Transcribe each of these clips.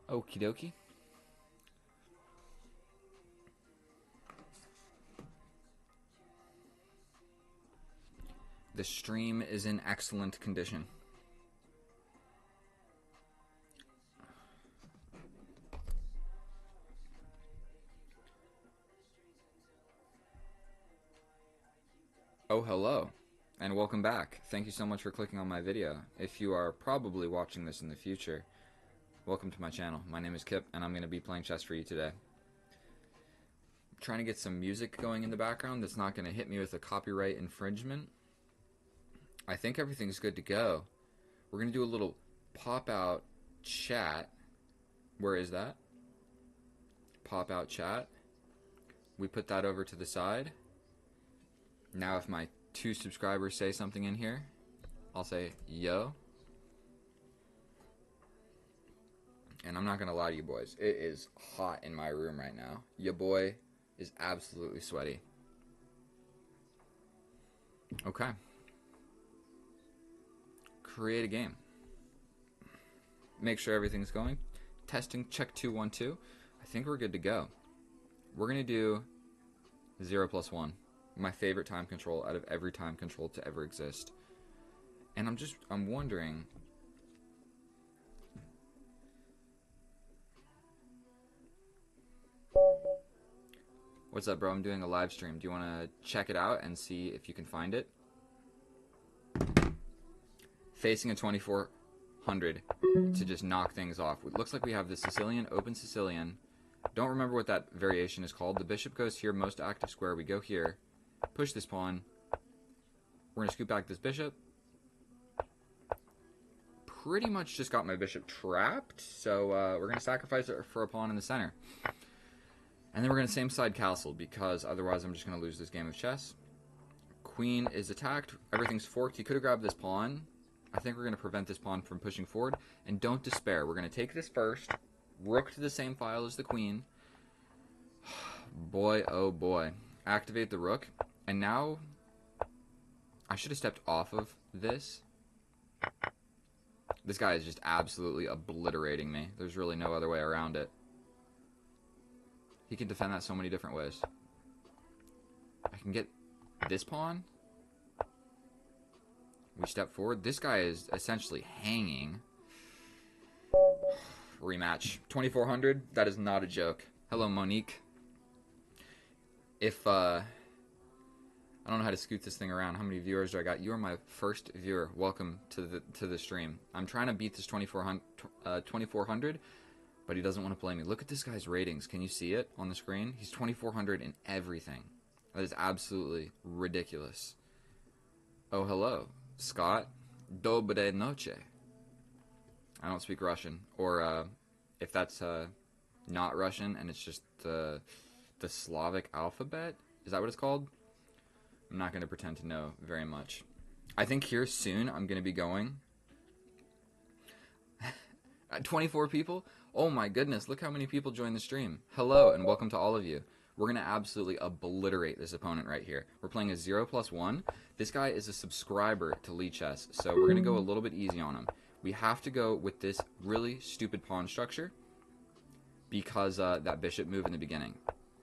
Okie dokie. The stream is in excellent condition. Oh, hello, and welcome back. Thank you so much for clicking on my video. If you are probably watching this in the future, welcome to my channel. My name is Kip, and I'm going to be playing chess for you today. I'm trying to get some music going in the background that's not going to hit me with a copyright infringement. I think everything's good to go. We're going to do a little pop-out chat. Where is that? Pop-out chat. We put that over to the side. Now if my 2 subscribers say something in here, I'll say, yo. And I'm not going to lie to you boys. It is hot in my room right now. Your boy is absolutely sweaty. Okay. Create a game. Make sure everything's going. Testing, check 2, 1, 2. I think we're good to go. We're going to do 0 plus 1. My favorite time control out of every time control to ever exist. And I'm wondering, what's up, bro? I'm doing a live stream. Do you want to check it out and see if you can find it? Facing a 2400 to just knock things off. It looks like we have the Sicilian, open Sicilian. Don't remember what that variation is called. The bishop goes here, most active square. We go here. Push this pawn. We're going to scoop back this bishop. Pretty much just got my bishop trapped, so we're going to sacrifice it for a pawn in the center. And then we're going to same side castle, because otherwise I'm just going to lose this game of chess. Queen is attacked. Everything's forked. He could have grabbed this pawn. I think we're going to prevent this pawn from pushing forward. And don't despair. We're going to take this first. Rook to the same file as the queen. Boy, oh boy. Activate the rook. And now, I should have stepped off of this. This guy is just absolutely obliterating me. There's really no other way around it. He can defend that so many different ways. I can get this pawn. We step forward. This guy is essentially hanging. Rematch. 2400. That is not a joke. Hello, Monique. If, I don't know how to scoot this thing around. How many viewers do I got? You are my first viewer. Welcome to the stream. I'm trying to beat this 2400, but he doesn't want to play me. Look at this guy's ratings. Can you see it on the screen? He's 2400 in everything. That is absolutely ridiculous. Oh, hello, Scott. Dobre noche. I don't speak Russian. Or if that's not Russian and it's just the Slavic alphabet, is that what it's called? I'm not going to pretend to know very much. I think here soon I'm going to be going. 24 people? Oh my goodness, look how many people joined the stream. Hello and welcome to all of you. We're going to absolutely obliterate this opponent right here. We're playing a 0 plus 1. This guy is a subscriber to Lee Chess, so we're going to go a little bit easy on him. We have to go with this really stupid pawn structure because that bishop move in the beginning.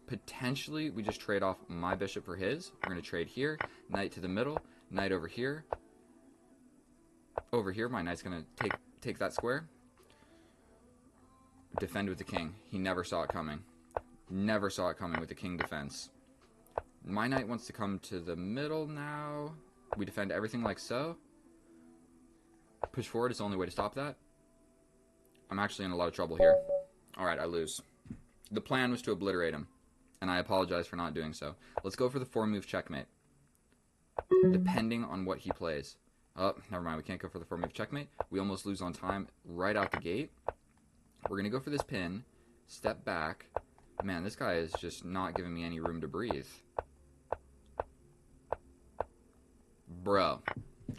Potentially, we just trade off my bishop for his. We're going to trade here. Knight to the middle. Knight over here. Over here, my knight's going to take that square. Defend with the king. He never saw it coming. Never saw it coming with the king defense. My knight wants to come to the middle now. We defend everything like so. Push forward is the only way to stop that. I'm actually in a lot of trouble here. Alright, I lose. The plan was to obliterate him. And I apologize for not doing so. Let's go for the 4-move checkmate. Depending on what he plays. Oh, never mind. We can't go for the 4-move checkmate. We almost lose on time right out the gate. We're going to go for this pin. Step back. Man, this guy is just not giving me any room to breathe. Bro.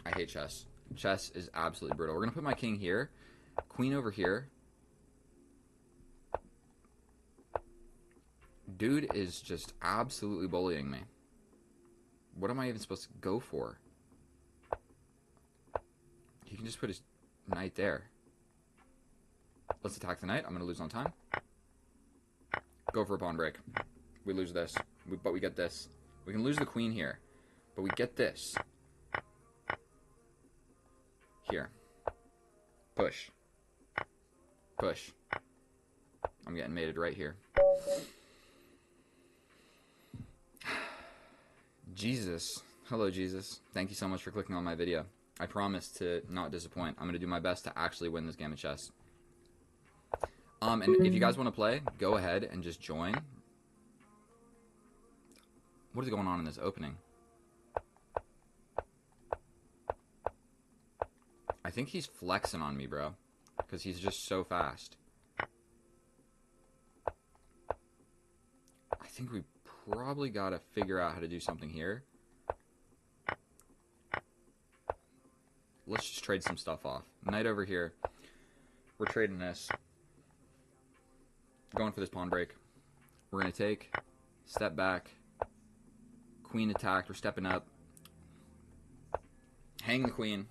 I hate chess. Chess is absolutely brutal. We're going to put my king here. Queen over here. Dude is just absolutely bullying me. What am I even supposed to go for? He can just put his knight there. Let's attack the knight. I'm going to lose on time. Go for a pawn break. We lose this, but we get this. We can lose the queen here, but we get this. Here. Push. Push. I'm getting mated right here. Jesus. Hello, Jesus. Thank you so much for clicking on my video. I promise to not disappoint. I'm going to do my best to actually win this game of chess. And if you guys want to play, go ahead and just join. What is going on in this opening? I think he's flexing on me, bro. Because he's just so fast. I think we probably got to figure out how to do something here. Let's just trade some stuff off. Knight over here. We're trading this. Going for this pawn break. We're going to take. Step back. Queen attacked. We're stepping up. Hang the queen.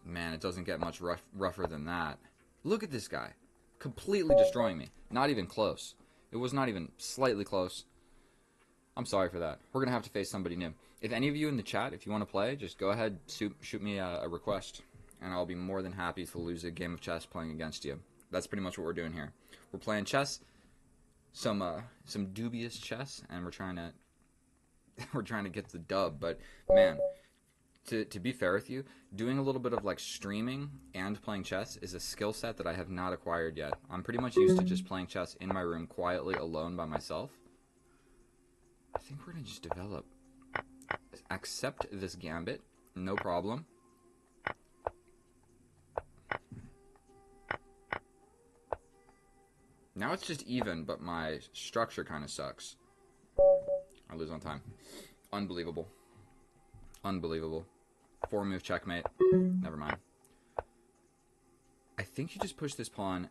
Man, it doesn't get much rougher than that. Look at this guy. Completely destroying me. Not even close. It was not even slightly close. I'm sorry for that. We're going to have to face somebody new. If any of you in the chat, if you want to play, just go ahead, shoot me a request. And I'll be more than happy to lose a game of chess playing against you. That's pretty much what we're doing here. We're playing chess. Some dubious chess. And we're trying to get the dub. But, man... To be fair with you, doing a little bit of like streaming and playing chess is a skill set that I have not acquired yet. I'm pretty much used to just playing chess in my room quietly alone by myself. I think we're going to just develop. Accept this gambit. No problem. Now it's just even, but my structure kind of sucks. I lose on time. Unbelievable. Unbelievable. 4-move checkmate. Never mind. I think you just push this pawn,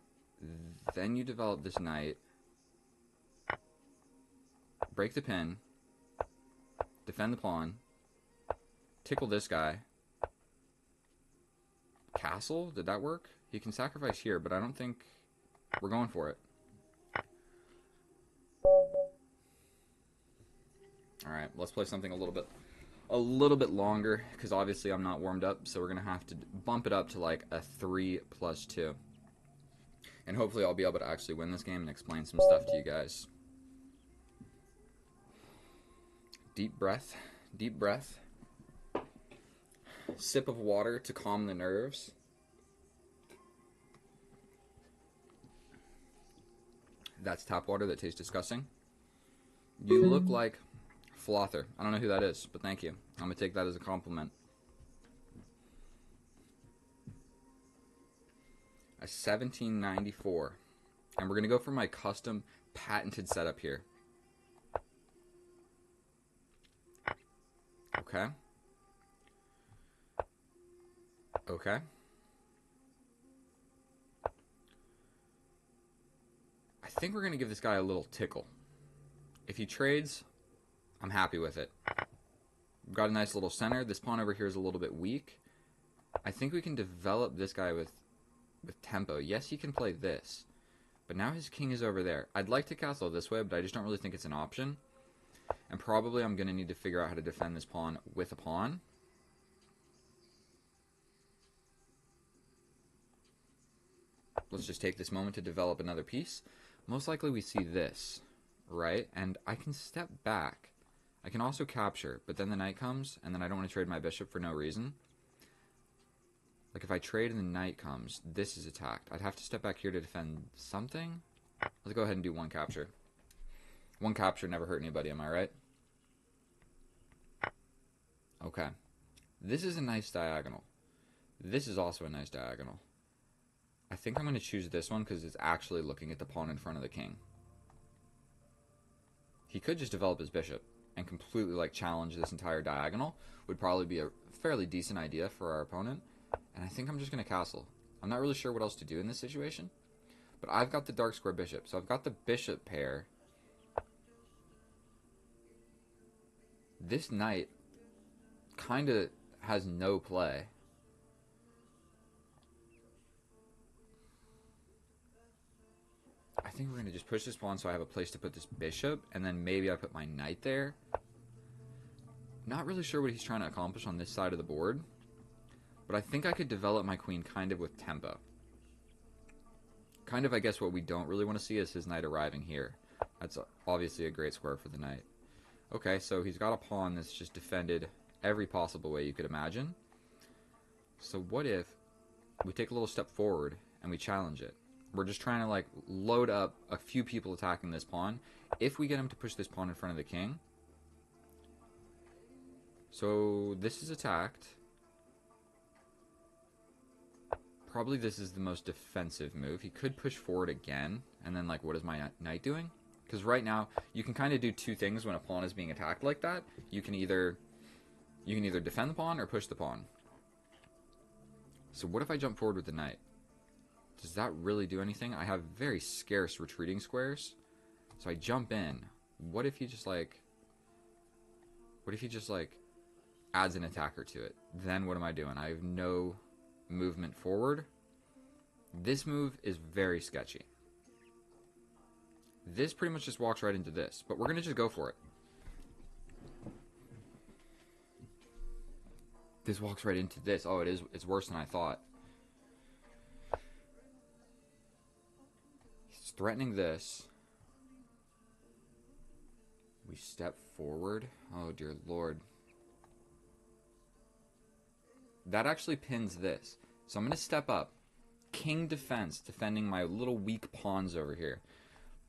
then you develop this knight. Break the pin. Defend the pawn. Tickle this guy. Castle? Did that work? He can sacrifice here, but I don't think we're going for it. Alright, let's play something a little bit longer, because obviously I'm not warmed up, so we're going to have to bump it up to like a 3+2. And hopefully I'll be able to actually win this game and explain some stuff to you guys. Deep breath. Deep breath. Sip of water to calm the nerves. That's tap water that tastes disgusting. You look like Flother. I don't know who that is, but thank you. I'm going to take that as a compliment. A 1794. And we're going to go for my custom patented setup here. Okay. Okay. I think we're going to give this guy a little tickle. If he trades, I'm happy with it. We've got a nice little center. This pawn over here is a little bit weak. I think we can develop this guy with tempo. Yes, he can play this. But now his king is over there. I'd like to castle this way, but I just don't really think it's an option. And probably I'm going to need to figure out how to defend this pawn with a pawn. Let's just take this moment to develop another piece. Most likely we see this, right? And I can step back. I can also capture, but then the knight comes, and then I don't want to trade my bishop for no reason. Like if I trade and the knight comes, this is attacked. I'd have to step back here to defend something. Let's go ahead and do one capture. One capture never hurt anybody, am I right? Okay. This is a nice diagonal. This is also a nice diagonal. I think I'm going to choose this one because it's actually looking at the pawn in front of the king. He could just develop his bishop and completely like challenge this entire diagonal. Would probably be a fairly decent idea for our opponent. And I think I'm just going to castle. I'm not really sure what else to do in this situation. But I've got the dark square bishop. So I've got the bishop pair. This knight kind of has no play. think we're going to just push this pawn so I have a place to put this bishop, and then maybe I put my knight there. Not really sure what he's trying to accomplish on this side of the board, but I think I could develop my queen kind of with tempo. Kind of, I guess, what we don't really want to see is his knight arriving here. That's obviously a great square for the knight. Okay, so he's got a pawn that's just defended every possible way you could imagine. So what if we take a little step forward and we challenge it? We're just trying to like load up a few people attacking this pawn. If we get him to push this pawn in front of the king. So this is attacked. Probably this is the most defensive move. He could push forward again, and then like, what is my knight doing? Because right now, you can kind of do two things when a pawn is being attacked like that. You can either defend the pawn or push the pawn. So what if I jump forward with the knight? Does that really do anything? I have very scarce retreating squares. So I jump in. What if he just like adds an attacker to it? Then what am I doing? I have no movement forward. This move is very sketchy. This pretty much just walks right into this, but we're going to just go for it. This walks right into this. Oh, it's worse than I thought. He's threatening this. We step forward. Oh, dear Lord. That actually pins this. So I'm going to step up. King defense, defending my little weak pawns over here.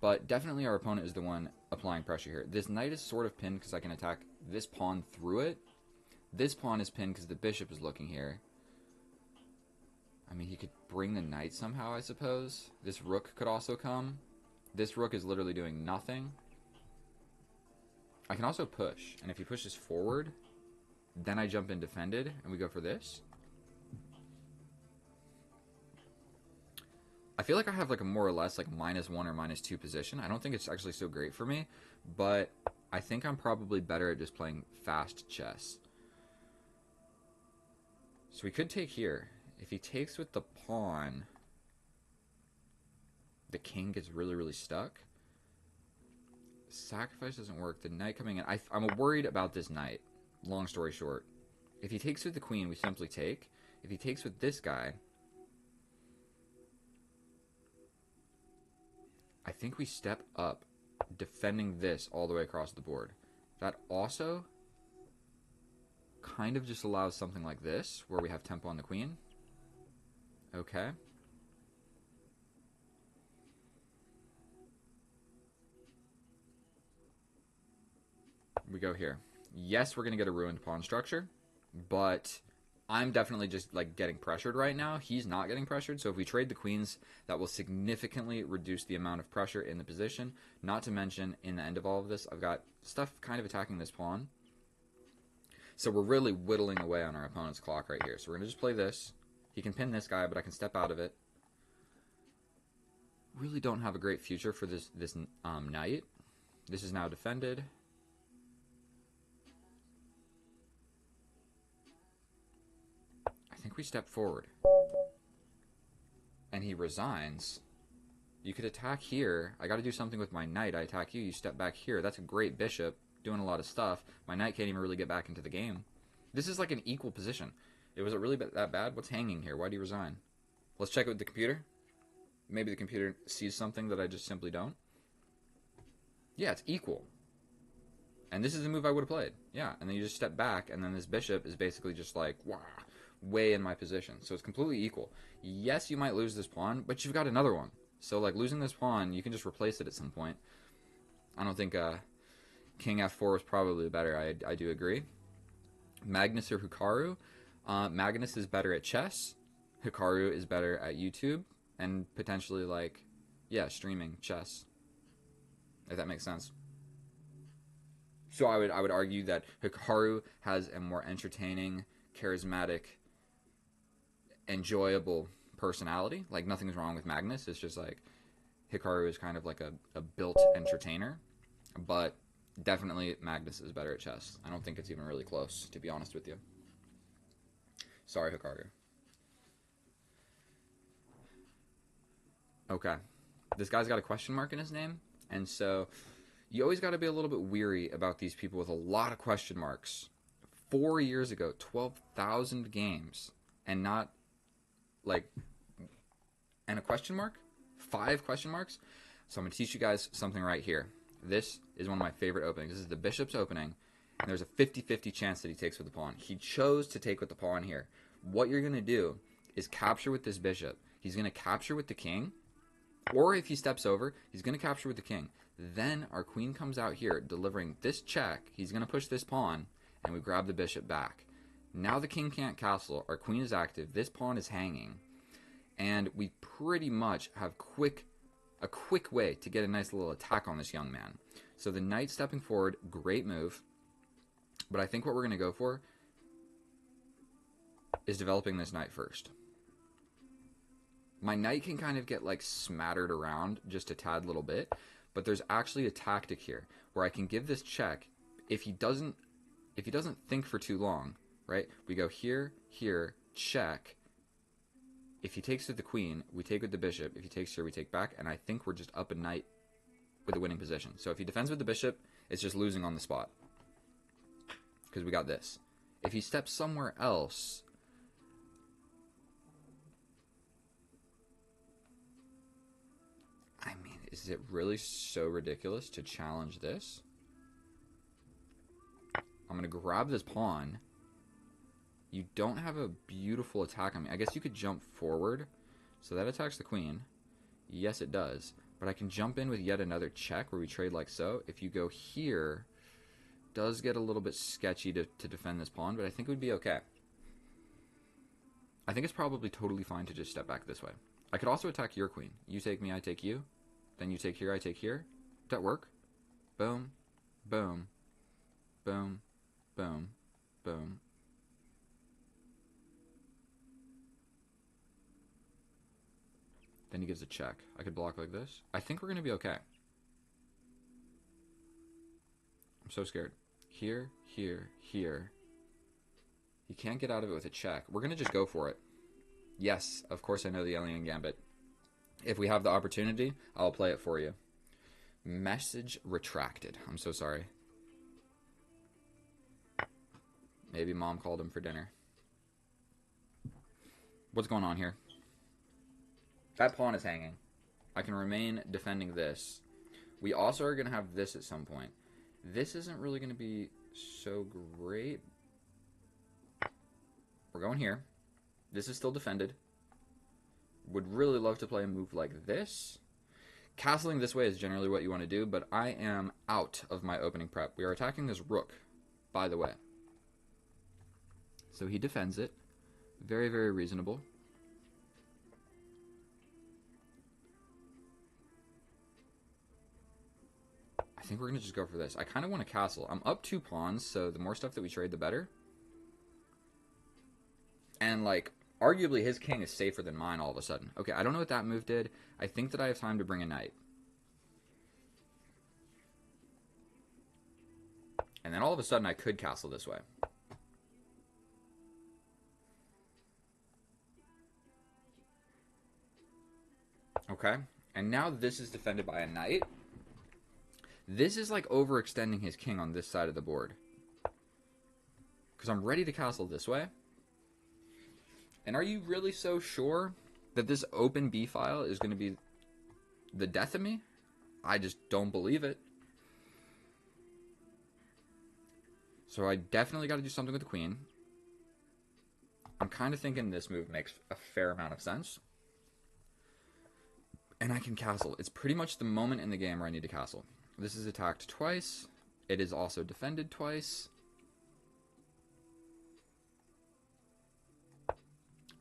But definitely our opponent is the one applying pressure here. This knight is sort of pinned because I can attack this pawn through it. This pawn is pinned because the bishop is looking here. I mean, he could bring the knight somehow, I suppose. This rook could also come. This rook is literally doing nothing. I can also push. And if he pushes forward, then I jump in defended, and we go for this. I feel like I have like a more or less like -1 or -2 position. I don't think it's actually so great for me, but I think I'm probably better at just playing fast chess. So we could take here. If he takes with the pawn, the king gets really, really stuck. Sacrifice doesn't work. The knight coming in. I'm worried about this knight. Long story short. If he takes with the queen, we simply take. If he takes with this guy, I think we step up, defending this all the way across the board. That also kind of just allows something like this, where we have tempo on the queen. Okay. We go here. Yes, we're going to get a ruined pawn structure, but I'm definitely just like getting pressured right now. He's not getting pressured, so if we trade the queens, that will significantly reduce the amount of pressure in the position. Not to mention, in the end of all of this, I've got stuff kind of attacking this pawn. So we're really whittling away on our opponent's clock right here. So we're going to just play this. He can pin this guy, but I can step out of it. Really don't have a great future for this knight. This is now defended. I think we step forward. And he resigns. You could attack here. I got to do something with my knight. I attack you. You step back here. That's a great bishop doing a lot of stuff. My knight can't even really get back into the game. This is like an equal position. Was it really that bad? What's hanging here? Why do you resign? Let's check it with the computer. Maybe the computer sees something that I just simply don't. Yeah, it's equal. And this is the move I would have played. Yeah, and then you just step back, and then this bishop is basically just like, wow, way in my position. So it's completely equal. Yes, you might lose this pawn, but you've got another one. So like losing this pawn, you can just replace it at some point. I don't think King F4 was probably better. I do agree. Magnus or Hikaru? Magnus is better at chess. Hikaru is better at YouTube. And potentially like, yeah, streaming chess. If that makes sense. So I would argue that Hikaru has a more entertaining, charismatic, enjoyable personality. Like nothing's wrong with Magnus. It's just like Hikaru is kind of like a built entertainer. But definitely Magnus is better at chess. I don't think it's even really close, to be honest with you. Sorry, Hikaru. Okay. this guy's got a question mark in his name, and so you always got to be a little bit weary about these people with a lot of question marks. 4 years ago, 12,000 games, and not like, and a question mark? 5 question marks? So I'm going to teach you guys something right here. This is one of my favorite openings. This is the bishop's opening, and there's a 50-50 chance that he takes with the pawn. He chose to take with the pawn here. What you're going to do is capture with this bishop. He's going to capture with the king, or if he steps over, he's going to capture with the king. Then our queen comes out here, delivering this check. He's going to push this pawn, and we grab the bishop back. Now the king can't castle. Our queen is active. This pawn is hanging. And we pretty much have a quick way to get a nice little attack on this young man. So the knight stepping forward, great move. But I think what we're going to go for is developing this knight first. My knight can kind of get like smattered around just a tad little bit, but there's actually a tactic here where I can give this check. If he doesn't think for too long, right? We go here, here, check. If he takes with the queen, we take with the bishop. If he takes here, we take back, and I think we're just up a knight with a winning position. So if he defends with the bishop, it's just losing on the spot because we got this. If he steps somewhere else, I mean, is it really so ridiculous to challenge this? I'm going to grab this pawn. You don't have a beautiful attack on me. I guess you could jump forward. So that attacks the queen. Yes, it does. But I can jump in with yet another check where we trade like so. If you go here, does get a little bit sketchy to defend this pawn, but I think it would be okay. I think it's probably totally fine to just step back this way. I could also attack your queen. You take me, I take you. Then you take here, I take here. Does that work? Boom, boom, boom, boom, boom. Then he gives a check. I could block like this. I think we're going to be okay. I'm so scared. Here, here, here. He can't get out of it with a check. We're going to just go for it. Yes, of course I know the alien gambit. If we have the opportunity, I'll play it for you. Message retracted. I'm so sorry. Maybe mom called him for dinner. What's going on here? That pawn is hanging. I can remain defending this. We also are going to have this at some point. This isn't really going to be so great. We're going here. This is still defended. Would really love to play a move like this. Castling this way is generally what you want to do, but I am out of my opening prep. We are attacking this rook, by the way. So he defends it. Very, very reasonable. I think we're going to just go for this. I kind of want to castle. I'm up 2 pawns, so the more stuff that we trade, the better. And, like, arguably his king is safer than mine all of a sudden. Okay, I don't know what that move did. I think that I have time to bring a knight. And then all of a sudden I could castle this way. Okay, and now this is defended by a knight. This is like overextending his king on this side of the board. Because I'm ready to castle this way. And are you really so sure that this open B file is going to be the death of me? I just don't believe it. So I definitely got to do something with the queen. I'm kind of thinking this move makes a fair amount of sense. And I can castle. It's pretty much the moment in the game where I need to castle. This is attacked twice. It is also defended twice.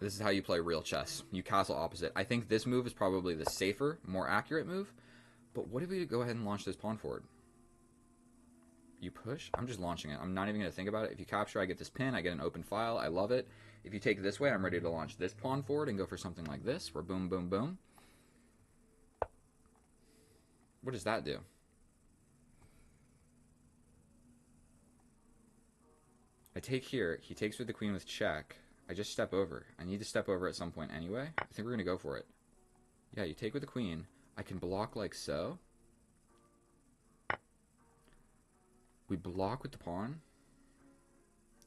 This is how you play real chess. You castle opposite. I think this move is probably the safer, more accurate move. But what if we go ahead and launch this pawn forward? You push? I'm just launching it. I'm not even going to think about it. If you capture, I get this pin. I get an open file. I love it. If you take it this way, I'm ready to launch this pawn forward and go for something like this, where boom, boom, boom. What does that do? I take here. He takes with the queen with check. I just step over. I need to step over at some point anyway. I think we're going to go for it. Yeah, you take with the queen. I can block like so. We block with the pawn.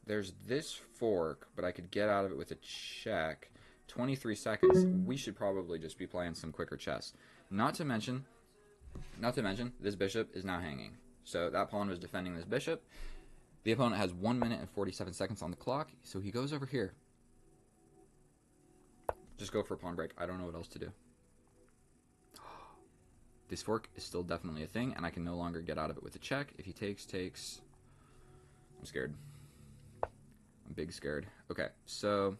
There's this fork, but I could get out of it with a check. 23 seconds. We should probably just be playing some quicker chess. Not to mention, this bishop is now hanging. So that pawn was defending this bishop. The opponent has 1 minute and 47 seconds on the clock, so he goes over here. Just go for a pawn break. I don't know what else to do. This fork is still definitely a thing, and I can no longer get out of it with a check. If he takes. I'm scared. I'm big scared. Okay, so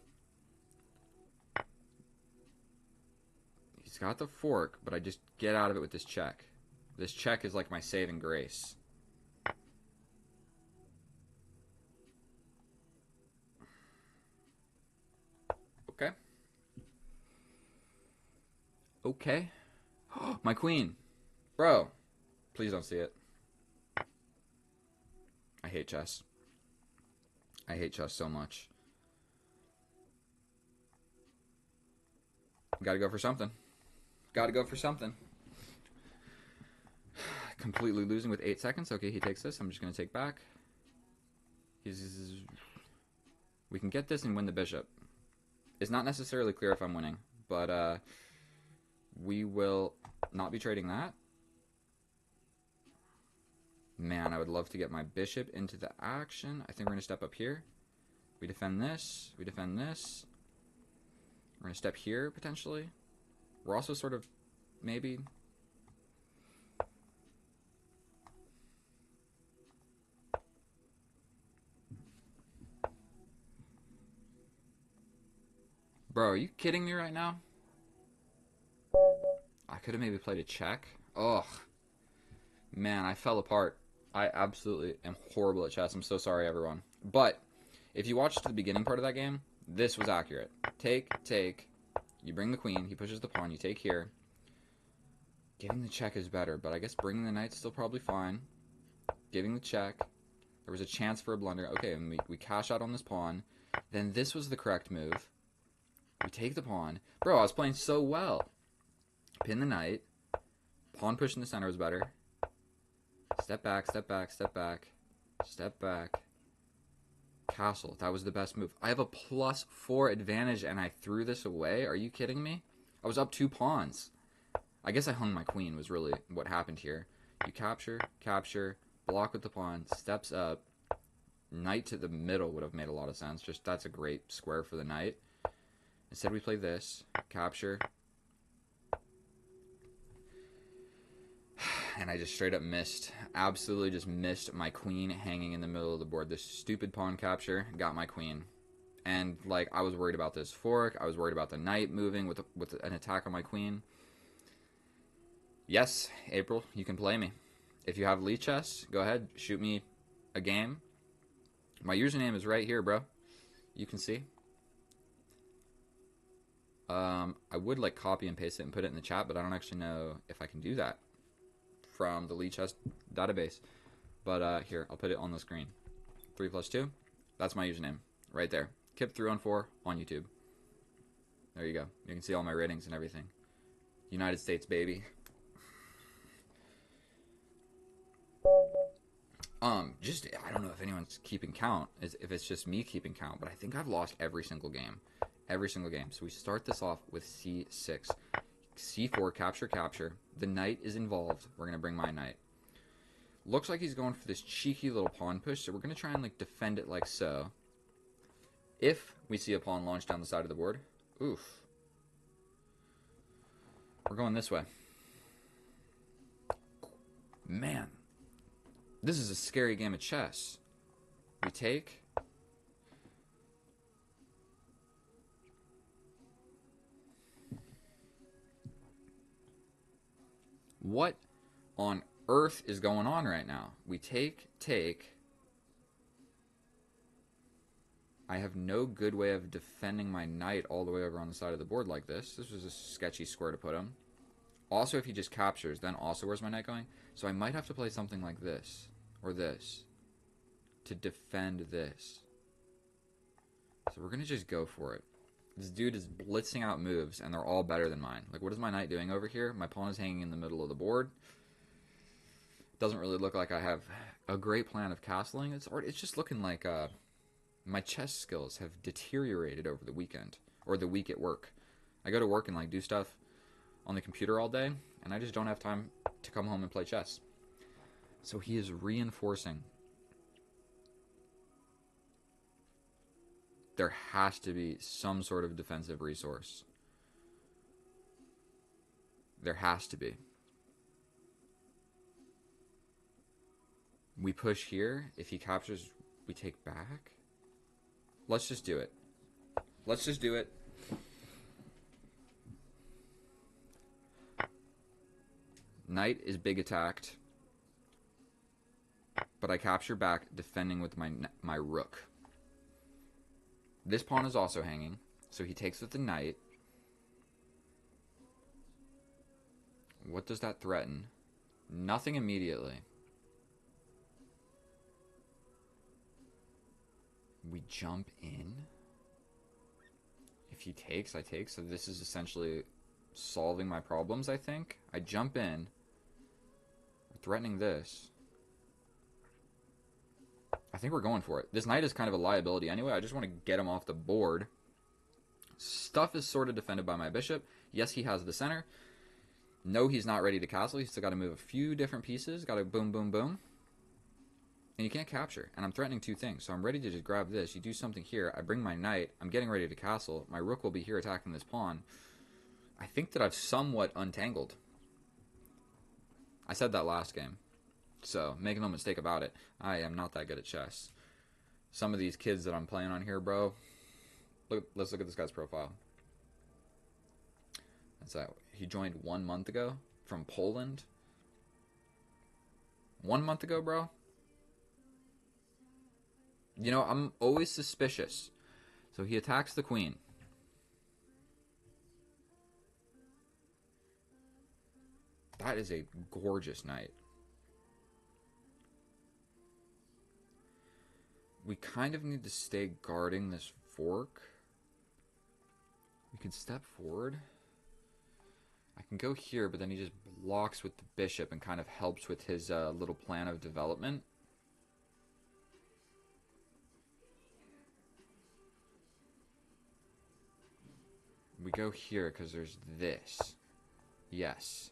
he's got the fork, but I just get out of it with this check. This check is like my saving grace. Okay. Okay. My queen. Bro, please don't see it. I hate chess. I hate chess so much. Gotta go for something. Gotta go for something. Completely losing with 8 seconds. Okay, he takes this. I'm just gonna take back. We can get this and win the bishop. It's not necessarily clear if I'm winning, but we will not be trading that. Man, I would love to get my bishop into the action. I think we're going to step up here. We defend this. We defend this. We're going to step here, potentially. We're also sort of, maybe. Bro, are you kidding me right now? I could have maybe played a check. Ugh. Man, I fell apart. I absolutely am horrible at chess. I'm so sorry, everyone. But if you watched the beginning part of that game, this was accurate. Take, take. You bring the queen. He pushes the pawn. You take here. Giving the check is better, but I guess bringing the knight's still probably fine. Giving the check. There was a chance for a blunder. Okay, and we cash out on this pawn. Then this was the correct move. We take the pawn. Bro, I was playing so well. Pin the knight. Pawn push in the center was better. Step back, step back, step back. Step back. Castle. That was the best move. I have a +4 advantage and I threw this away? Are you kidding me? I was up 2 pawns. I guess I hung my queen was really what happened here. You capture, capture, block with the pawn, steps up. Knight to the middle would have made a lot of sense. Just that's a great square for the knight. Instead we play this. Capture. And I just straight up missed. Absolutely just missed my queen hanging in the middle of the board. This stupid pawn capture got my queen. And, like, I was worried about this fork. I was worried about the knight moving with an attack on my queen. Yes, April, you can play me. If you have Lee chess, go ahead. Shoot me a game. My username is right here, bro. You can see. I would, like, copy and paste it and put it in the chat, but I don't actually know if I can do that from the Lee chess database. But here, I'll put it on the screen. 3 + 2. That's my username right there. Kip314 on YouTube. There you go. You can see all my ratings and everything. United States, baby. I don't know if anyone's keeping count, if it's just me keeping count, but I think I've lost every single game. Every single game. So we start this off with C6. C4, capture, capture. The knight is involved. We're going to bring my knight. Looks like he's going for this cheeky little pawn push, so we're going to try and like defend it like so. If we see a pawn launch down the side of the board, oof. We're going this way. Man, this is a scary game of chess. We take. What on earth is going on right now? We take, take. I have no good way of defending my knight all the way over on the side of the board like this. This was a sketchy square to put him. Also, if he just captures, then also where's my knight going? So I might have to play something like this or this to defend this. So we're going to just go for it. This dude is blitzing out moves, and they're all better than mine. Like, what is my knight doing over here? My pawn is hanging in the middle of the board. Doesn't really look like I have a great plan of castling. It's just looking like my chess skills have deteriorated over the weekend, or the week at work. I go to work and like do stuff on the computer all day, and I just don't have time to come home and play chess. So he is reinforcing. There has to be some sort of defensive resource. There has to be. We push here. If he captures, we take back. Let's just do it. Let's just do it. Knight is big attacked. But I capture back, defending with my rook. This pawn is also hanging, so he takes with the knight. What does that threaten? Nothing immediately. We jump in. If he takes, I take. So this is essentially solving my problems, I think. I jump in. We're threatening this. I think we're going for it. This knight is kind of a liability anyway. I just want to get him off the board. Stuff is sort of defended by my bishop. Yes, he has the center. No, he's not ready to castle. He's still got to move a few different pieces. Got to boom, boom, boom. And you can't capture. And I'm threatening two things. So I'm ready to just grab this. You do something here. I bring my knight. I'm getting ready to castle. My rook will be here attacking this pawn. I think that I've somewhat untangled. I said that last game. So, make no mistake about it. I am not that good at chess. Some of these kids that I'm playing on here, bro. Let's look at this guy's profile. That's that. He joined 1 month ago from Poland. 1 month ago, bro. You know, I'm always suspicious. So he attacks the queen. That is a gorgeous knight. We kind of need to stay guarding this fork. We can step forward. I can go here, but then he just blocks with the bishop and kind of helps with his little plan of development. We go here because there's this. Yes.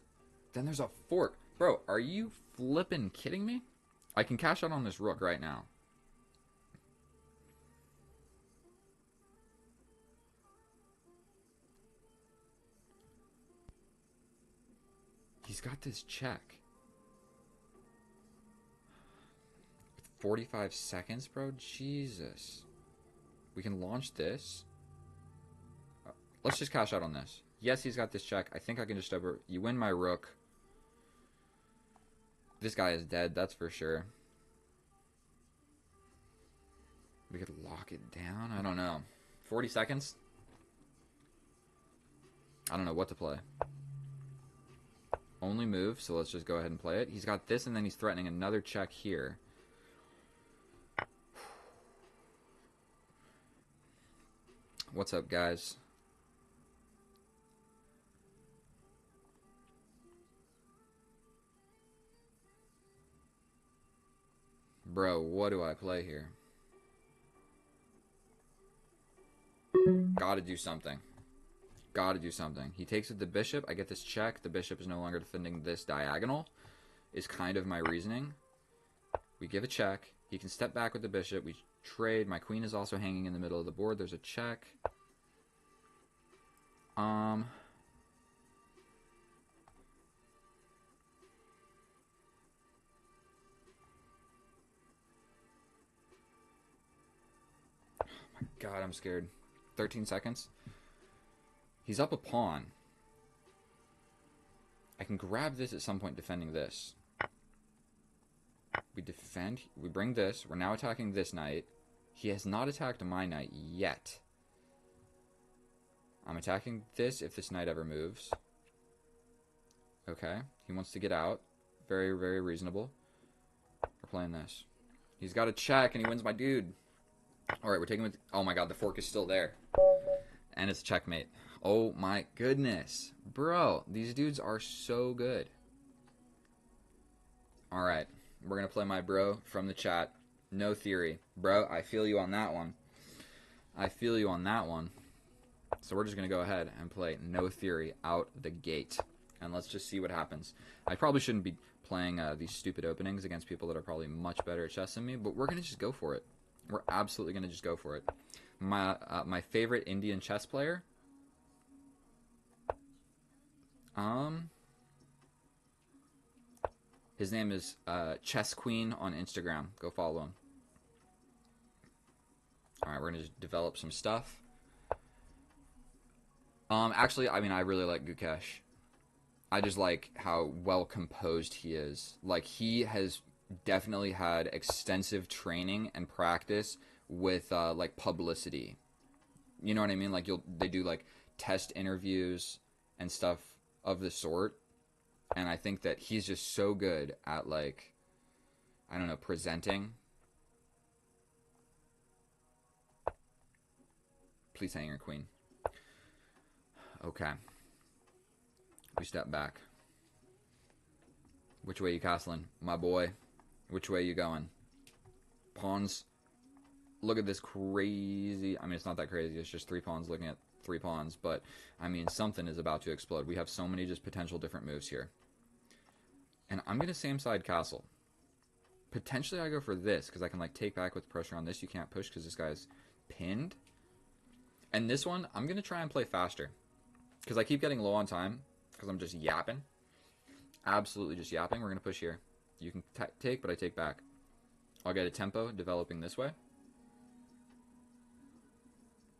Then there's a fork. Bro, are you flippin' kidding me? I can cash out on this rook right now. He's got this check. 45 seconds, bro? Jesus. We can launch this. Let's just cash out on this. Yes, he's got this check. I think I can just over. You win my rook. This guy is dead, that's for sure. We could lock it down? I don't know. 40 seconds? I don't know what to play. Only move, so let's just go ahead and play it. He's got this, and then he's threatening another check here. What's up, guys? Bro, what do I play here? Gotta do something. Gotta do something. He takes with the bishop. I get this check. The bishop is no longer defending this diagonal. Is kind of my reasoning. We give a check. He can step back with the bishop. We trade. My queen is also hanging in the middle of the board. There's a check. My God, I'm scared. 13 seconds. He's up a pawn. I can grab this at some point defending this. We defend. We bring this. We're now attacking this knight. He has not attacked my knight yet. I'm attacking this if this knight ever moves. Okay. He wants to get out. Very, very reasonable. We're playing this. He's got a check and he wins my dude. Alright, we're taking with... Oh my God, the fork is still there. And it's checkmate. Oh my goodness. Bro, these dudes are so good. Alright, we're going to play my bro from the chat. No theory. Bro, I feel you on that one. I feel you on that one. So we're just going to go ahead and play no theory out the gate. And let's just see what happens. I probably shouldn't be playing these stupid openings against people that are probably much better at chess than me, but we're going to just go for it. We're absolutely going to just go for it. My favorite Indian chess player. His name is Chess Queen on Instagram. Go follow him. All right, we're gonna just develop some stuff. Actually, I mean, I really like Gukesh. I just like how well composed he is. Like, he has definitely had extensive training and practice with like publicity. You know what I mean? Like, they do like test interviews and stuff of the sort. And I think that he's just so good at, like, I don't know, presenting. Please hang your queen. Okay. We step back. Which way you castling? My boy. Which way you going? Pawns. Look at this crazy... I mean, it's not that crazy. It's just 3 pawns looking at 3 pawns. But, I mean, something is about to explode. We have so many just potential different moves here. And I'm going to same side castle. Potentially I go for this, because I can, like, take back with pressure on this. You can't push because this guy's pinned. And this one, I'm going to try and play faster. Because I keep getting low on time, because I'm just yapping. Absolutely just yapping. We're going to push here. You can take, but I take back. I'll get a tempo developing this way.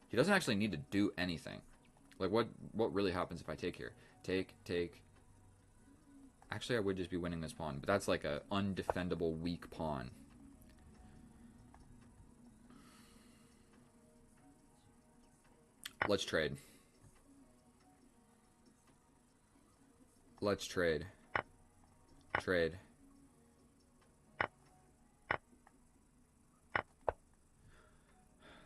He doesn't actually need to do anything. Like, what really happens if I take here? Take. Actually, I would just be winning this pawn, but that's like a undefendable weak pawn. Let's trade. Let's trade. Trade.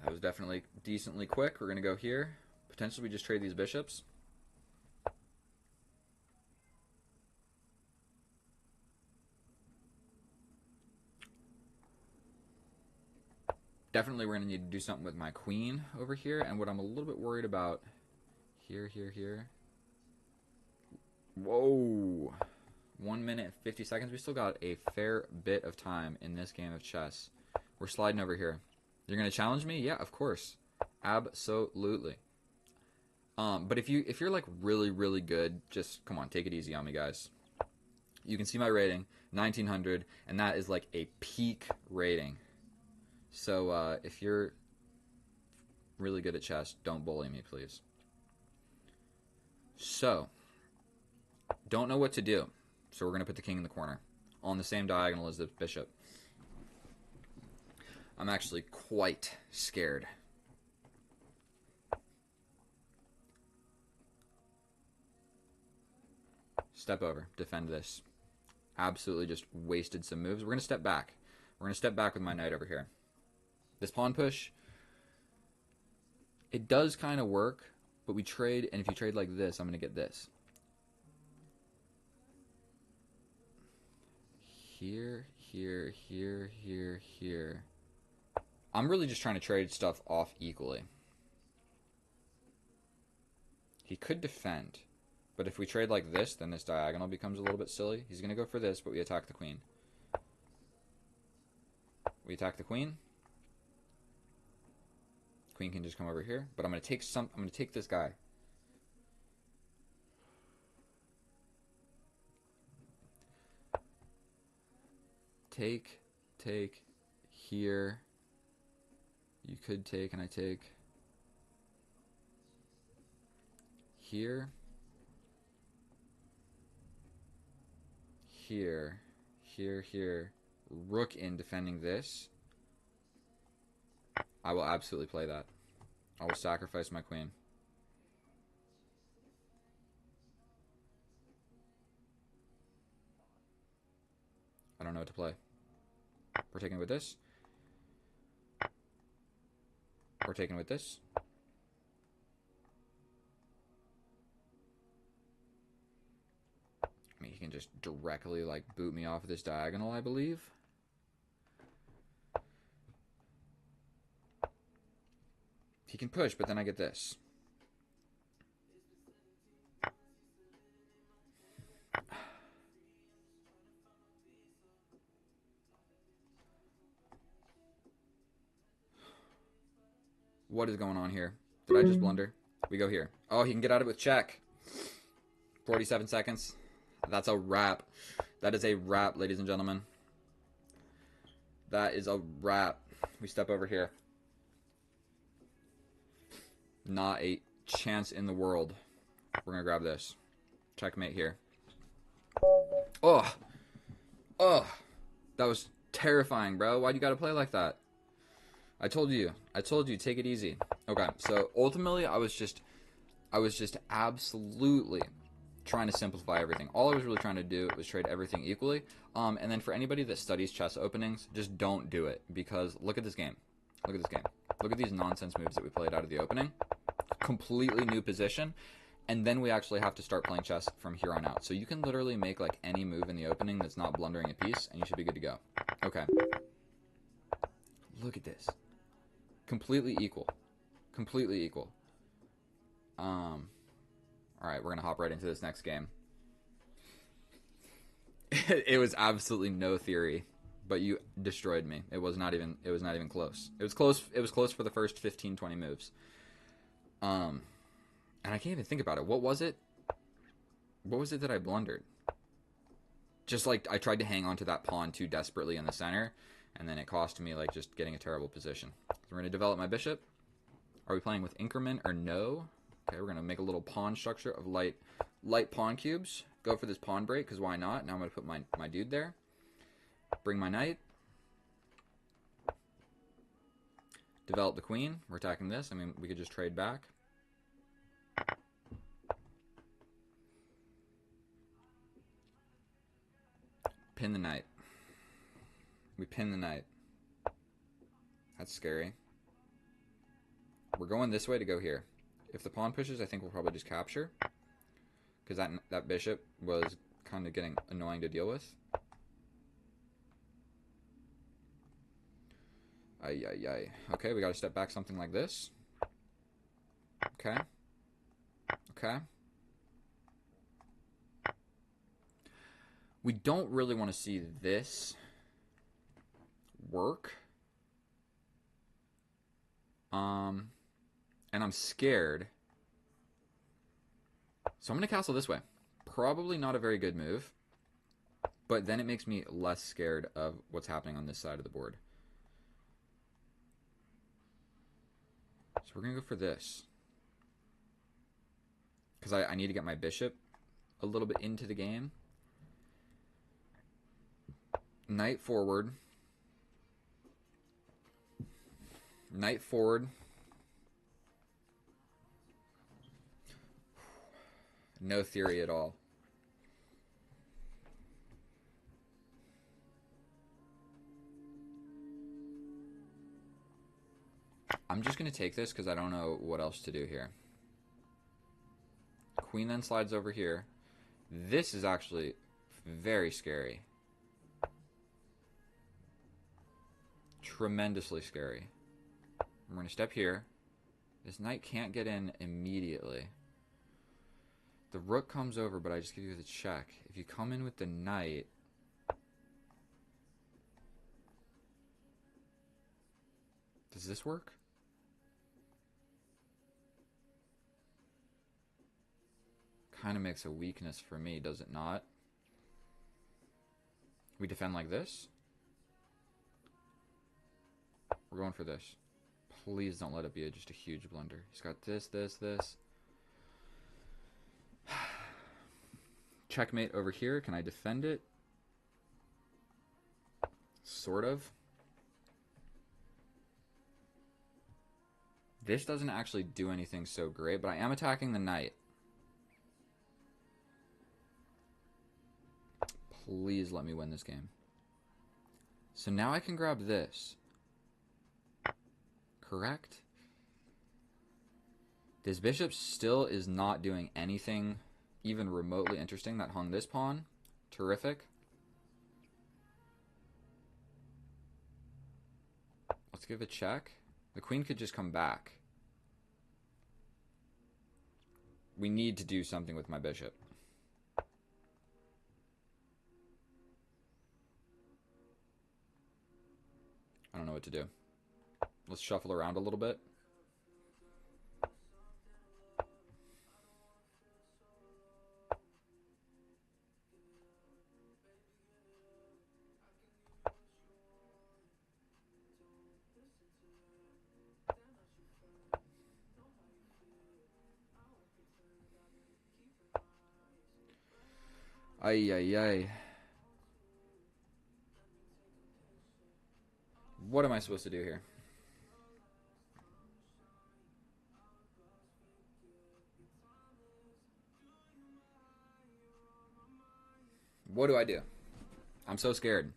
That was definitely decently quick. We're going to go here. Potentially we just trade these bishops. Definitely we're going to need to do something with my queen over here. And what I'm a little bit worried about... Here. Whoa. 1 minute 50 seconds. We still got a fair bit of time in this game of chess. We're sliding over here. You're going to challenge me? Yeah, of course. Absolutely. But if you're like really good, just come on, take it easy on me, guys. You can see my rating, 1900, and that is like a peak rating. So if you're really good at chess, don't bully me, please. So, don't know what to do. So we're going to put the king in the corner on the same diagonal as the bishop. I'm actually quite scared. Step over. Defend this. Absolutely just wasted some moves. We're going to step back. We're going to step back with my knight over here. This pawn push, it does kind of work, but we trade, and if you trade like this, I'm going to get this. Here. I'm really just trying to trade stuff off equally. He could defend, but if we trade like this, then this diagonal becomes a little bit silly. He's going to go for this, but we attack the queen. We attack the queen. Queen can just come over here, but I'm going to take this guy. Take here. You could take, and I take here. Here. Rook in defending this. I will absolutely play that. I will sacrifice my queen. I don't know what to play. We're taking with this. We're taking with this. he can just directly, like, boot me off of this diagonal, I believe. He can push, but then I get this. What is going on here? Did I just blunder? We go here. Oh, he can get out of it with check. 47 seconds. That's a wrap. That is a wrap, ladies and gentlemen. That is a wrap. We step over here. Not a chance in the world. We're going to grab this. Checkmate here. Oh. Oh. That was terrifying, bro. Why'd you got to play like that? I told you, take it easy. Okay, so ultimately, I was just absolutely trying to simplify everything. All I was really trying to do was trade everything equally. And then for anybody that studies chess openings, just don't do it, because look at this game. Look at this game. Look at these nonsense moves that we played out of the opening. Completely new position. And then we actually have to start playing chess from here on out. So you can literally make like any move in the opening that's not blundering a piece, and you should be good to go. Okay. Look at this. Completely equal. Completely equal. Alright, we're gonna hop right into this next game. It was absolutely no theory, but you destroyed me. It was not even close. It was close for the first 15-20 moves. And I can't even think about it. What was it? What was it that I blundered? Just like I tried to hang on to that pawn too desperately in the center, and then it cost me like just getting a terrible position. So we're going to develop my bishop. Are we playing with increment or no? Okay, we're going to make a little pawn structure of light pawn cubes. Go for this pawn break, because why not? Now I'm going to put my dude there. Bring my knight. Develop the queen. We're attacking this. I mean, we could just trade back. Pin the knight. We pin the knight. That's scary. We're going this way to go here. If the pawn pushes, I think we'll probably just capture, because that bishop was kind of getting annoying to deal with. Ay, ay, ay. Okay, we got to step back something like this. Okay. Okay. We don't really want to see this work. And I'm scared. So I'm going to castle this way. Probably not a very good move, but then it makes me less scared of what's happening on this side of the board. So we're going to go for this, because I need to get my bishop a little bit into the game. Knight forward. Knight forward. No theory at all. I'm just going to take this because I don't know what else to do here. Queen then slides over here. This is actually very scary. Tremendously scary. I'm going to step here. This knight can't get in immediately. The rook comes over, but I just give you the check. If you come in with the knight... Does this work? Kind of makes a weakness for me, does it not? We defend like this. We're going for this. Please don't let it be just a huge blunder. He's got this, this, this. Checkmate over here. Can I defend it? Sort of. This doesn't actually do anything so great, but I am attacking the knight. Please let me win this game. So now I can grab this. Correct? This bishop still is not doing anything even remotely interesting. That hung this pawn. Terrific. Let's give a check. The queen could just come back. We need to do something with my bishop. I don't know what to do. Let's shuffle around a little bit. Ay, ay, ay. What am I supposed to do here? What do I do? I'm so scared.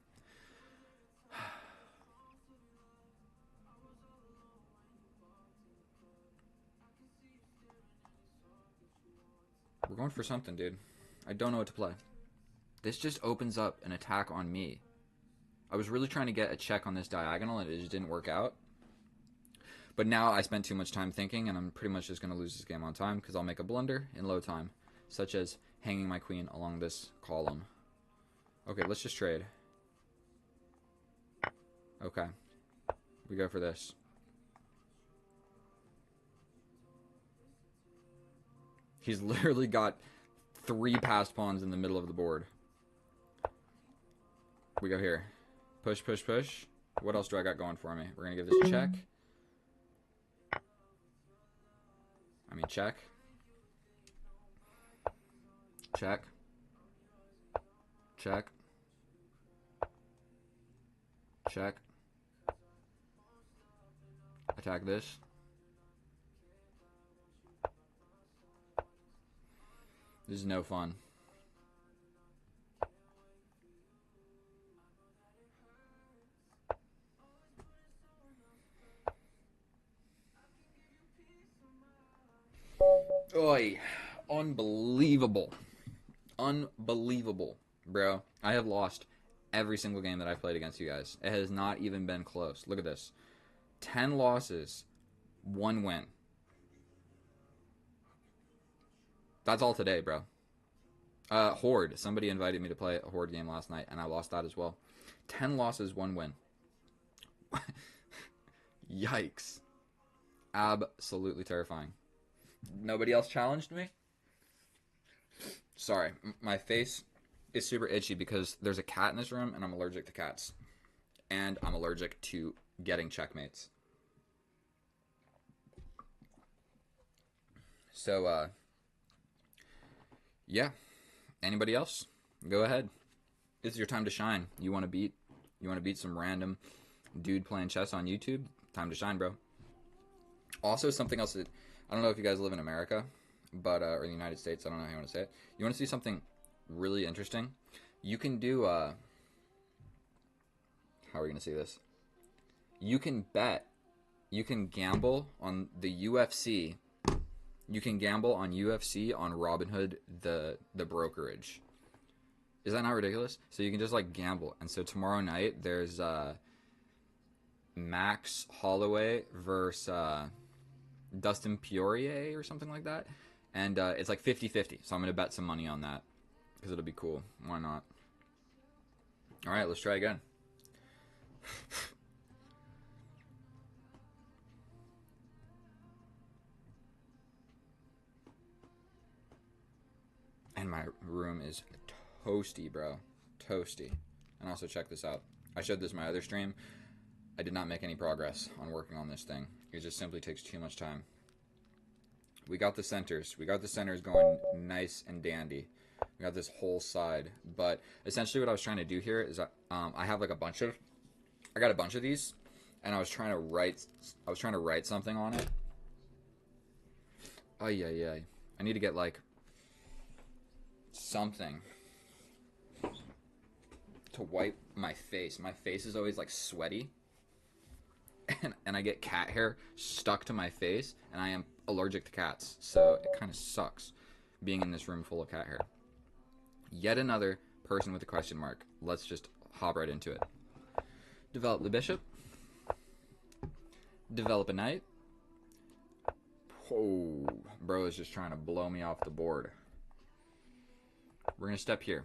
We're going for something, dude. I don't know what to play. This just opens up an attack on me. I was really trying to get a check on this diagonal and it just didn't work out. But now I spent too much time thinking and I'm pretty much just going to lose this game on time because I'll make a blunder in low time, such as hanging my queen along this column. Okay, let's just trade. Okay. We go for this. He's literally got 3 passed pawns in the middle of the board. We go here. Push, push, push. What else do I got going for me? We're going to give this a check. I mean, check. Check. Check. Check. Attack this. This is no fun. Oy. Unbelievable. Unbelievable, bro. I have lost every single game that I've played against you guys. It has not even been close. Look at this. 10 losses, 1 win. That's all today, bro. Horde. Somebody invited me to play a Horde game last night, and I lost that as well. 10 losses, 1 win. Yikes. Absolutely terrifying. Nobody else challenged me? Sorry. My face is super itchy because there's a cat in this room, and I'm allergic to cats. And I'm allergic to getting checkmates. So, yeah. Anybody else? Go ahead. It's your time to shine. You want to beat some random dude playing chess on YouTube? Time to shine, bro. Also, something else that I don't know if you guys live in America, but or the United States. I don't know how you want to say it. You want to see something really interesting? You can do. How are we gonna see this? You can bet. You can gamble on the UFC. You can gamble on UFC on Robinhood, the brokerage. Is that not ridiculous? So you can just like gamble. And so tomorrow night there's Max Holloway versus Dustin Poirier or something like that. And it's like 50-50. So I'm going to bet some money on that because it'll be cool. Why not? All right, let's try again. And my room is toasty, bro. Toasty. And also check this out. I showed this in my other stream. I did not make any progress on working on this thing. It just simply takes too much time. We got the centers. We got the centers going nice and dandy. We got this whole side. But essentially what I was trying to do here is I have like I got a bunch of these. And I was trying to write something on it. Ay, ay, ay. I need to get like something to wipe my face. My face is always like sweaty. And I get cat hair stuck to my face, and I am allergic to cats, so it kind of sucks being in this room full of cat hair. Yet another person with a question mark. Let's just hop right into it. Develop the bishop. Develop a knight. Oh, bro is just trying to blow me off the board. We're going to step here.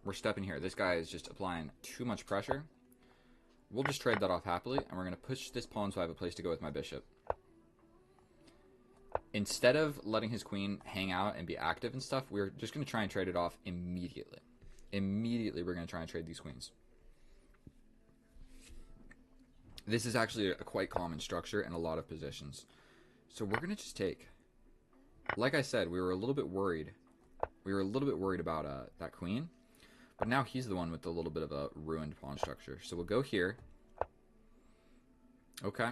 We're stepping here. This guy is just applying too much pressure. We'll just trade that off happily, and we're going to push this pawn so I have a place to go with my bishop. Instead of letting his queen hang out and be active and stuff, we're just going to try and trade it off immediately. Immediately, we're going to try and trade these queens. This is actually a quite common structure in a lot of positions. So we're going to just take. Like I said, we were a little bit worried. We were a little bit worried about that queen. But now he's the one with a little bit of a ruined pawn structure. So we'll go here. Okay.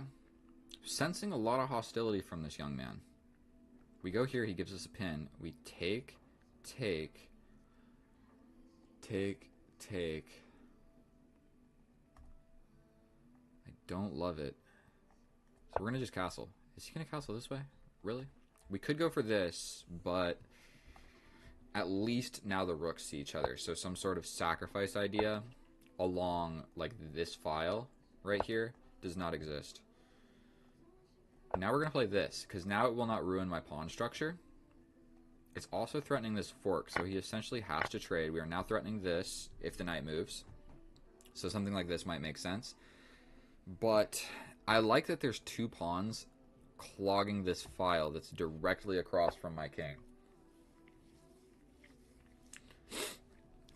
Sensing a lot of hostility from this young man. We go here, he gives us a pin. We take. I don't love it. So we're going to just castle. Is he going to castle this way? Really? We could go for this, but at least now the rooks see each other. So some sort of sacrifice idea along like this file right here does not exist. Now we're going to play this, because now it will not ruin my pawn structure. It's also threatening this fork, so he essentially has to trade. We are now threatening this if the knight moves. So something like this might make sense. But I like that there's two pawns clogging this file that's directly across from my king.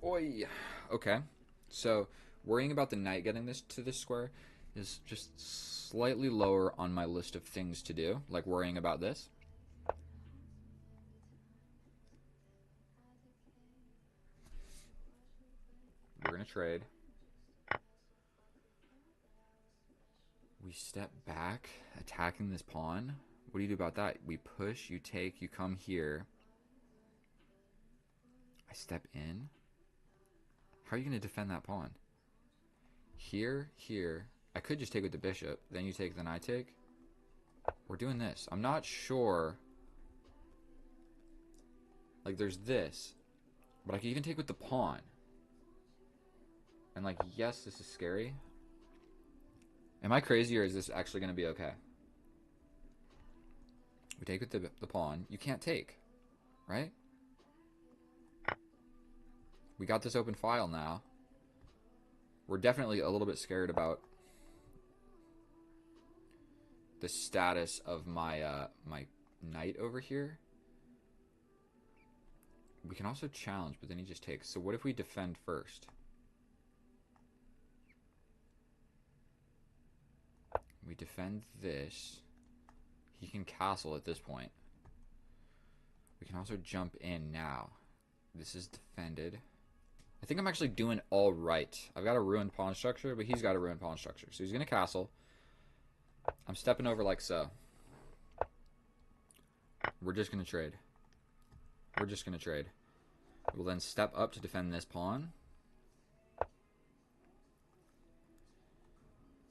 Oi. Okay. So worrying about the knight getting this to this square is just slightly lower on my list of things to do, like worrying about this. We're going to trade. We step back, attacking this pawn. What do you do about that? We push, you take, you come here. I step in. How are you going to defend that pawn? Here. I could just take with the bishop. Then you take, then I take. We're doing this. I'm not sure. Like, there's this. But I can even take with the pawn. And, like, yes, this is scary. Am I crazy, or is this actually going to be okay? We take with the pawn. You can't take. Right? We got this open file now. We're definitely a little bit scared about the status of my my knight over here. We can also challenge, but then he just takes. So what if we defend first? We defend this. He can castle at this point. We can also jump in now. This is defended. I think I'm actually doing all right. I've got a ruined pawn structure, but he's got a ruined pawn structure. So he's going to castle. I'm stepping over like so. We're just going to trade. We're just going to trade. We'll then step up to defend this pawn.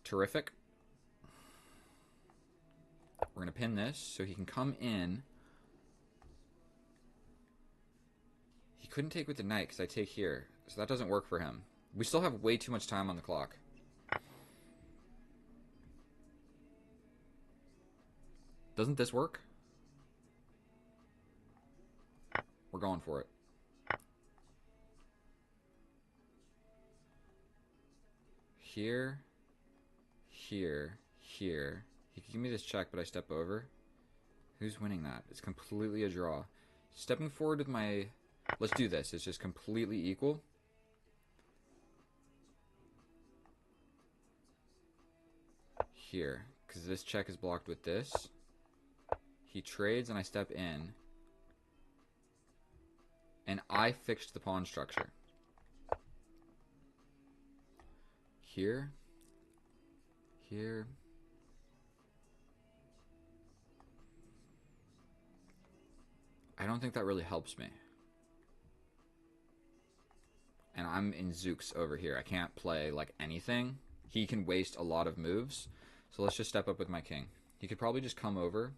Terrific. We're going to pin this so he can come in. He couldn't take with the knight because I take here. So that doesn't work for him. We still have way too much time on the clock. Doesn't this work? We're going for it. Here. He can give me this check, but I step over. Who's winning that? It's completely a draw. Stepping forward with my... Let's do this. It's just completely equal. Here. Because this check is blocked with this. He trades and I step in. And I fixed the pawn structure. Here. I don't think that really helps me. And I'm in Zooks over here. I can't play like anything. He can waste a lot of moves. So let's just step up with my king. He could probably just come over.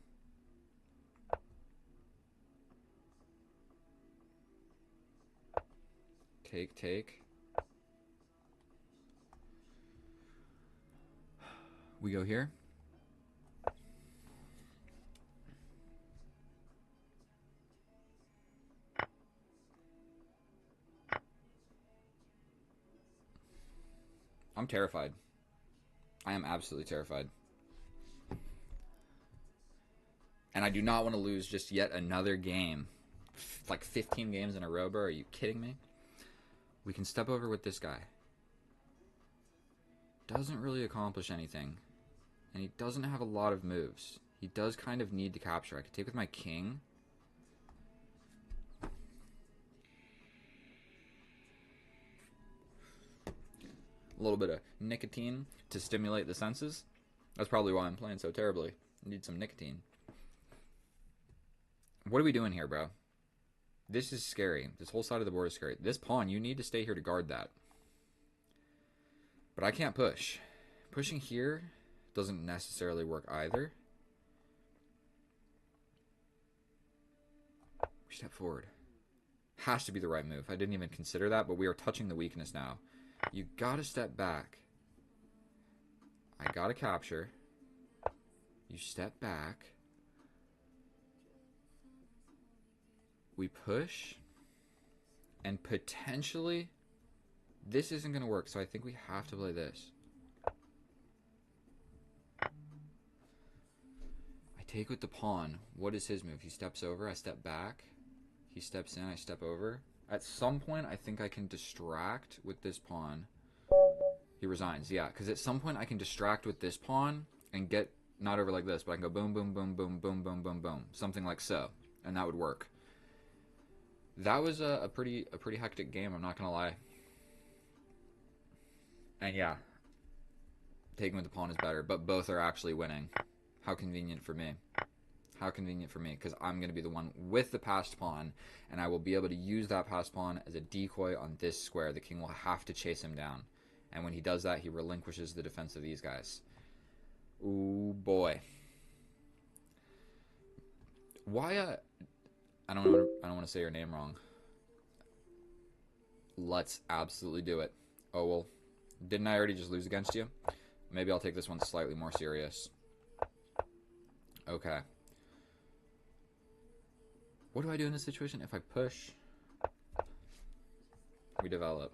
Take, take. We go here. I'm terrified. I am absolutely terrified. And I do not want to lose just yet another game. Like 15 games in a row, bro. Are you kidding me? We can step over with this guy. Doesn't really accomplish anything. And he doesn't have a lot of moves. He does kind of need to capture. I could take with my king. A little bit of nicotine to stimulate the senses. That's probably why I'm playing so terribly. I need some nicotine. What are we doing here, bro? This is scary. This whole side of the board is scary. This pawn, you need to stay here to guard that. But I can't push. Pushing here doesn't necessarily work either. We step forward. Has to be the right move. I didn't even consider that, but we are touching the weakness now. You gotta step back. I gotta capture. You step back. We push. And potentially, this isn't gonna work, so I think we have to play this. I take with the pawn. What is his move? He steps over, I step back. He steps in, I step over. At some point, I think I can distract with this pawn. He resigns, yeah. Because at some point, I can distract with this pawn and get, not over like this, but I can go boom, boom, boom, boom, boom, boom, boom, boom. Something like so. And that would work. That was a pretty hectic game, I'm not going to lie. And yeah, taking with the pawn is better, but both are actually winning. How convenient for me. How convenient for me, because I'm going to be the one with the passed pawn, and I will be able to use that passed pawn as a decoy on this square. The king will have to chase him down, and when he does that, he relinquishes the defense of these guys. Ooh, boy. Why, I don't want to say your name wrong. Let's absolutely do it. Oh, well, didn't I already just lose against you? Maybe I'll take this one slightly more serious. Okay. What do I do in this situation? If I push, we develop.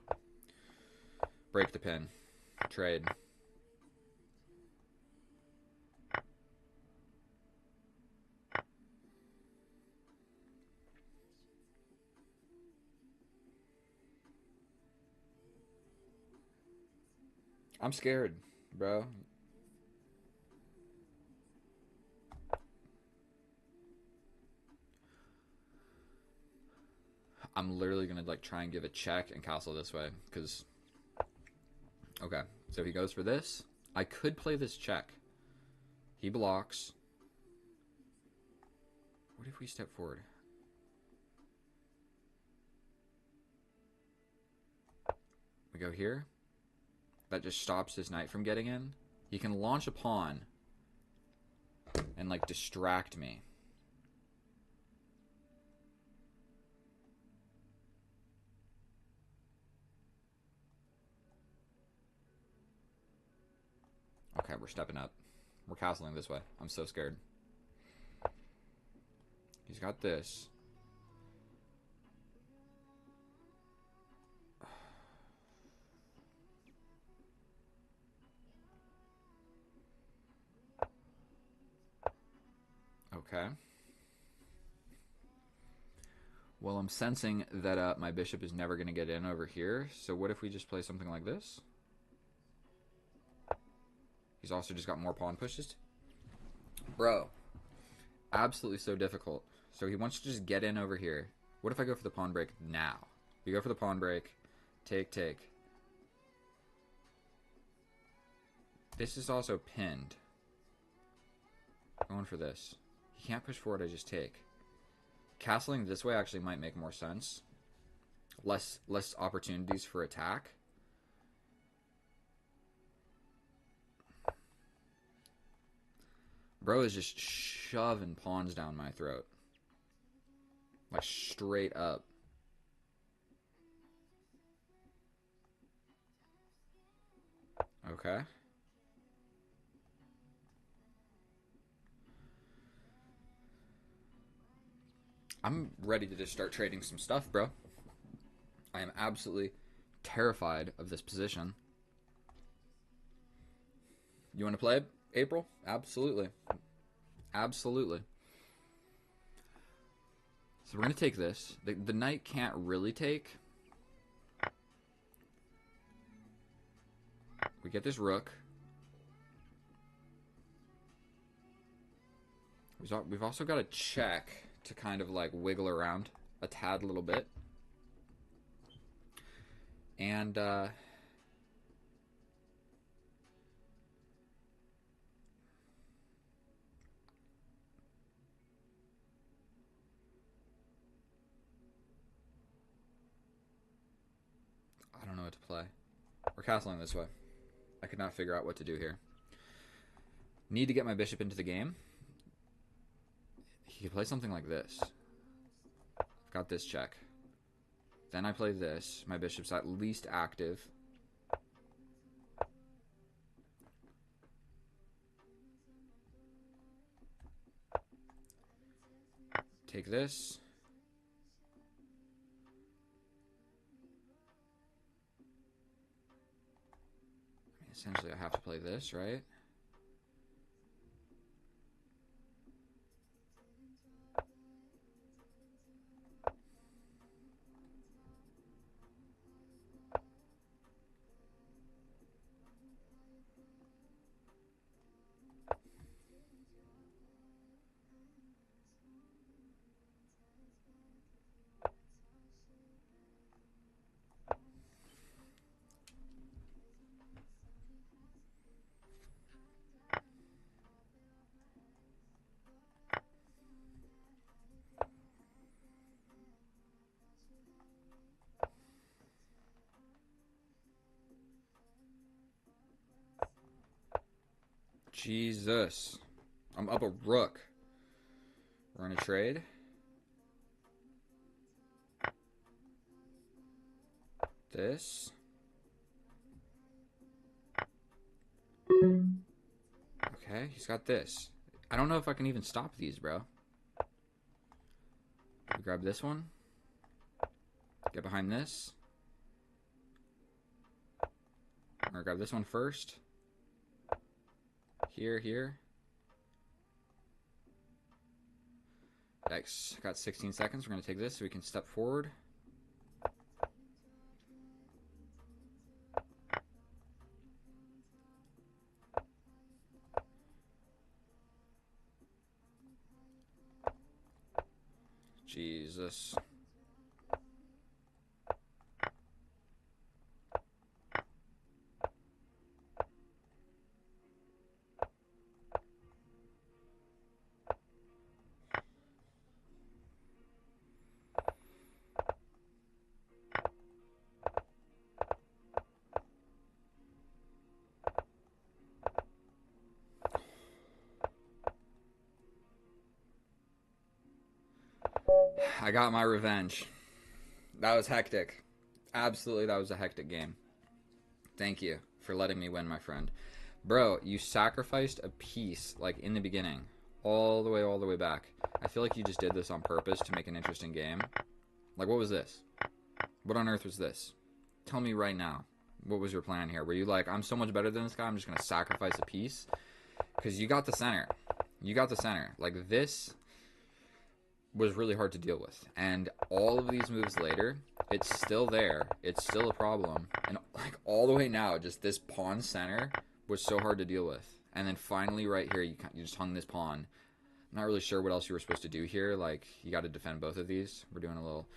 Break the pin. Trade. I'm scared, bro. I'm literally gonna like try and give a check and castle this way, because okay, so he goes for this. I could play this check. He blocks. What if we step forward? We go here. That just stops this knight from getting in. He can launch a pawn and like distract me. Okay, we're stepping up. We're castling this way. I'm so scared. He's got this. Okay. Well, I'm sensing that my bishop is never going to get in over here. So what if we just play something like this? He's also just got more pawn pushes. Bro. Absolutely so difficult. So he wants to just get in over here. What if I go for the pawn break now? We go for the pawn break. Take, take. This is also pinned. Going for this. He can't push forward, I just take. Castling this way actually might make more sense. Less opportunities for attack. Bro is just shoving pawns down my throat. Like straight up. Okay. I'm ready to just start trading some stuff, bro. I am absolutely terrified of this position. You want to play, April? Absolutely. Absolutely. So we're going to take this. The knight can't really take. We get this rook. We've also got a check to kind of like wiggle around a tad little bit. And I don't know what to play. We're castling this way. I could not figure out what to do here. Need to get my bishop into the game. He could play something like this. I've got this check. Then I play this. My bishop's at least active. Take this. I mean, essentially I have to play this, right? Jesus. I'm up a rook. We're in a trade. This. Okay, he's got this. I don't know if I can even stop these, bro. Grab this one. Get behind this. I'm gonna grab this one first. Here. Yikes. Got 16 seconds. We're gonna take this so we can step forward. Jesus. I got my revenge. That was hectic. Absolutely, that was a hectic game. Thank you for letting me win, my friend. Bro, you sacrificed a piece, like, in the beginning. All the way back. I feel like you just did this on purpose to make an interesting game. Like, what was this? What on earth was this? Tell me right now. What was your plan here? Were you like, I'm so much better than this guy, I'm just going to sacrifice a piece? Because you got the center. You got the center. Like, this was really hard to deal with. And all of these moves later, it's still there. It's still a problem. And, like, all the way now, just this pawn center was so hard to deal with. And then finally right here, you just hung this pawn. I'm not really sure what else you were supposed to do here. Like, you got to defend both of these. We're doing a little...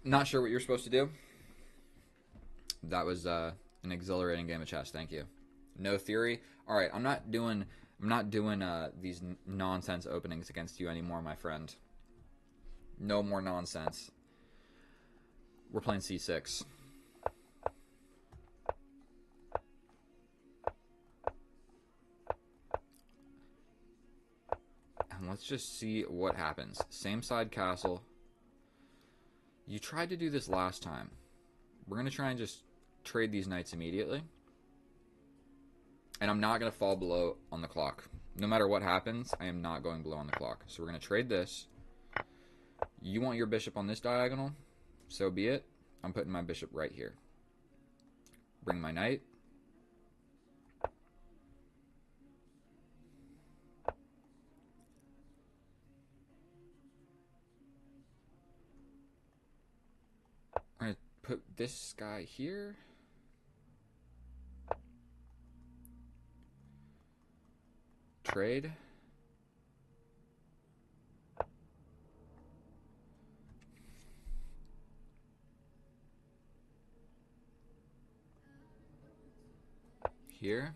Not sure what you're supposed to do. That was an exhilarating game of chess. Thank you. No theory. All right, I'm not doing these nonsense openings against you anymore, my friend. No more nonsense. We're playing c6. And let's just see what happens. Same side castle. You tried to do this last time. We're going to try and just trade these knights immediately. And I'm not going to fall below on the clock. No matter what happens, I am not going below on the clock. So we're going to trade this. You want your bishop on this diagonal? So be it. I'm putting my bishop right here. Bring my knight. I'm going to put this guy here. Trade. Here.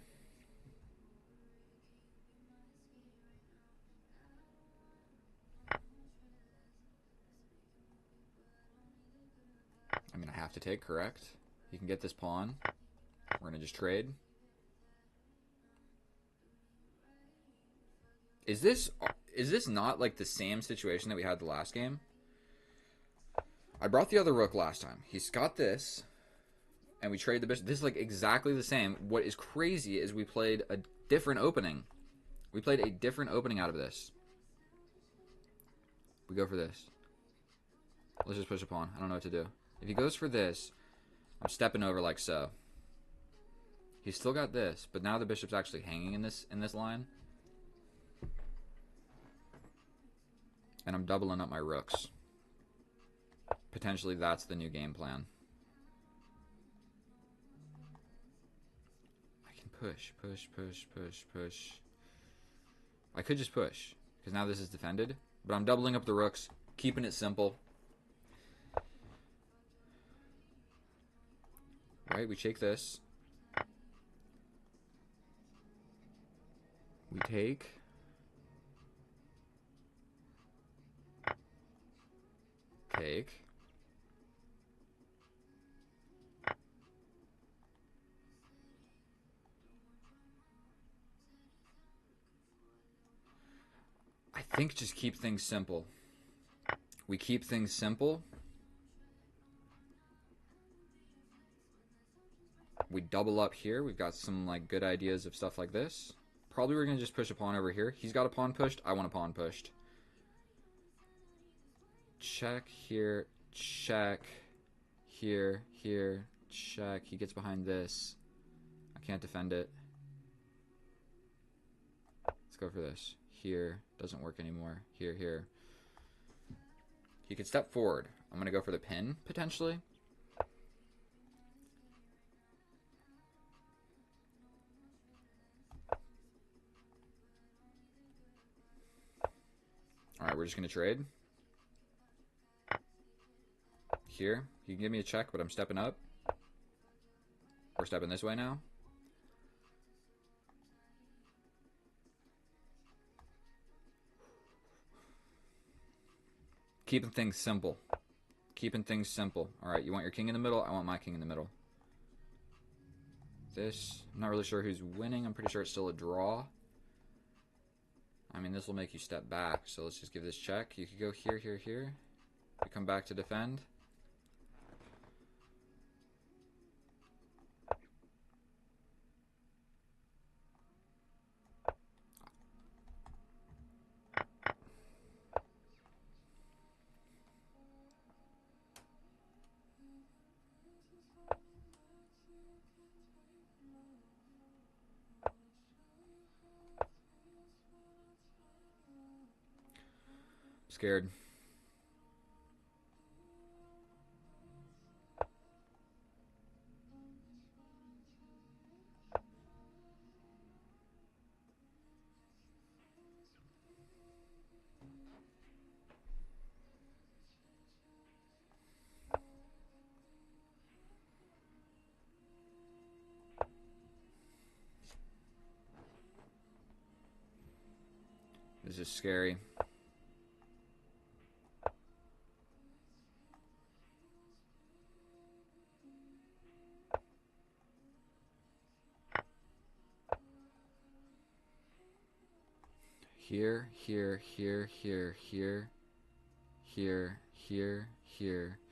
I'm going to have to take, correct? You can get this pawn. We're going to just trade. Is this not like the same situation that we had the last game? I brought the other rook last time. He's got this, and we trade the bishop. This is like exactly the same. What is crazy is we played a different opening. We played a different opening out of this. We go for this. Let's just push a pawn. I don't know what to do. If he goes for this, I'm stepping over like so. He's still got this, but now the bishop's actually hanging in this line. And I'm doubling up my rooks. Potentially that's the new game plan. I can push, push, push, push, push. I could just push, because now this is defended. But I'm doubling up the rooks, keeping it simple. Right, we take this. We take. Take. I think just keep things simple. We keep things simple. We double up here. We've got some like good ideas of stuff like this. Probably we're going to just push a pawn over here. He's got a pawn pushed. I want a pawn pushed. Check here. Check. Here. Here. Check. He gets behind this. I can't defend it. Let's go for this. Here. Doesn't work anymore. Here. Here. He could step forward. I'm going to go for the pin, potentially. Alright, we're just going to trade. Here. You can give me a check, but I'm stepping up. We're stepping this way now. Keeping things simple. Keeping things simple. Alright, you want your king in the middle? I want my king in the middle. This, I'm not really sure who's winning. I'm pretty sure it's still a draw. I mean, this will make you step back, so let's just give this check. You could go here, here, here. You come back to defend. Scared. This is scary. Here, here, here, here, here, here, here, here,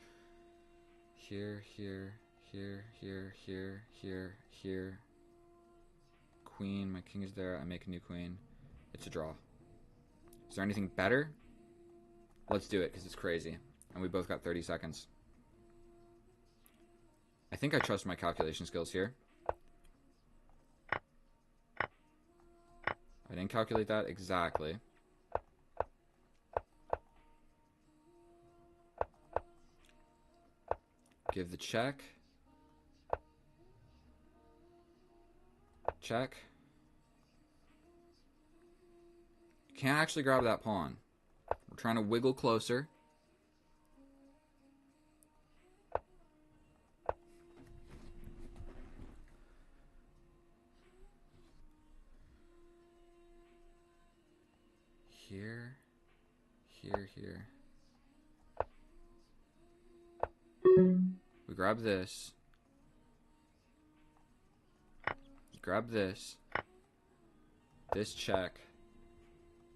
here, here, here, here, here, here, here. queen. My king is there. I make a new queen. It's a draw. Is there anything better? Let's do it, because it's crazy. And we both got 30 seconds. I think I trust my calculation skills here. I didn't calculate that exactly. Give the check. Check. Can't actually grab that pawn. We're trying to wiggle closer. Here. Here. We grab this. Grab this. This check.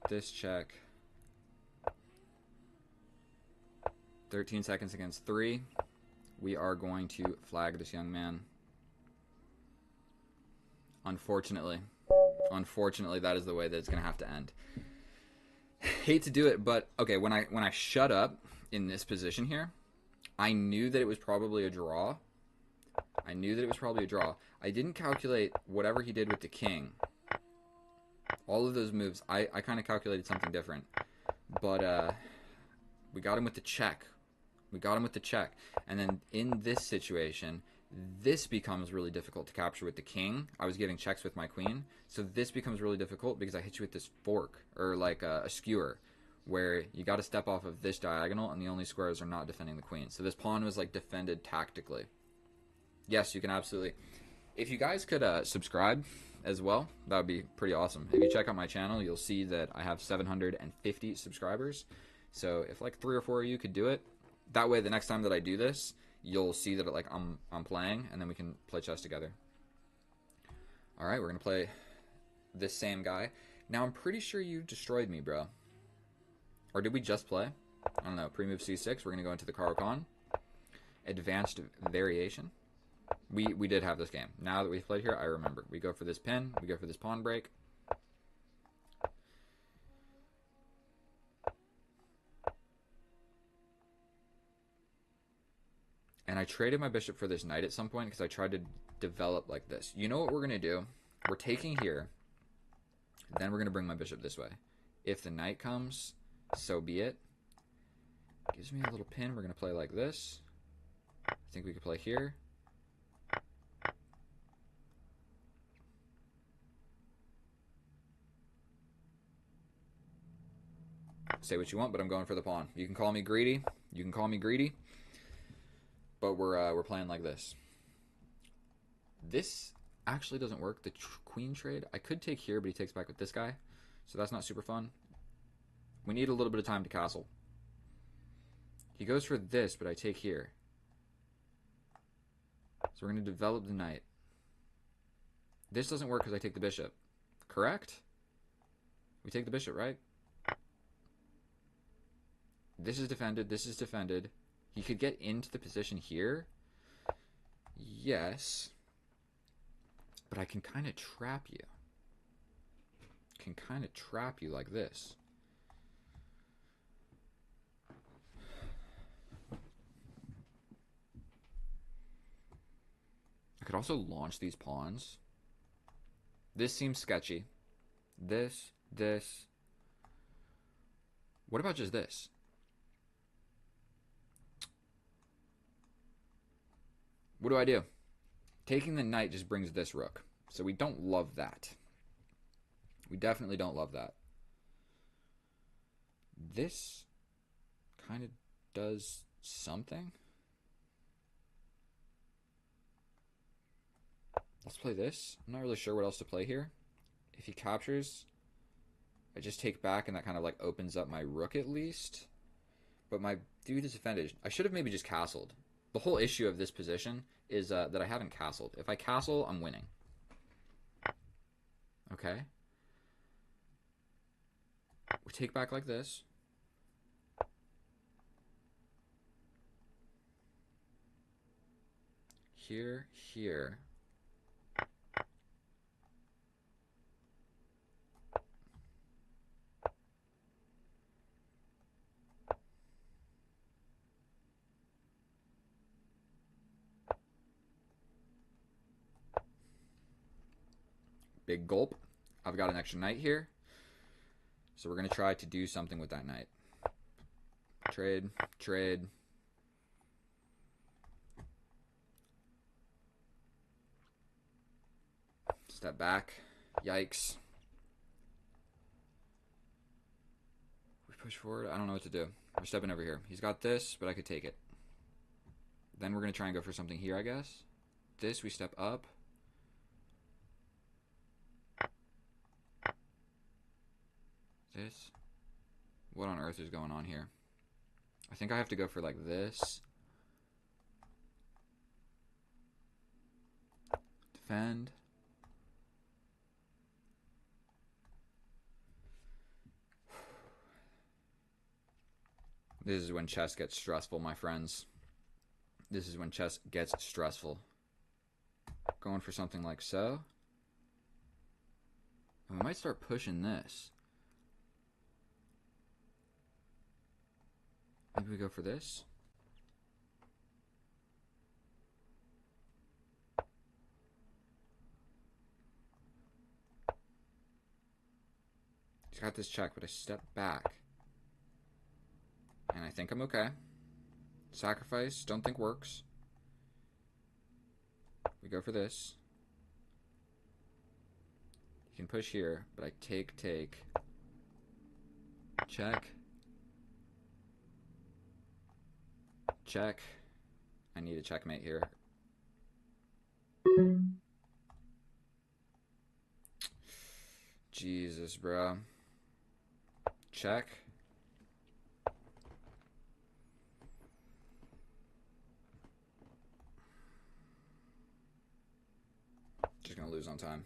This check. 13 seconds against 3. We are going to flag this young man. Unfortunately. Unfortunately, that is the way that it's going to have to end. Hate to do it, but okay, when I shut up in this position here, I knew that it was probably a draw. I didn't calculate whatever he did with the king. All of those moves, I kind of calculated something different. But we got him with the check. And then in this situation, this becomes really difficult to capture with the king. I was giving checks with my queen. So this becomes really difficult because I hit you with this fork, or like a skewer, where you got to step off of this diagonal and the only squares are not defending the queen. So this pawn was like defended tactically. Yes, you can absolutely. If you guys could subscribe as well, that would be pretty awesome. If you check out my channel, you'll see that I have 750 subscribers. So if like 3 or 4 of you could do it, that way the next time that I do this, you'll see that like I'm playing, and then we can play chess together. All right, we're gonna play this same guy. Now I'm pretty sure you destroyed me, bro. Or did we just play? I don't know. Pre-move c6. We're gonna go into the Caro-Kann. Advanced variation. We did have this game. Now that we've played here, I remember. We go for this pin. We go for this pawn break. And I traded my bishop for this knight at some point because I tried to develop like this. You know what we're going to do? We're taking here. Then we're going to bring my bishop this way. If the knight comes, so be it. Gives me a little pin. We're going to play like this. I think we could play here. Say what you want, but I'm going for the pawn. You can call me greedy. But we're playing like this. This actually doesn't work. The queen trade. I could take here, but he takes back with this guy. So that's not super fun. We need a little bit of time to castle. He goes for this, but I take here. So we're going to develop the knight. This doesn't work because I take the bishop. Correct? We take the bishop, right? This is defended. This is defended. He could get into the position here. Yes. But I can kind of trap you. Like this. I could also launch these pawns. This seems sketchy. This. What about just this? What do I do? Taking the knight just brings this rook. So we don't love that. We definitely don't love that. This kind of does something. Let's play this. I'm not really sure what else to play here. If he captures, I just take back, and that kind of like opens up my rook at least. But my dude is defended. I should have maybe just castled. The whole issue of this position is that I haven't castled. If I castle, I'm winning. Okay. We take back like this. Here. Big gulp. I've got an extra knight here. So we're going to try to do something with that knight. Trade, trade. Step back. Yikes. We push forward. I don't know what to do. We're stepping over here. He's got this, but I could take it. Then we're going to try and go for something here, I guess. This, we step up. This. What on earth is going on here? I think I have to go for like this. Defend. This is when chess gets stressful, my friends. This is when chess gets stressful. Going for something like so. And we might start pushing this. Maybe we go for this. He's got this check, but I step back. And I think I'm okay. Sacrifice, don't think works. We go for this. You can push here, but I take. Check. Check. I need a checkmate here. Jesus, bro. Check. Just gonna lose on time.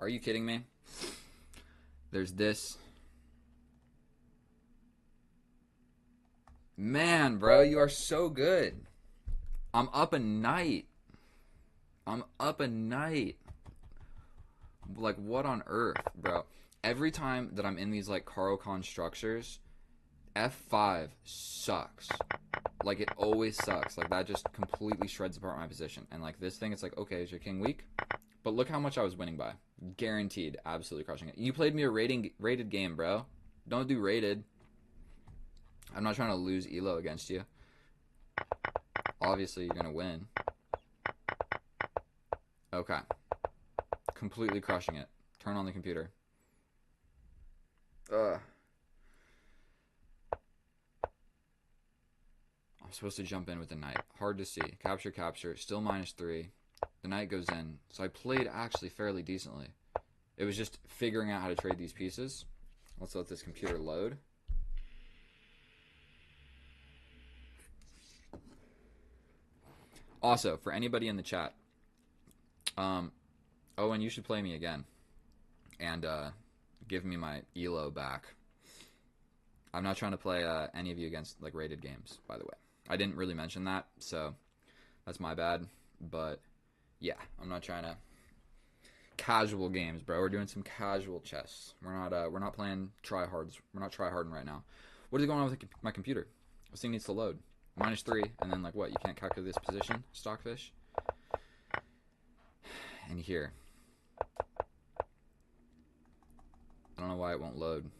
Are you kidding me? There's this. Man, bro, you are so good. I'm up a knight. I'm up a knight. Like, what on earth, bro? Every time that I'm in these, like, Caro-Kann structures, F5 sucks. Like, it always sucks. Like, that just completely shreds apart my position. And, like, this thing, it's like, okay, is your king weak? But look how much I was winning by. Guaranteed. Absolutely crushing it. You played me a rated game, bro. Don't do rated. I'm not trying to lose elo against you. Obviously, you're going to win. Okay. Completely crushing it. Turn on the computer. I'm supposed to jump in with the knight. Hard to see. Capture, capture. Still -3. The knight goes in. So I played actually fairly decently. It was just figuring out how to trade these pieces. Let's let this computer load. Also, for anybody in the chat, Owen, you should play me again. And give me my elo back. I'm not trying to play any of you against like rated games, by the way. I didn't really mention that, so that's my bad. But yeah, I'm not trying to casual games, bro. We're doing some casual chess. We're not playing tryhards. We're not tryharding right now. What is going on with my computer? This thing needs to load. -3, and then like what? You can't calculate this position, stockfish. And here. I don't know why it won't load.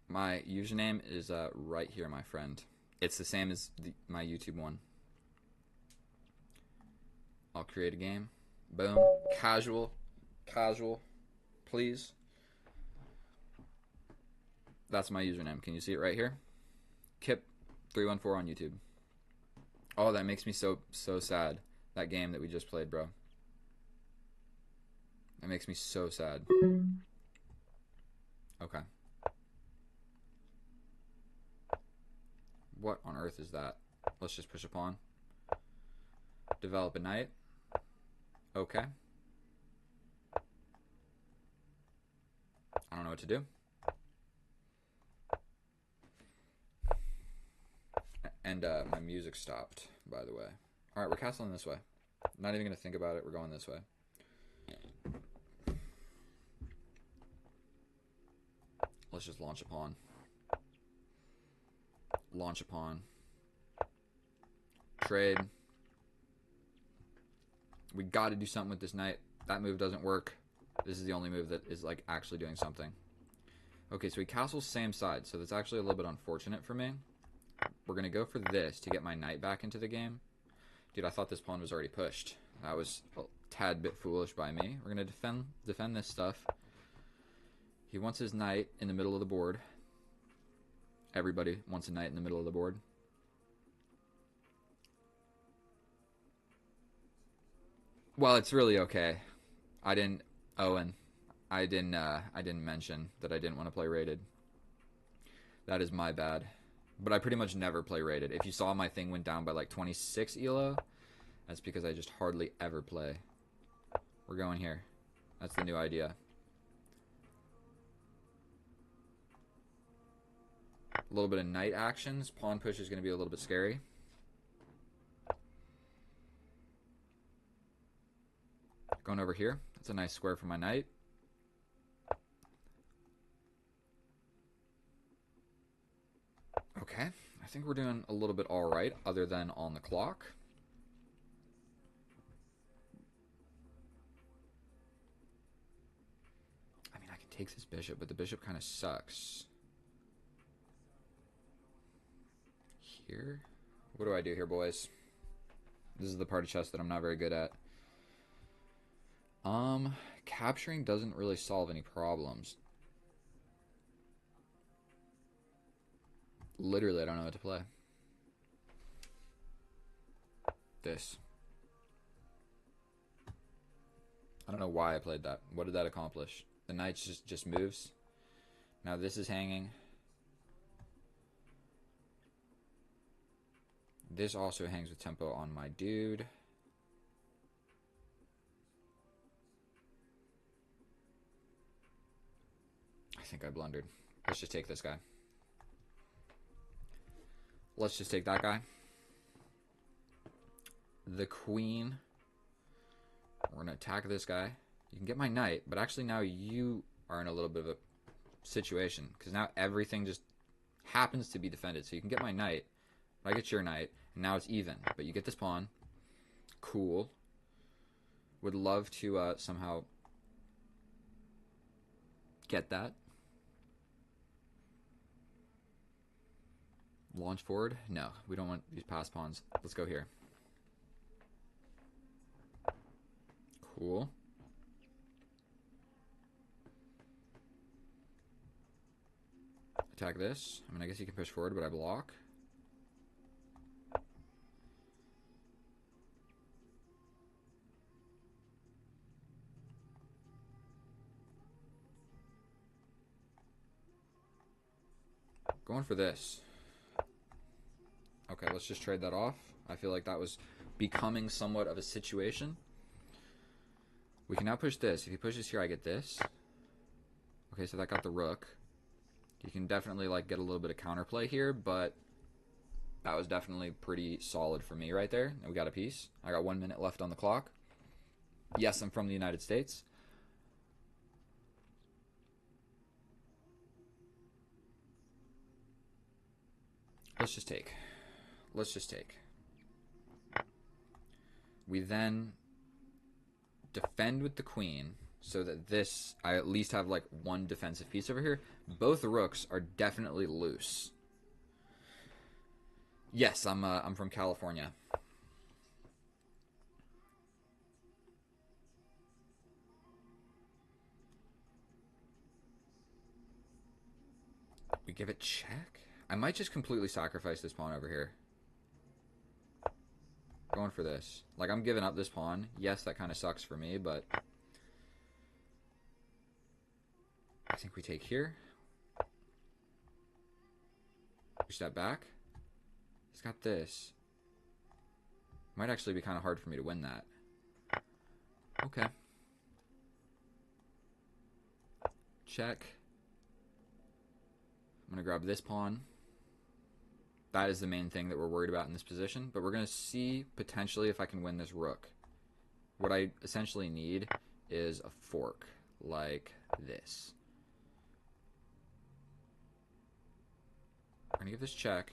My username is right here, my friend. It's the same as my YouTube one. I'll create a game. Boom. Casual. Casual. Please. That's my username. Can you see it right here? Kip314 on YouTube. Oh, that makes me so sad. That game that we just played, bro. That makes me so sad. Okay. What on earth is that? Let's just push a pawn. Develop a knight. Okay. I don't know what to do. And my music stopped, by the way. Alright, we're castling this way. I'm not even going to think about it. We're going this way. Let's just launch a pawn. Launch a pawn. trade. We got to do something with this knight. That move doesn't work. This is the only move that is like actually doing something. Okay, so he castles same side, so that's actually a little bit unfortunate for me. We're going to go for this to get my knight back into the game. Dude, I thought this pawn was already pushed. That was a tad bit foolish by me. We're going to defend this stuff. He wants his knight in the middle of the board. Everybody wants a knight in the middle of the board. Well, it's really okay. Owen, I didn't mention that I didn't want to play rated. That is my bad. But I pretty much never play rated. If you saw my thing went down by like 26 elo, that's because I just hardly ever play. We're going here. That's the new idea. A little bit of knight actions. Pawn push is going to be a little bit scary. Going over here. That's a nice square for my knight. Okay. I think we're doing a little bit all right, other than on the clock. I mean, I can take this bishop, but the bishop kind of sucks. Here? What do I do here, boys? This is the part of chess that I'm not very good at. Capturing doesn't really solve any problems. Literally, I don't know what to play. This. I don't know why I played that. What did that accomplish? The knight just moves. Now this is hanging. This also hangs with tempo on my dude. I think I blundered. Let's just take this guy. Let's just take that guy. The queen. We're going to attack this guy. You can get my knight, but actually now you are in a little bit of a situation, because now everything just happens to be defended. So you can get my knight, I get your knight, and now it's even. But you get this pawn. Cool. Would love to somehow get that. Launch forward? No, we don't want these pass pawns. Let's go here. Cool. Attack this. I mean, I guess you can push forward, but I block. Going for this. Okay, let's just trade that off. I feel like that was becoming somewhat of a situation. We can now push this. If he pushes here, I get this. Okay, so that got the rook. You can definitely like get a little bit of counterplay here, but that was definitely pretty solid for me right there. And we got a piece. I got 1 minute left on the clock. Yes, I'm from the United States. Let's just take. Let's just take. We then defend with the queen so that this, I at least have like one defensive piece over here. Both rooks are definitely loose. Yes, I'm from California. We give it check? I might just completely sacrifice this pawn over here. Going for this. Like, I'm giving up this pawn. Yes, that kind of sucks for me, but I think we take here. We step back. He's got this. Might actually be kind of hard for me to win that. Okay. Check. I'm going to grab this pawn. That is the main thing that we're worried about in this position. But we're going to see potentially if I can win this rook. What I essentially need is a fork like this. We're going to give this check.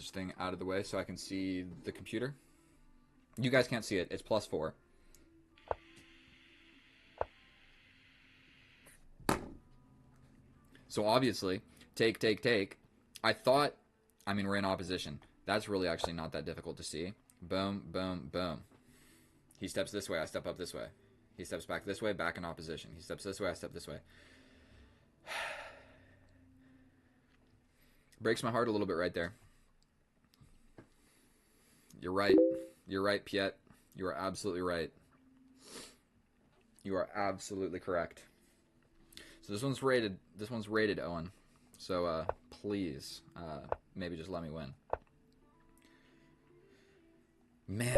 this thing out of the way so I can see the computer. You guys can't see it. It's +4. So obviously, take. I thought, I mean, we're in opposition. That's really actually not that difficult to see. Boom, boom, boom. He steps this way, I step up this way. He steps back this way, back in opposition. He steps this way, I step this way. Breaks my heart a little bit right there. You're right. You're right, Piet. You are absolutely right. You are absolutely correct. So this one's rated. This one's rated, Owen. So please, maybe just let me win. Man.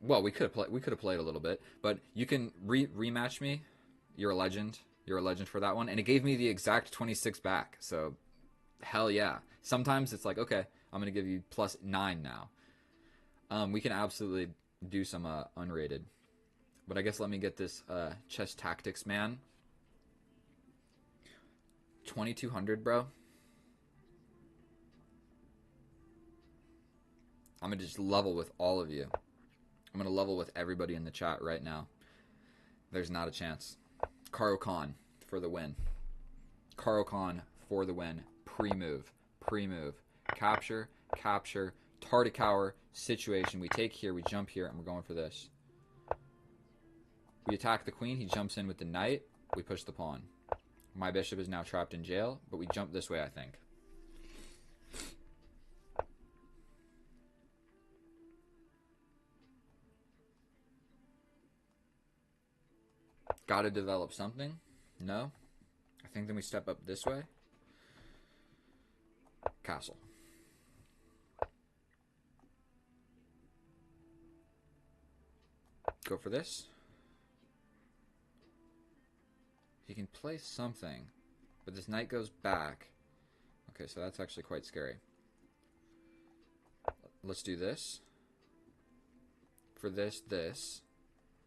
Well, we could have played a little bit, but you can rematch me. You're a legend. You're a legend for that one, and it gave me the exact 26 back. So, hell yeah. Sometimes it's like, okay, I'm gonna give you +9 now. We can absolutely do some unrated, but I guess let me get this chess tactics man. 2200, bro. I'm gonna just level with all of you. I'm gonna level with everybody in the chat right now. There's not a chance. Karo Khan for the win. Karo Khan for the win. Pre-move. Capture. Tartakower situation. We take here, we jump here, and we're going for this. We attack the queen. He jumps in with the knight. We push the pawn. My bishop is now trapped in jail, but we jump this way, I think. Gotta develop something. No. I think then we step up this way. Castle. Go for this. He can play something, but this knight goes back. Okay, so that's actually quite scary. Let's do this. For this.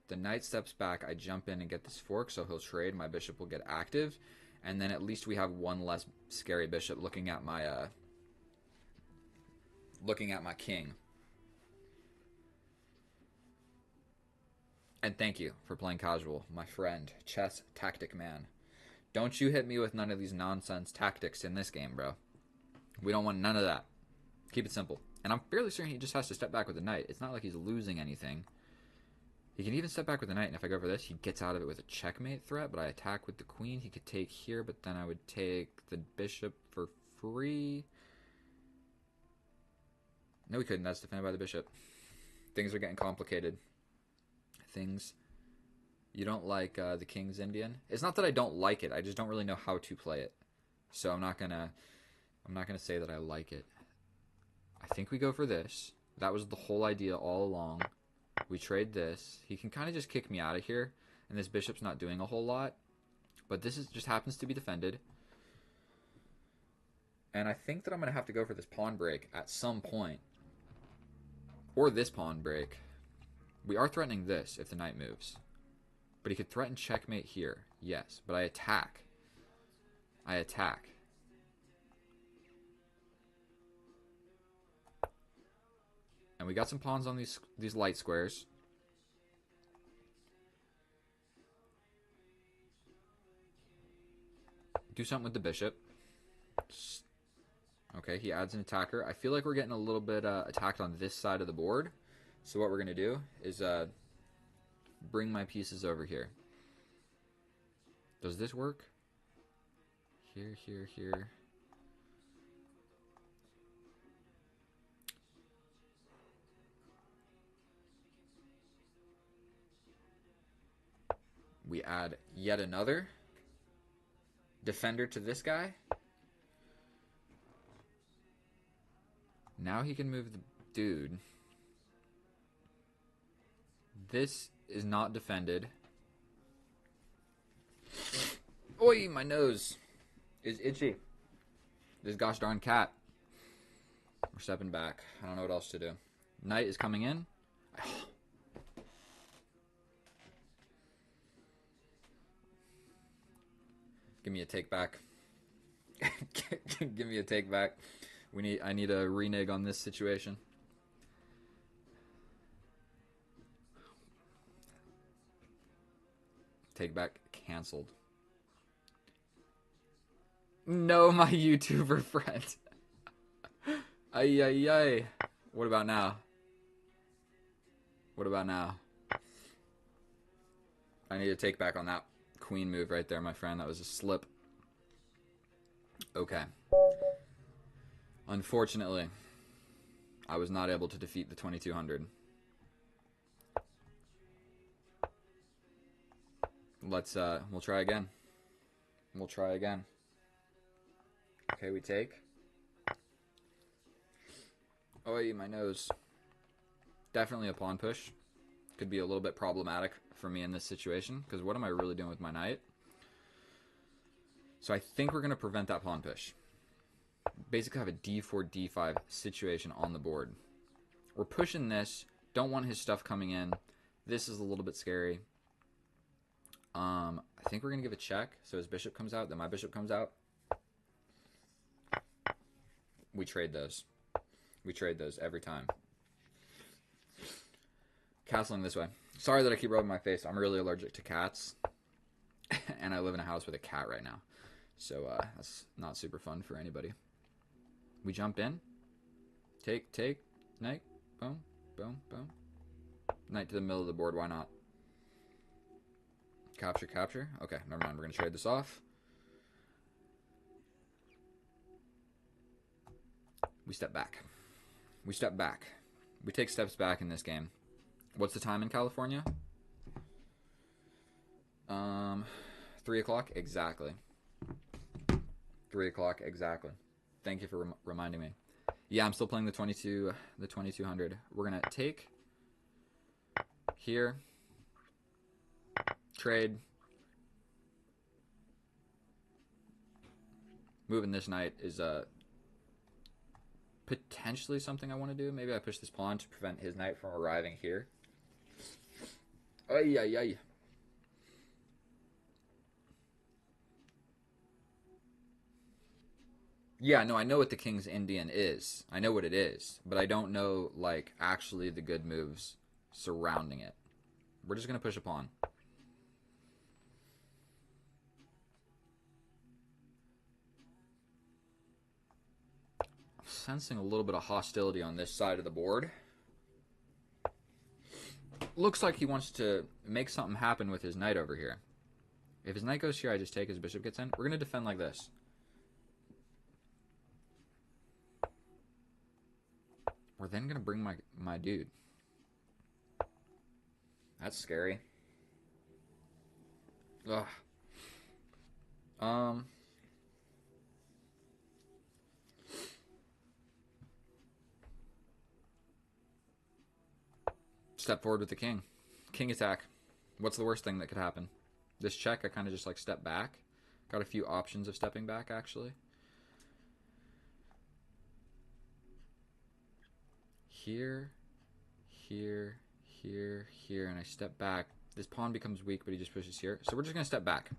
The knight steps back. I jump in and get this fork, so he'll trade. My bishop will get active, and then at least we have one less scary bishop looking at my king. And thank you for playing casual, my friend, chess tactic man. Don't you hit me with none of these nonsense tactics in this game, bro. We don't want none of that. Keep it simple. And I'm fairly certain he just has to step back with the knight. It's not like he's losing anything. He can even step back with the knight, and if I go for this, he gets out of it with a checkmate threat, but I attack with the queen. He could take here, but then I would take the bishop for free. No, we couldn't. That's defended by the bishop. Things are getting complicated. Things. You don't like the King's Indian? It's not that I don't like it. I just don't really know how to play it. So I'm not gonna say that I like it. I think we go for this. That was the whole idea all along. We trade this. He can kind of just kick me out of here, and this bishop's not doing a whole lot. But this just happens to be defended. And I think that I'm going to have to go for this pawn break at some point. Or this pawn break. We are threatening this if the knight moves. But he could threaten checkmate here. Yes, but I attack. And we got some pawns on these light squares. Do something with the bishop. Okay, he adds an attacker. I feel like we're getting a little bit attacked on this side of the board. So what we're going to do is bring my pieces over here. Does this work? Here. We add yet another defender to this guy. Now he can move the dude. This is not defended. Oi, my nose is itchy. This gosh darn cat. We're stepping back. I don't know what else to do. Knight is coming in. Give me a take back. Give me a take back. I need a renege on this situation. Take back canceled. No, my YouTuber friend. Ay, ay, ay. What about now? What about now? I need to take back on that queen move right there, my friend. That was a slip. Okay. Unfortunately, I was not able to defeat the 2200. We'll try again. We'll try again. Okay, we take. Oh, my nose. Definitely a pawn push. Could be a little bit problematic for me in this situation, because what am I really doing with my knight? So I think we're going to prevent that pawn push. Basically have a d4, d5 situation on the board. We're pushing this. Don't want his stuff coming in. This is a little bit scary. I think we're going to give a check. So his bishop comes out, then my bishop comes out. We trade those. We trade those every time. Castling this way. Sorry that I keep rubbing my face. I'm really allergic to cats. And I live in a house with a cat right now. So that's not super fun for anybody. We jump in. Take, knight. Boom, boom, boom. Knight to the middle of the board. Why not? Capture, capture. Okay, never mind. We're going to trade this off. We step back. We step back. We take steps back in this game. What's the time in California? 3 o'clock? Exactly. 3 o'clock, exactly. Thank you for reminding me. Yeah, I'm still playing the 2200. We're going to take here. Trade. Moving this knight is potentially something I want to do. Maybe I push this pawn to prevent his knight from arriving here. Ay, ay, ay. Yeah, no, I know what the King's Indian is. I know what it is. But I don't know, like, actually the good moves surrounding it. We're just going to push a pawn. I'm sensing a little bit of hostility on this side of the board. Looks like he wants to make something happen with his knight over here. If his knight goes here, I just take, his bishop gets in. We're going to defend like this. We're then going to bring my dude. That's scary. Ugh. Step forward with the king. King attack. What's the worst thing that could happen? This check, I kind of just like step back. Got a few options of stepping back, actually. Here, here, here, here, and I step back. This pawn becomes weak, but he just pushes here. So we're just going to step back.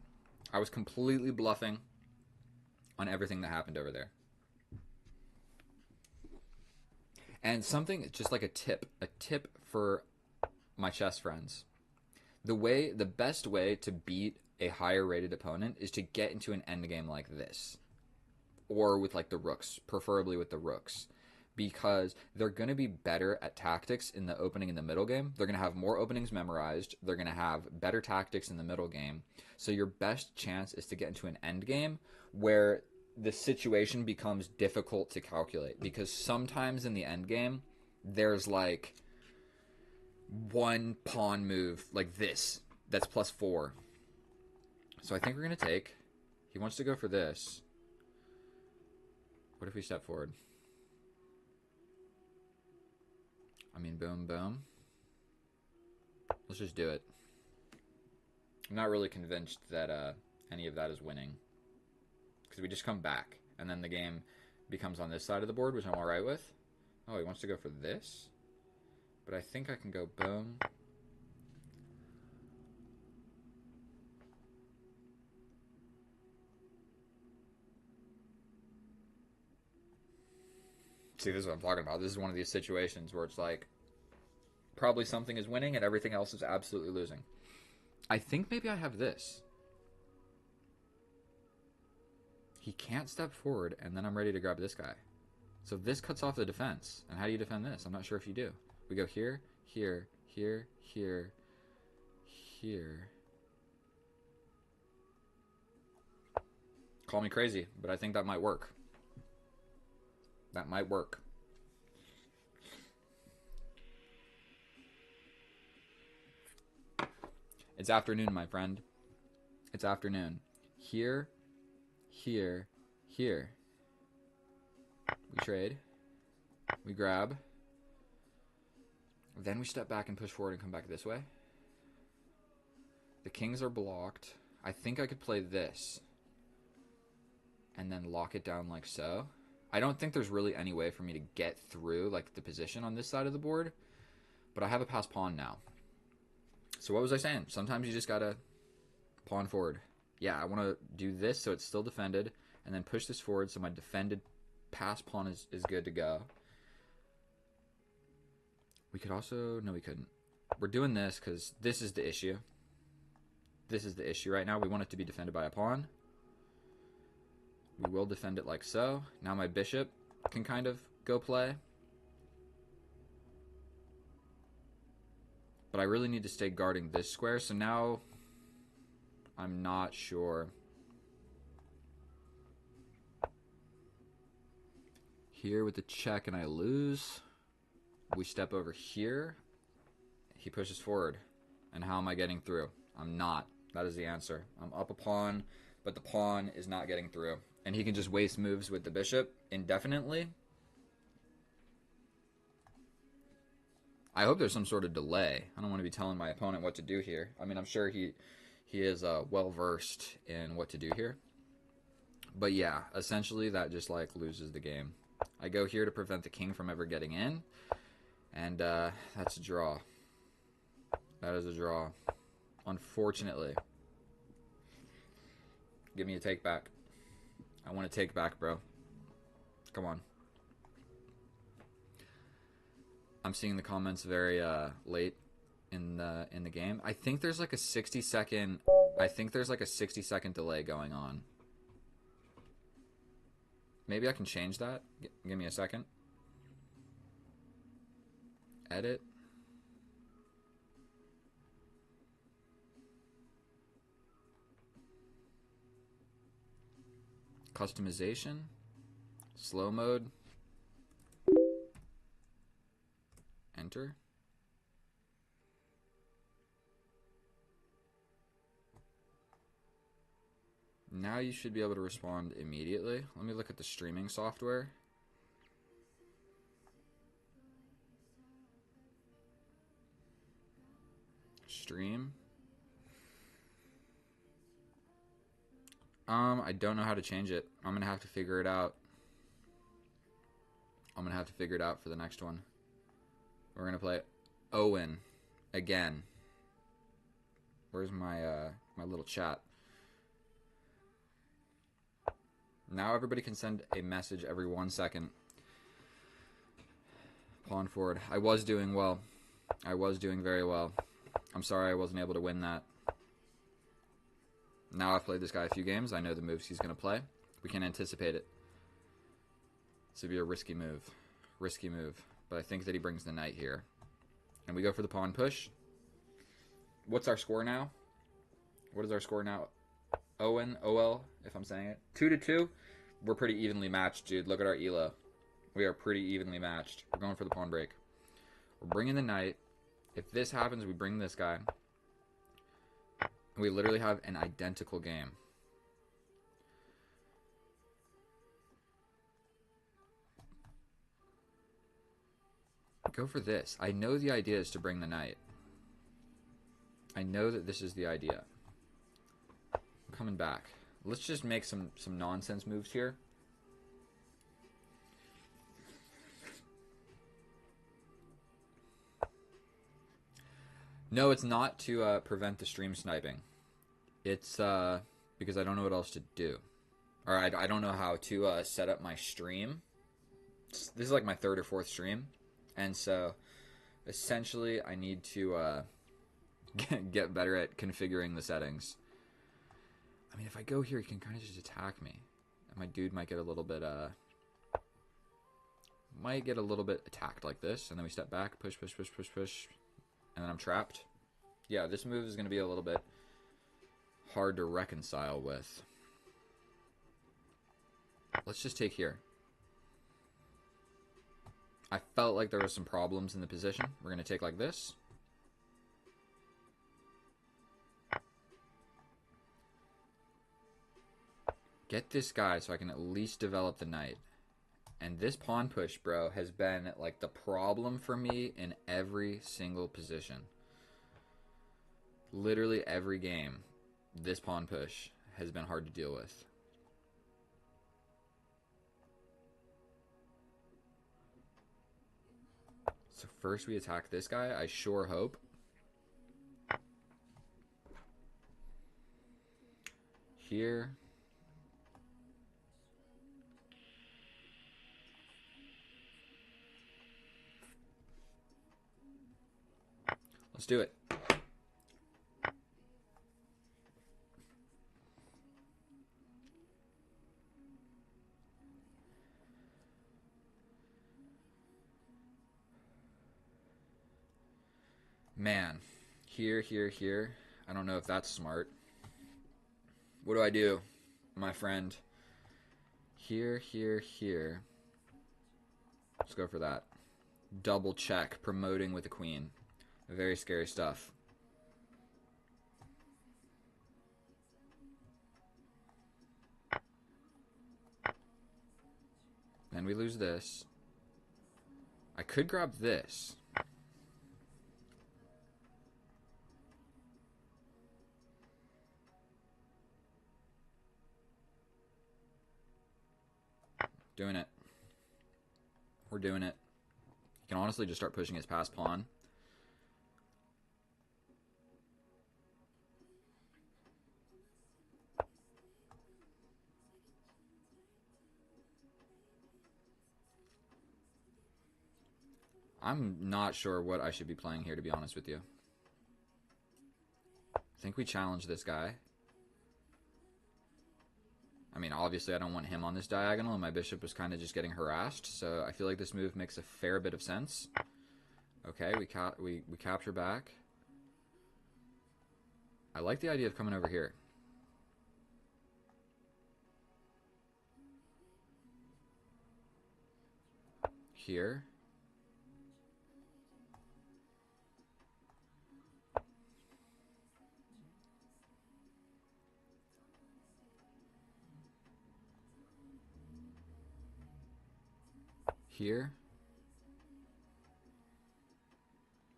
I was completely bluffing on everything that happened over there. And something, just like a tip for my chess friends. The best way to beat a higher rated opponent is to get into an endgame like this. Or with like the rooks, preferably with the rooks. Because they're going to be better at tactics in the opening and the middle game. They're going to have more openings memorized. They're going to have better tactics in the middle game. So your best chance is to get into an endgame where the situation becomes difficult to calculate. Because sometimes in the endgame, there's like one pawn move like this that's +4. So I think we're going to take. He wants to go for this. What if we step forward? I mean, boom, boom. Let's just do it. I'm not really convinced that any of that is winning. Because we just come back. And then the game becomes on this side of the board, which I'm alright with. Oh, he wants to go for this? But I think I can go boom. See, this is what I'm talking about. This is one of these situations where it's like probably something is winning and everything else is absolutely losing. I think maybe I have this. He can't step forward, and then I'm ready to grab this guy. So this cuts off the defense. And how do you defend this? I'm not sure if you do. We go here, here, here, here, here. Call me crazy, but I think that might work. That might work. It's afternoon, my friend. It's afternoon. Here, here, here. We trade. We grab. Then we step back and push forward and come back this way. The kings are blocked. I think I could play this. And then lock it down like so. I don't think there's really any way for me to get through like the position on this side of the board. But I have a passed pawn now. So what was I saying? Sometimes you just gotta pawn forward. Yeah, I want to do this so it's still defended. And then push this forward so my defended passed pawn is good to go. We could also... No, we couldn't. We're doing this because this is the issue. This is the issue right now. We want it to be defended by a pawn. We will defend it like so. Now my bishop can kind of go play. But I really need to stay guarding this square. So now I'm not sure. Here with the check and I lose. We step over here. He pushes forward. And how am I getting through? I'm not. That is the answer. I'm up a pawn, but the pawn is not getting through. And he can just waste moves with the bishop indefinitely. I hope there's some sort of delay. I don't want to be telling my opponent what to do here. I mean, I'm sure he is well-versed in what to do here. But yeah, essentially that just like loses the game. I go here to prevent the king from ever getting in. And that's a draw. That is a draw. Unfortunately. Give me a take back. I want to take back, bro. Come on. I'm seeing the comments very late in the game. I think there's like a 60-second. I think there's like a 60-second delay going on. Maybe I can change that. Give me a second. Edit. Customization. Slow mode. Enter. Now you should be able to respond immediately. Let me look at the streaming software. Stream. I don't know how to change it. I'm gonna have to figure it out. I'm gonna have to figure it out for the next one. We're gonna play Owen again. Where's my my little chat? Now everybody can send a message every 1 second. Pawn forward. I was doing well. I was doing very well. I'm sorry I wasn't able to win that. Now I've played this guy a few games. I know the moves he's going to play. We can anticipate it. This would be a risky move. Risky move. But I think that he brings the knight here. And we go for the pawn push. What's our score now? What is our score now? Owen, OL, if I'm saying it. 2-2. We're pretty evenly matched, dude. Look at our elo. We are pretty evenly matched. We're going for the pawn break. We're bringing the knight. If this happens, we bring this guy. We literally have an identical game. Go for this. I know the idea is to bring the knight. I know that this is the idea. I'm coming back. Let's just make some nonsense moves here. No, it's not to prevent the stream sniping. It's because I don't know what else to do. Or I don't know how to set up my stream This is like my third or fourth stream, and so essentially I need to get better at configuring the settings. I mean, if I go here, he can kind of just attack me. And my dude might get a little bit attacked like this, and then we step back, push, push, push, push, push, and then I'm trapped. Yeah, this move is going to be a little bit hard to reconcile with. Let's just take here. I felt like there was some problems in the position. We're going to take like this. Get this guy so I can at least develop the knight. And this pawn push, bro, has been like the problem for me in every single position. Literally every game, this pawn push has been hard to deal with. So first we attack this guy, I sure hope. Here. Let's do it. Man, here, here, here. I don't know if that's smart. What do, my friend? Here, here, here. Let's go for that. Double check, promoting with the queen. Very scary stuff. Then we lose this. I could grab this. Doing it. We're doing it. You can honestly just start pushing his passed pawn. I'm not sure what I should be playing here, to be honest with you. I think we challenge this guy. I mean, obviously I don't want him on this diagonal, and my bishop was kind of just getting harassed, so I feel like this move makes a fair bit of sense. Okay, we capture back. I like the idea of coming over here. Here. Here.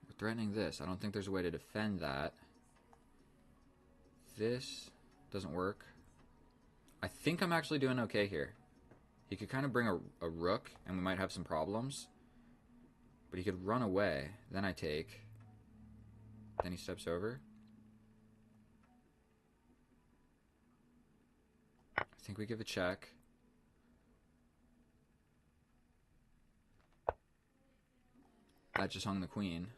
We're threatening this. I don't think there's a way to defend that. This doesn't work. I think I'm actually doing okay here. He could kind of bring a rook, and we might have some problems. But he could run away. Then I take. Then he steps over. I think we give a check. That just hung the queen.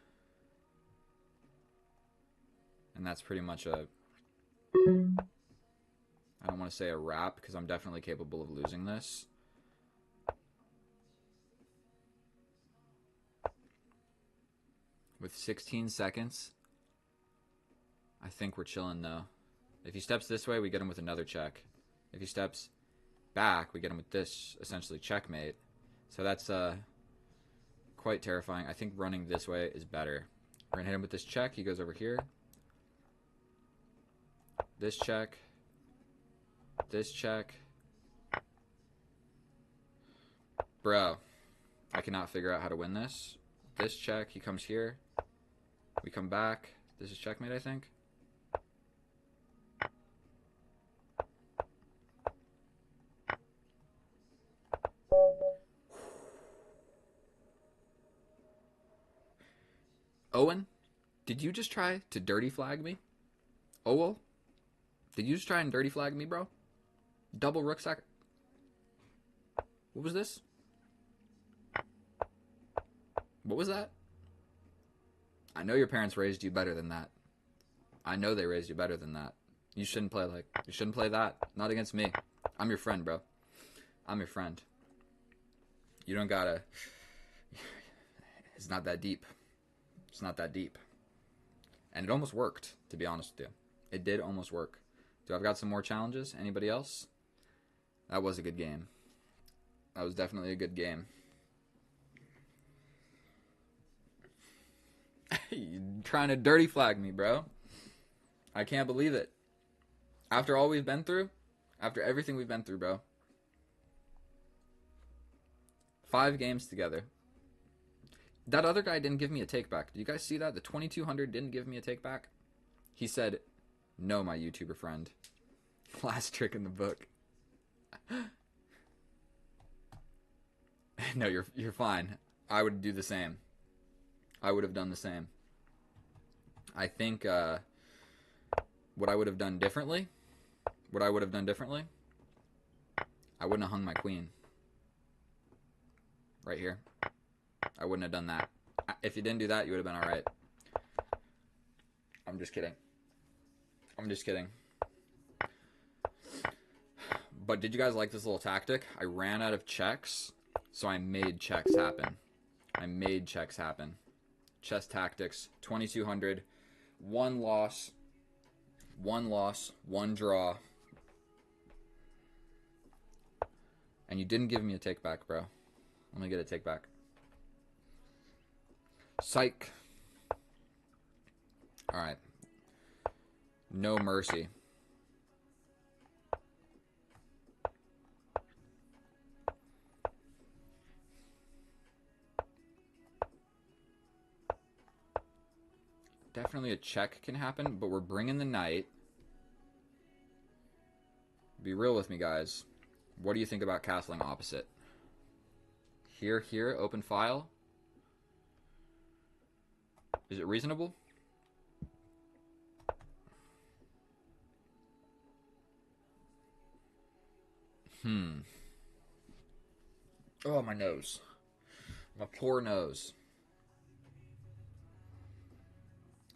And that's pretty much a... I don't want to say a wrap, because I'm definitely capable of losing this. With 16 seconds, I think we're chilling, though. If he steps this way, we get him with another check. If he steps back, we get him with this, essentially checkmate. So that's quite terrifying. I think running this way is better. We're going to hit him with this check. He goes over here. This check. This check. Bro, I cannot figure out how to win this. This check. He comes here. We come back. This is checkmate, I think. Owen, did you just try to dirty flag me? Owel, did you just try and dirty flag me, bro? Double rook sack. What was this? What was that? I know your parents raised you better than that. I know they raised you better than that. You shouldn't play that. Not against me. I'm your friend, bro. I'm your friend. You don't gotta. It's not that deep. It's not that deep. And it almost worked, to be honest with you. It did almost work. Do I've got some more challenges? Anybody else? That was a good game. That was definitely a good game. You're trying to dirty flag me, bro. I can't believe it. After all we've been through, after everything we've been through, bro. 5 games together. That other guy didn't give me a take back. Did you guys see that? The 2200 didn't give me a take back. He said, "No, my YouTuber friend." Last trick in the book. No, you're fine. I would do the same. I would have done the same. I think what I would have done differently. I wouldn't have hung my queen. Right here. I wouldn't have done that. If you didn't do that, you would have been alright. I'm just kidding. But did you guys like this little tactic? I ran out of checks, so I made checks happen. Chess tactics, 2200. 1 loss, 1 draw. And you didn't give me a take back, bro. Let me get a take back. Psych. Alright. No mercy. Definitely a check can happen, but we're bringing the knight. Be real with me, guys. What do you think about castling opposite? Here, open file. Is it reasonable? Oh, my nose. My poor nose.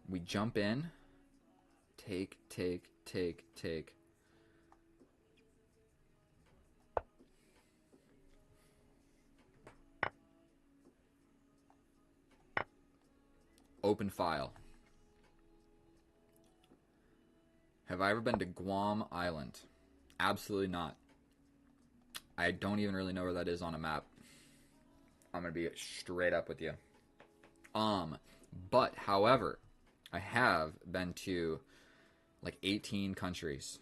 We jump in. Take. Open file. Have I ever been to Guam Island? Absolutely not. I don't even really know where that is on a map. I'm going to be straight up with you. But, however, I have been to like 18 countries.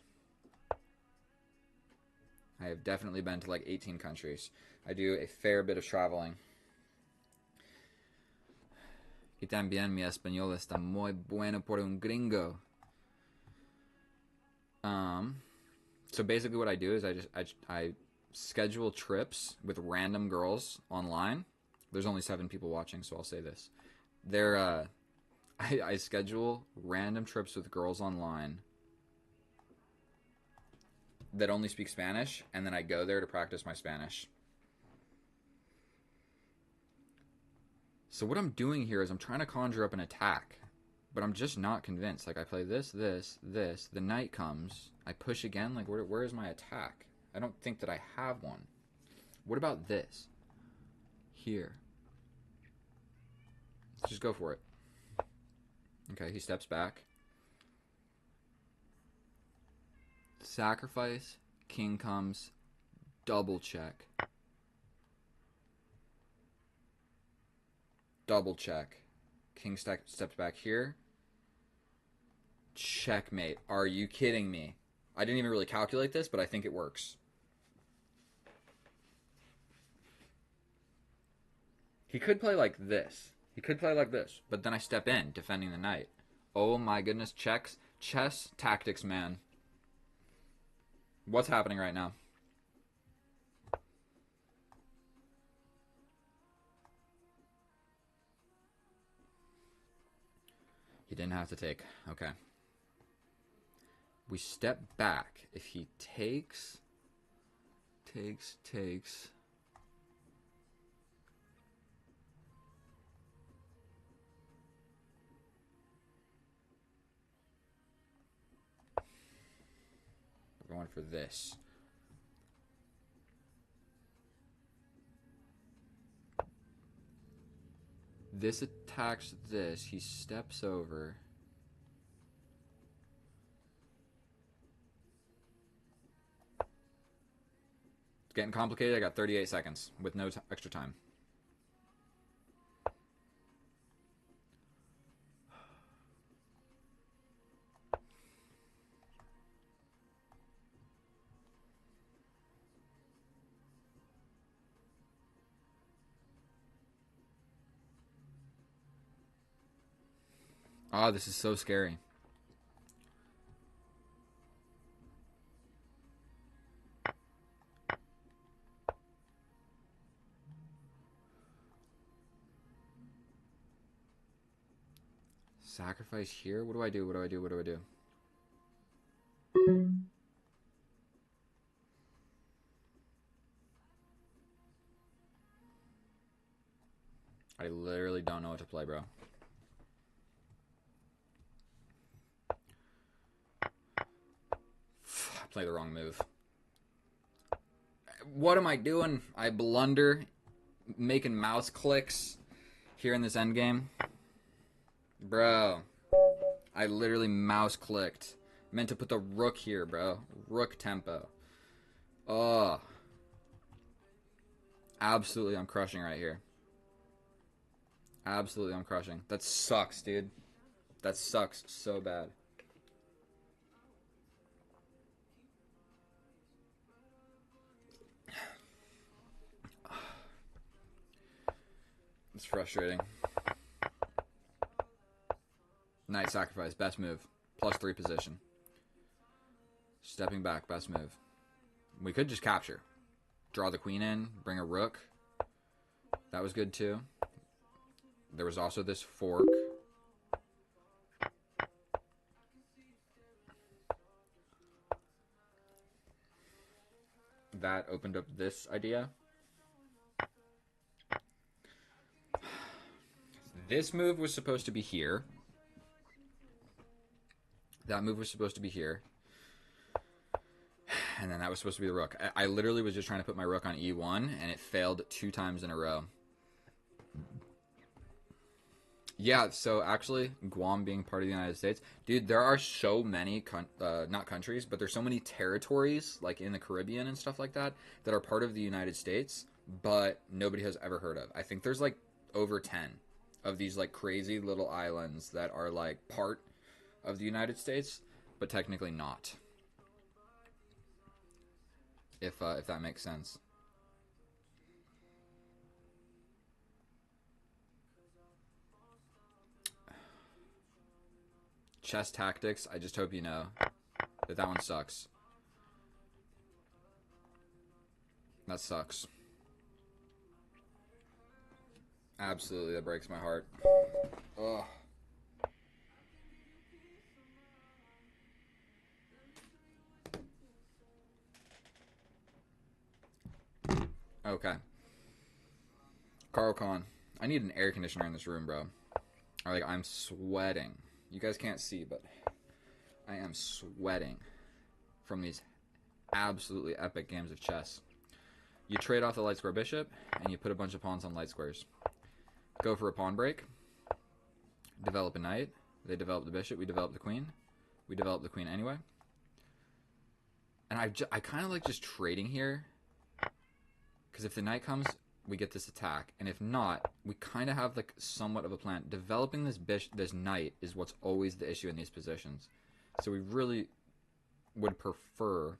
I have definitely been to like 18 countries. I do a fair bit of traveling. Y también mi español está muy bueno por un gringo. So basically what I do is I schedule trips with random girls online. There's only 7 people watching, so I'll say this. I schedule random trips with girls online that only speak Spanish, and then I go there to practice my Spanish. So what I'm doing here is I'm trying to conjure up an attack, but I'm just not convinced. Like, I play this. The knight comes. I push again. Like, where is my attack? I don't think that I have one. What about this? Here. Let's just go for it. Okay, he steps back. Sacrifice. King comes. Double check. Double check. King steps back here. Checkmate. Are you kidding me? I didn't even really calculate this, but I think it works. He could play like this. But then I step in, defending the knight. Oh my goodness, chess tactics, man. What's happening right now? He didn't have to take. Okay. We step back. If he takes. going for this. This attacks this. He steps over. It's getting complicated. I got 38 seconds with no extra time. Oh, this is so scary. Sacrifice here? What do I do? What do I do? What do I do? I literally don't know what to play, bro. I play the wrong move. What am I doing? I blunder, making mouse clicks here in this endgame. Bro, I literally mouse clicked. Meant to put the rook here, bro. Rook tempo. Oh. Absolutely, I'm crushing right here. Absolutely, I'm crushing. That sucks, dude. That sucks so bad. It's frustrating. Knight sacrifice, best move. +3 position. Stepping back, best move. We could just capture. Draw the queen in, bring a rook. That was good too. There was also this fork. That opened up this idea. This move was supposed to be here. That move was supposed to be here. And then that was supposed to be the rook. I literally was just trying to put my rook on e1, and it failed 2 times in a row. Yeah, so actually, Guam being part of the United States, dude, there are so many, not countries, but there's so many territories, like in the Caribbean and stuff like that, that are part of the United States, but nobody has ever heard of. I think there's like over 10 of these like crazy little islands that are like part of the United States, but technically not. If that makes sense. Chess tactics, I just hope you know that one sucks. That sucks. Absolutely, that breaks my heart. Ugh. Okay. Carl Khan, I need an air conditioner in this room, bro. Like, I'm sweating. You guys can't see, but I am sweating from these absolutely epic games of chess. You trade off the light square bishop, and you put a bunch of pawns on light squares. Go for a pawn break. Develop a knight. They develop the bishop. We develop the queen. We develop the queen anyway. And I kind of like just trading here. Because if the knight comes, we get this attack. And if not, we kind of have like somewhat of a plan. Developing this knight is what's always the issue in these positions. So we really would prefer...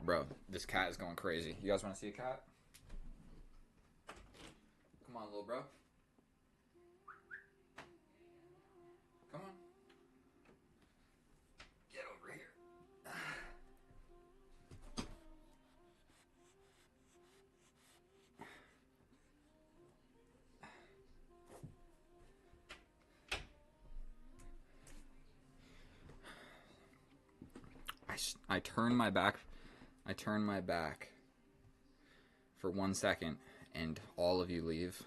Bro, this cat is going crazy. You guys want to see a cat? Come on, little bro. Come on. Get over here. I turn my back. I turn my back for 1 second, and all of you leave.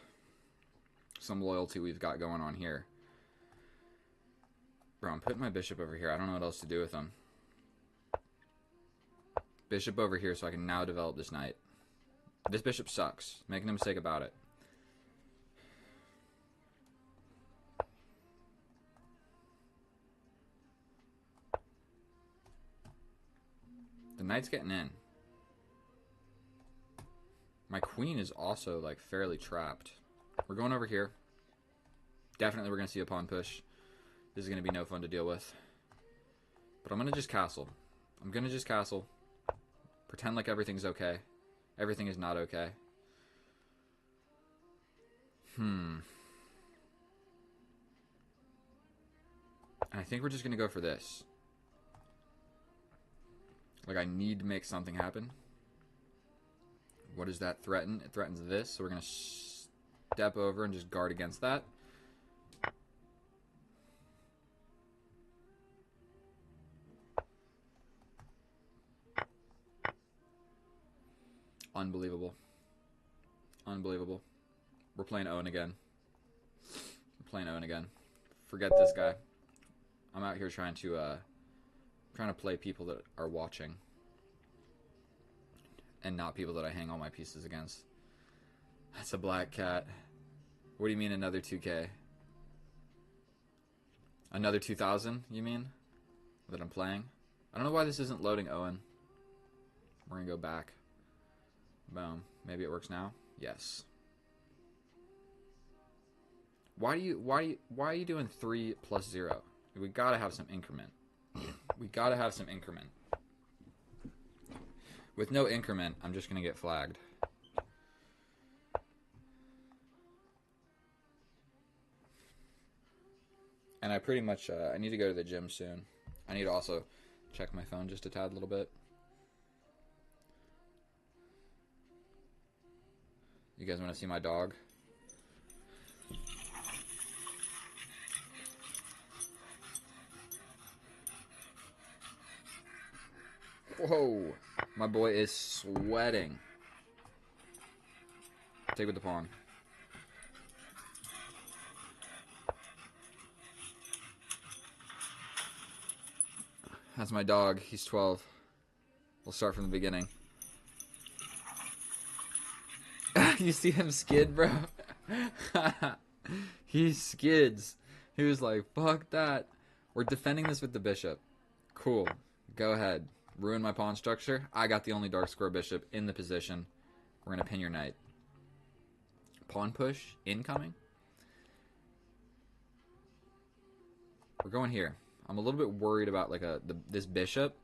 Some loyalty we've got going on here. Bro, I'm putting my bishop over here. I don't know what else to do with him. Bishop over here so I can now develop this knight. This bishop sucks. Making a mistake about it. The knight's getting in. My queen is also, like, fairly trapped. We're going over here. Definitely we're going to see a pawn push. This is going to be no fun to deal with. But I'm going to just castle. I'm going to just castle. Pretend like everything's okay. Everything is not okay. And I think we're just going to go for this. Like, I need to make something happen. What does that threaten? It threatens this, so we're going to step over and just guard against that. Unbelievable. Unbelievable. We're playing Owen again. We're playing Owen again. Forget this guy. I'm out here trying to play people that are watching. And not people that I hang all my pieces against. That's a black cat. What do you mean another 2K? Another 2,000, you mean? That I'm playing? I don't know why this isn't loading Owen. We're gonna go back. Boom. Maybe it works now? Yes. Why are you doing 3 plus 0? We gotta have some increment. We gotta have some increment. With no increment, I'm just gonna get flagged. And I pretty much, I need to go to the gym soon. I need to also check my phone just a tad little bit. You guys want to see my dog? Whoa! My boy is sweating. Take with the pawn. That's my dog. He's 12. We'll start from the beginning. You see him skid, bro? He skids. He was like, fuck that. We're defending this with the bishop. Cool. Go ahead. Ruin my pawn structure. I got the only dark square bishop in the position. We're going to pin your knight. Pawn push. Incoming. We're going here. I'm a little bit worried about like this bishop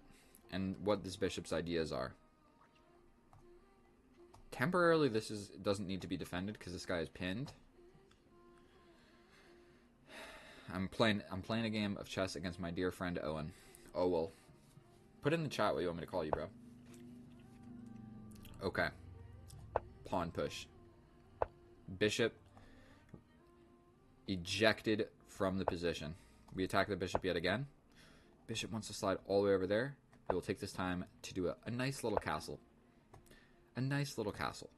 and what this bishop's ideas are. Temporarily, this doesn't need to be defended because this guy is pinned. I'm playing a game of chess against my dear friend Owen. Oh well. Put in the chat what you want me to call you, bro. Okay. Pawn push. Bishop ejected from the position. We attack the bishop yet again. Bishop wants to slide all the way over there. We will take this time to do a nice little castle. A nice little castle.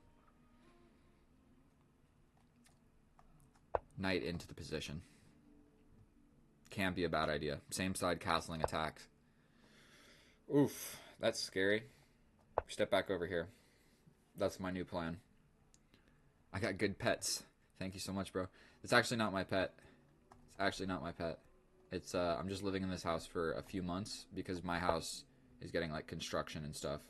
Knight into the position. Can't be a bad idea. Same side castling attacks. Oof, that's scary. Step back over here. That's my new plan. I got good pets. Thank you so much, bro. It's actually not my pet. It's actually not my pet. It's I'm just living in this house for a few months because my house is getting like construction and stuff.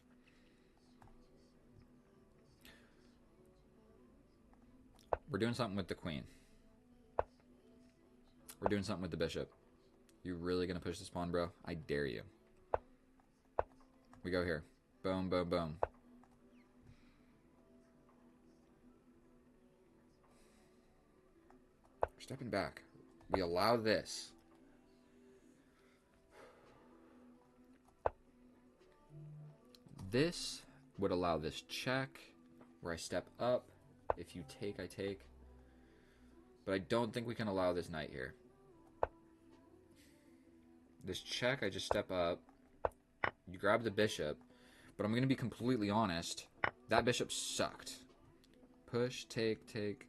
We're doing something with the queen. We're doing something with the bishop. You really gonna push this pawn, bro? I dare you. We go here. Boom, boom, boom. We're stepping back. We allow this. This would allow this check where I step up. If you take, I take. But I don't think we can allow this knight here. This check, I just step up. You grab the bishop. But I'm going to be completely honest. That bishop sucked. Push, take, take.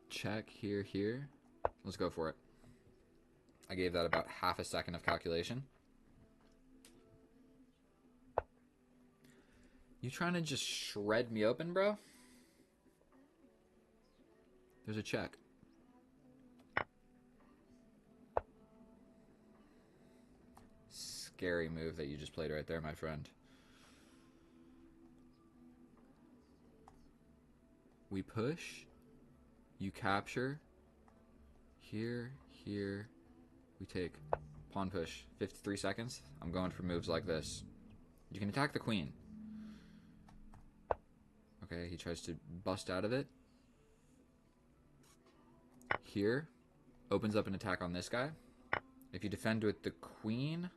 Check, here, here. Let's go for it. I gave that about half a second of calculation. You trying to just shred me open, bro? There's a check. Scary move that you just played right there, my friend. We push. You capture. Here, here. We take pawn push. 53 seconds. I'm going for moves like this. You can attack the queen. Okay, he tries to bust out of it. Here. Opens up an attack on this guy. If you defend with the queen,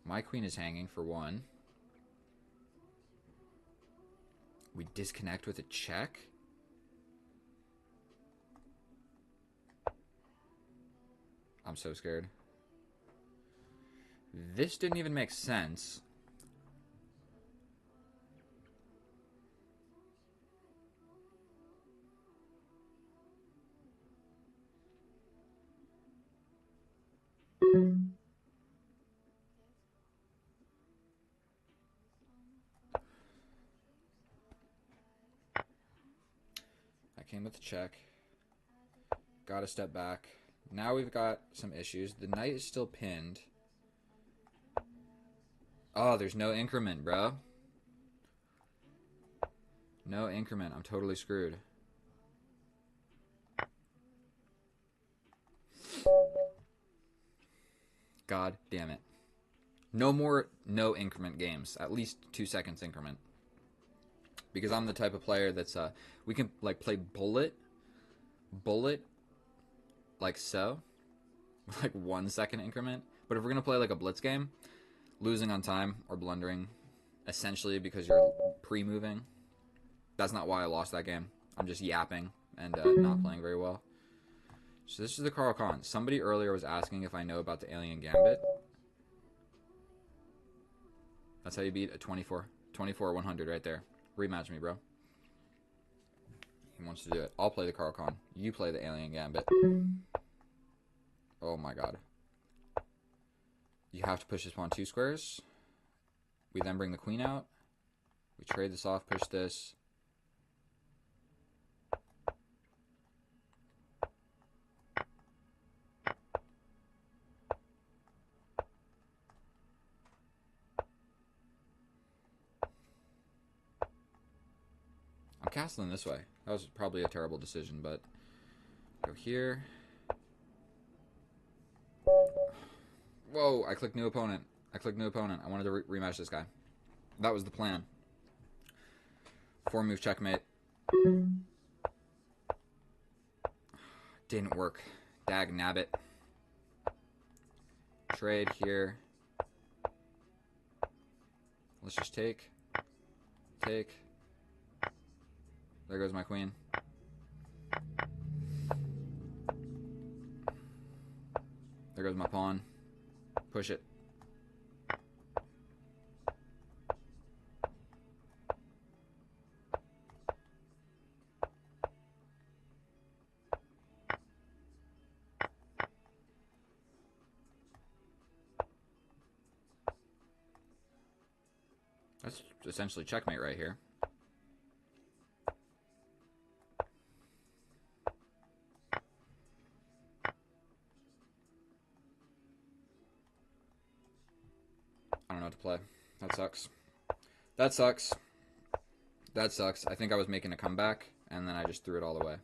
my queen is hanging for one. We disconnect with a check. I'm so scared. This didn't even make sense. I came with a check. Got to step back. Now we've got some issues. The knight is still pinned. Oh, there's no increment, bro. No increment. I'm totally screwed. God damn it. No more no increment games. At least 2 seconds increment. Because I'm the type of player that's we can like play bullet like so, like 1 second increment. But if we're gonna play like a blitz game, losing on time or blundering, essentially because you're pre-moving, that's not why I lost that game. I'm just yapping and not playing very well. So this is the Carl Khan. Somebody earlier was asking if I know about the Alien Gambit. That's how you beat a 24-100 right there. Rematch me, bro. He wants to do it. I'll play the Carl Khan. You play the Alien Gambit. Oh my god. You have to push this pawn 2 squares. We then bring the queen out. We trade this off, push this. I'm castling this way. That was probably a terrible decision, but go here. Whoa, I clicked new opponent. I wanted to rematch this guy. That was the plan. 4-move checkmate. Didn't work. Dag nabbit. Trade here. Let's just take. Take. There goes my queen. There goes my pawn. Push it. That's essentially checkmate right here. I don't know what to play. That sucks. That sucks. That sucks. I think I was making a comeback, and then I just threw it all away.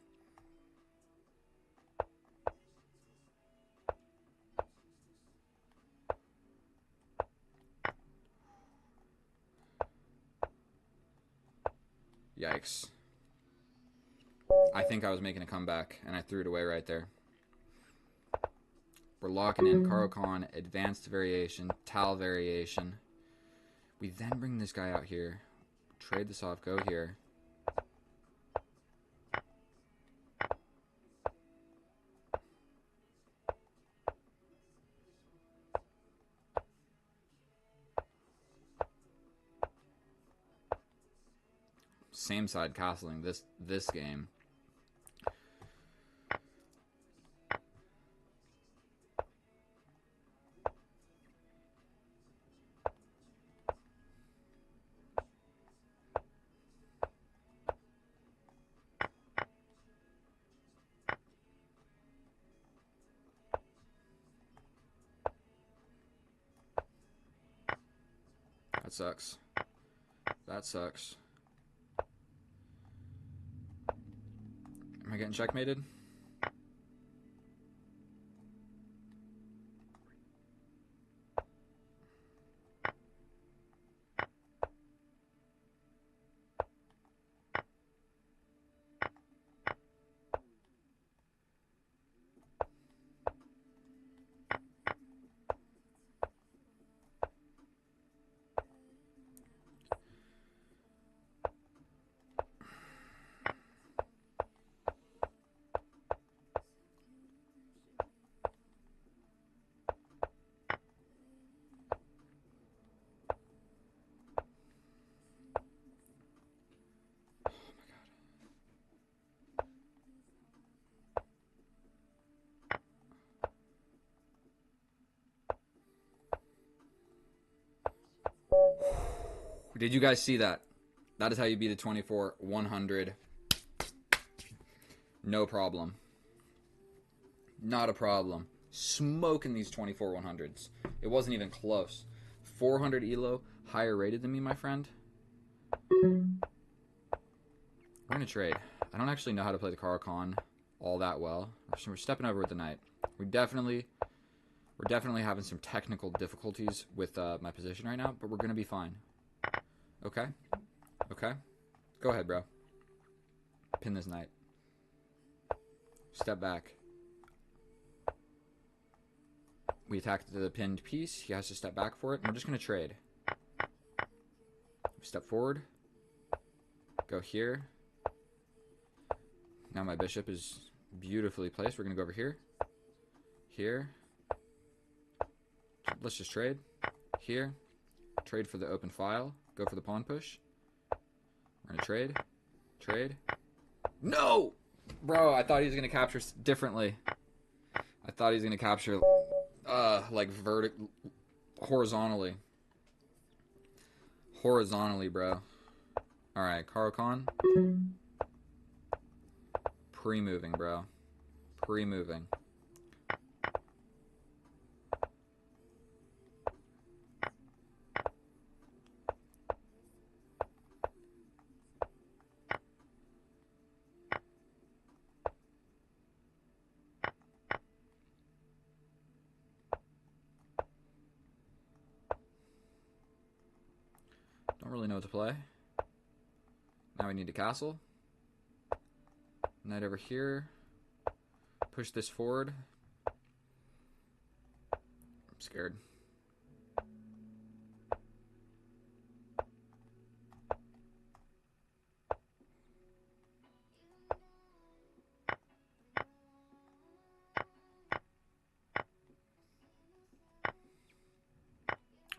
Yikes. I think I was making a comeback, and I threw it away right there. We're locking in Carl Khan, advanced variation, Tal variation. We then bring this guy out here, trade this off, go here. Same side castling this game. That sucks. That sucks. Am I getting checkmated? Did you guys see that? That is how you beat a 24-100. No problem. Not a problem. Smoking these 24-100s. It wasn't even close. 400 elo, higher rated than me, my friend. We're going to trade. I don't actually know how to play the Caracan all that well. We're stepping over with the knight. We're definitely having some technical difficulties with my position right now, but we're going to be fine. Okay. Okay. Go ahead, bro. Pin this knight. Step back. We attacked the pinned piece. He has to step back for it. And we're just going to trade. Step forward. Go here. Now my bishop is beautifully placed. We're going to go over here. Here. Let's just trade. Here. Trade for the open file. Go for the pawn push. We're going to trade. Trade. No! Bro, I thought he was going to capture differently. I thought he was going to capture, like, horizontally. Horizontally, bro. Alright, Caracan. Pre-moving, bro. Pre-moving. Don't really know what to play. Now we need to castle. Knight over here. Push this forward. I'm scared.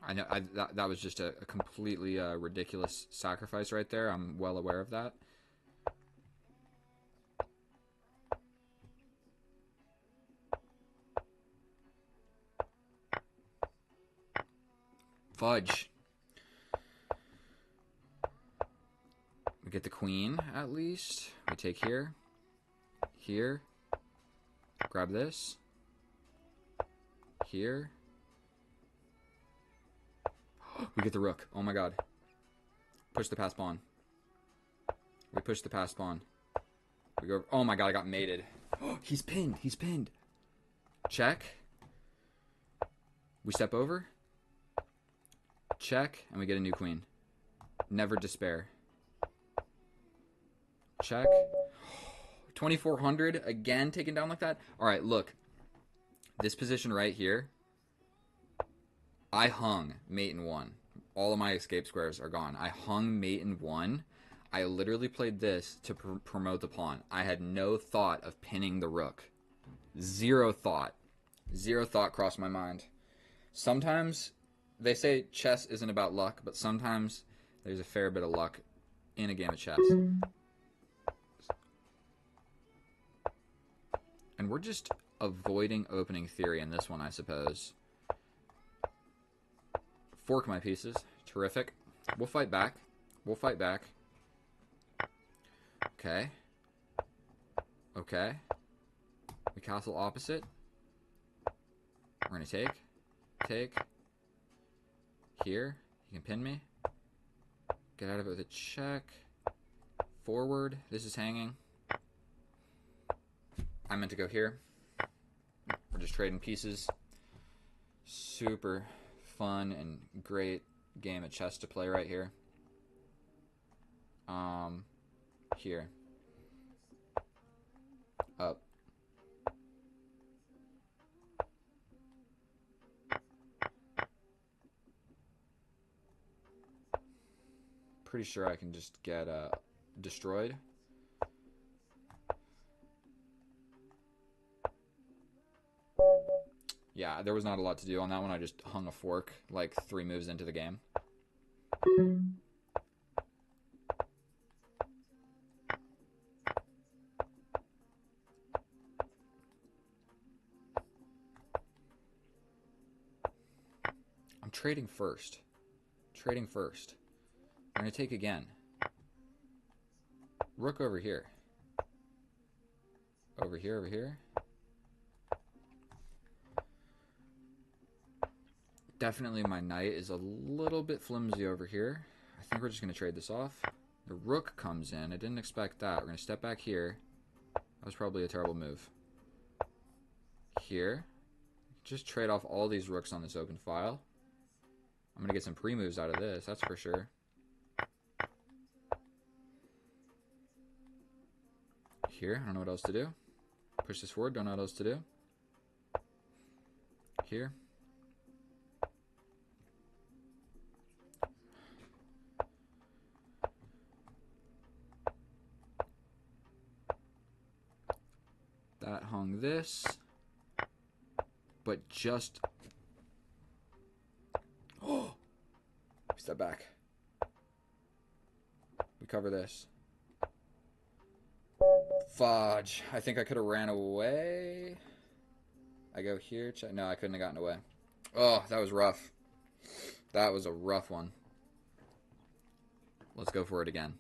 I know that was just a completely ridiculous sacrifice right there. I'm well aware of that. Fudge. We get the queen, at least. We take here. Here. Grab this. Here. We get the rook. Oh my god. Push the pass pawn. We push the pass pawn. We go. Oh my god, I got mated. He's pinned. He's pinned. Check. We step over. Check. And we get a new queen. Never despair. Check. 2400 again taken down like that. Alright, look. This position right here. I hung mate in 1. All of my escape squares are gone. I hung mate in 1. I literally played this to promote the pawn. I had no thought of pinning the rook. Zero thought. Zero thought crossed my mind. Sometimes, they say chess isn't about luck, but sometimes there's a fair bit of luck in a game of chess. And we're just avoiding opening theory in this one, I suppose. Fork my pieces. Terrific. We'll fight back. We'll fight back. Okay. Okay. We castle opposite. We're going to take. Take. Here. You can pin me. Get out of it with a check. Forward. This is hanging. I meant to go here. We're just trading pieces. Super fun and great game of chess to play right here. Here. Up. Pretty sure I can just get destroyed. Yeah, there was not a lot to do on that one. I just hung a fork like 3 moves into the game. I'm trading first. Trading first. I'm going to take again. Rook over here. Over here, over here. Definitely my knight is a little bit flimsy over here. I think we're just going to trade this off. The rook comes in. I didn't expect that. We're going to step back here. That was probably a terrible move. Here. Just trade off all these rooks on this open file. I'm going to get some pre-moves out of this, that's for sure. Here, I don't know what else to do. Push this forward, don't know what else to do. Here. That hung this. But just... Oh! Step back. We cover this. Fudge. I think I could have ran away. I go here. Check. No, I couldn't have gotten away. Oh, that was rough. That was a rough one. Let's go for it again.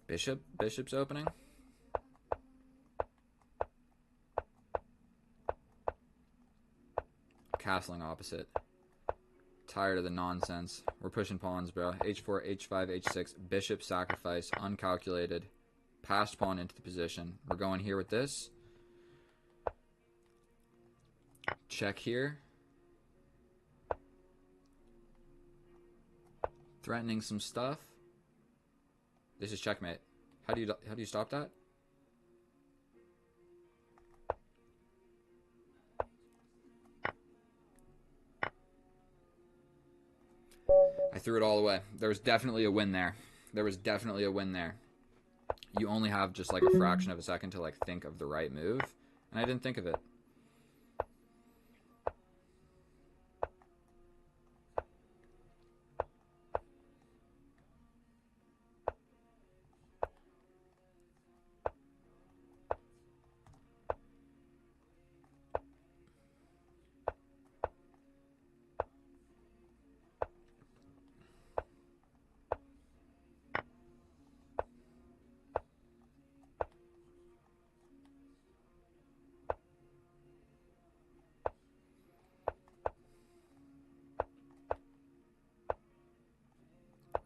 Bishop. Bishop's opening. Castling opposite. Tired of the nonsense. We're pushing pawns, bro. H4, H5, H6. Bishop sacrifice. Uncalculated. Passed pawn into the position. We're going here with this. Check here. Threatening some stuff. This is checkmate. How do you stop that? I threw it all away. There was definitely a win there. There was definitely a win there. You only have just like a fraction of a second to like think of the right move, and I didn't think of it.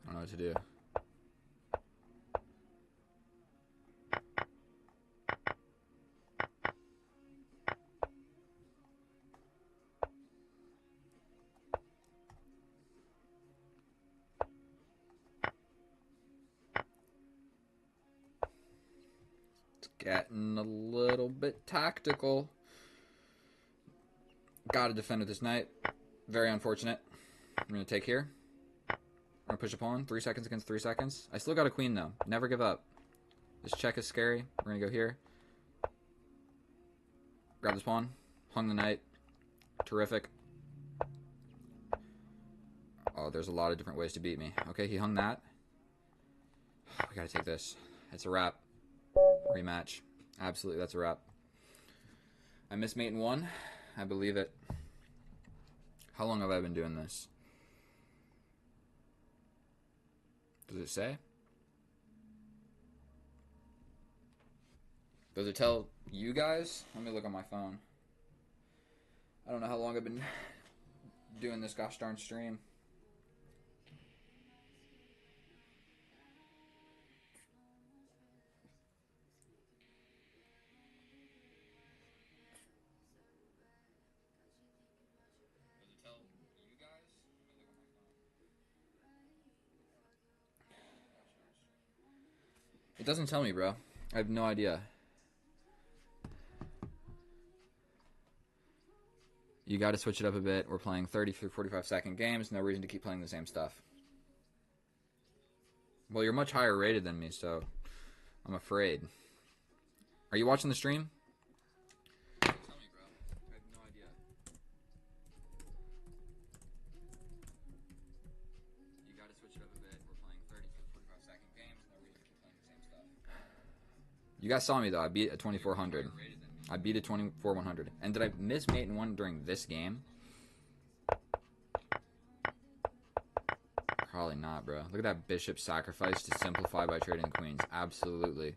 I don't know what to do. It's getting a little bit tactical. Gotta defend with this knight. Very unfortunate. I'm gonna take here. I'm gonna push a pawn. 3 seconds against 3 seconds. I still got a queen though. Never give up. This check is scary. We're gonna go here. Grab this pawn. Hung the knight. Terrific. Oh, there's a lot of different ways to beat me. Okay, he hung that. We gotta take this. It's a wrap. Rematch. Absolutely, that's a wrap. I missed mate in 1. I believe it. How long have I been doing this? Does it say? Does it tell you guys? Let me look on my phone. I don't know how long I've been doing this gosh darn stream. It doesn't tell me, bro. I have no idea. You got to switch it up a bit. We're playing 30 to 45-second games. No reason to keep playing the same stuff. Well, you're much higher rated than me, so I'm afraid. Are you watching the stream? Tell me, bro. I have no idea. You got to switch it up a bit. We're playing 30 to 45-second games. No reason to keep playing the same stuff. You guys saw me, though. I beat a 2400. I beat a 24-100. And did I miss mate in one during this game? Probably not, bro. Look at that bishop sacrifice to simplify by trading queens. Absolutely.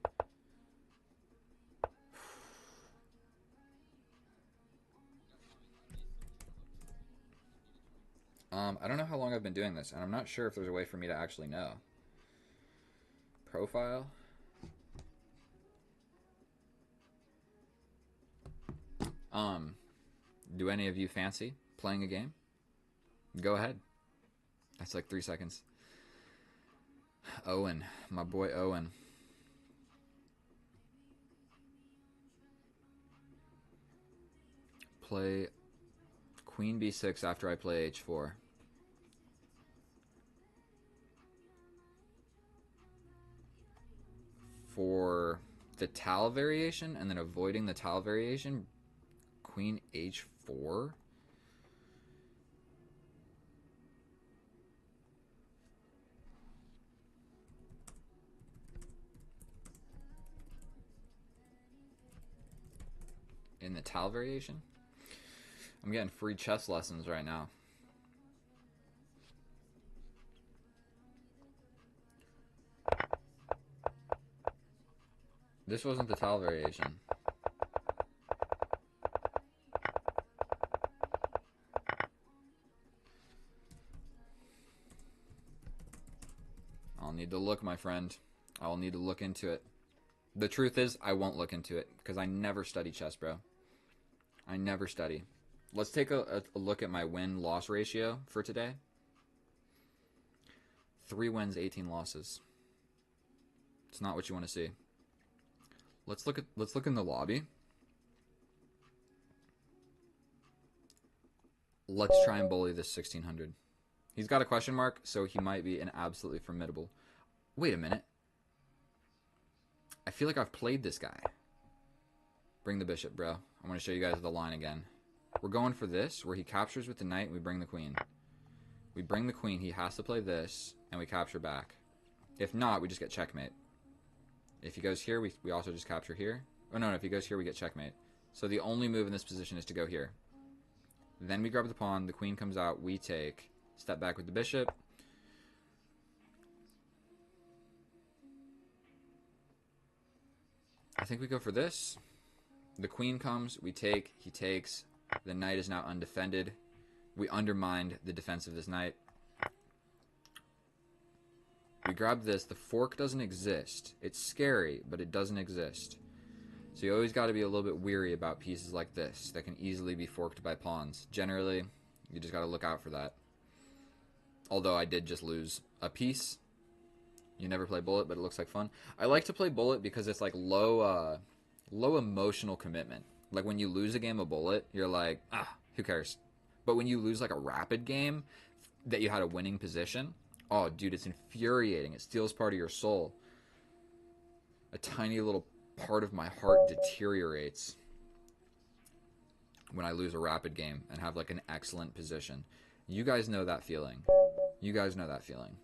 I don't know how long I've been doing this, and I'm not sure if there's a way for me to actually know. Profile. Do any of you fancy playing a game? Go ahead. That's like 3 seconds. Owen, my boy Owen. Play queen b6 after I play h4. For the Tal variation and then avoiding the Tal variation, queen h4. In the Tal variation? I'm getting free chess lessons right now. This wasn't the Tal variation. I'll need to look, my friend. I'll need to look into it. The truth is, I won't look into it because I never study chess, bro. I never study. Let's take a look at my win-loss ratio for today. 3 wins, 18 losses. It's not what you want to see. Let's look in the lobby. Let's try and bully this 1600. He's got a question mark, so he might be an absolutely formidable. Wait a minute. I feel like I've played this guy. Bring the bishop, bro. I want to show you guys the line again. We're going for this, where he captures with the knight, and we bring the queen. We bring the queen, he has to play this, and we capture back. If not, we just get checkmate. If he goes here, we also just capture here. Oh, no, if he goes here, we get checkmate. So the only move in this position is to go here. Then we grab the pawn, the queen comes out, we take, step back with the bishop. I think we go for this. The queen comes, we take, he takes. The knight is now undefended. We undermined the defense of this knight. We grab this. The fork doesn't exist. It's scary, but it doesn't exist. So you always got to be a little bit weary about pieces like this that can easily be forked by pawns. Generally, you just got to look out for that. Although I did just lose a piece. You never play bullet, but it looks like fun. I like to play bullet because it's like low emotional commitment. Like when you lose a game of bullet, you're like, who cares? But when you lose like a rapid game that you had a winning position, oh, dude, it's infuriating. It steals part of your soul. A tiny little part of my heart deteriorates when I lose a rapid game and have like an excellent position. You guys know that feeling. You guys know that feeling.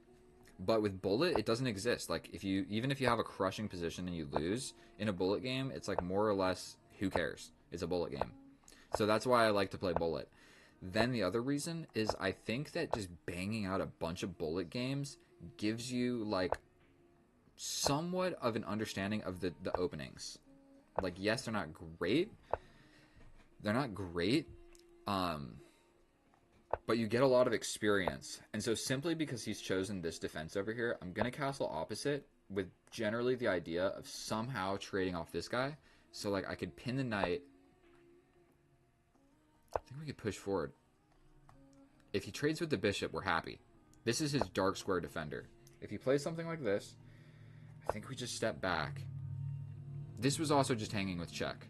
But with bullet, it doesn't exist. Like even if you have a crushing position and you lose in a bullet game, it's like more or less, who cares? It's a bullet game. So that's why I like to play bullet. Then the other reason is I think that just banging out a bunch of bullet games gives you like somewhat of an understanding of the openings. Like, yes, they're not great. They're not great. But you get a lot of experience. And so simply because he's chosen this defense over here, I'm going to castle opposite with generally the idea of somehow trading off this guy. So like I could pin the knight. I think we could push forward. If he trades with the bishop, we're happy. This is his dark square defender. If he plays something like this, I I think we just step back. This was also just hanging with check.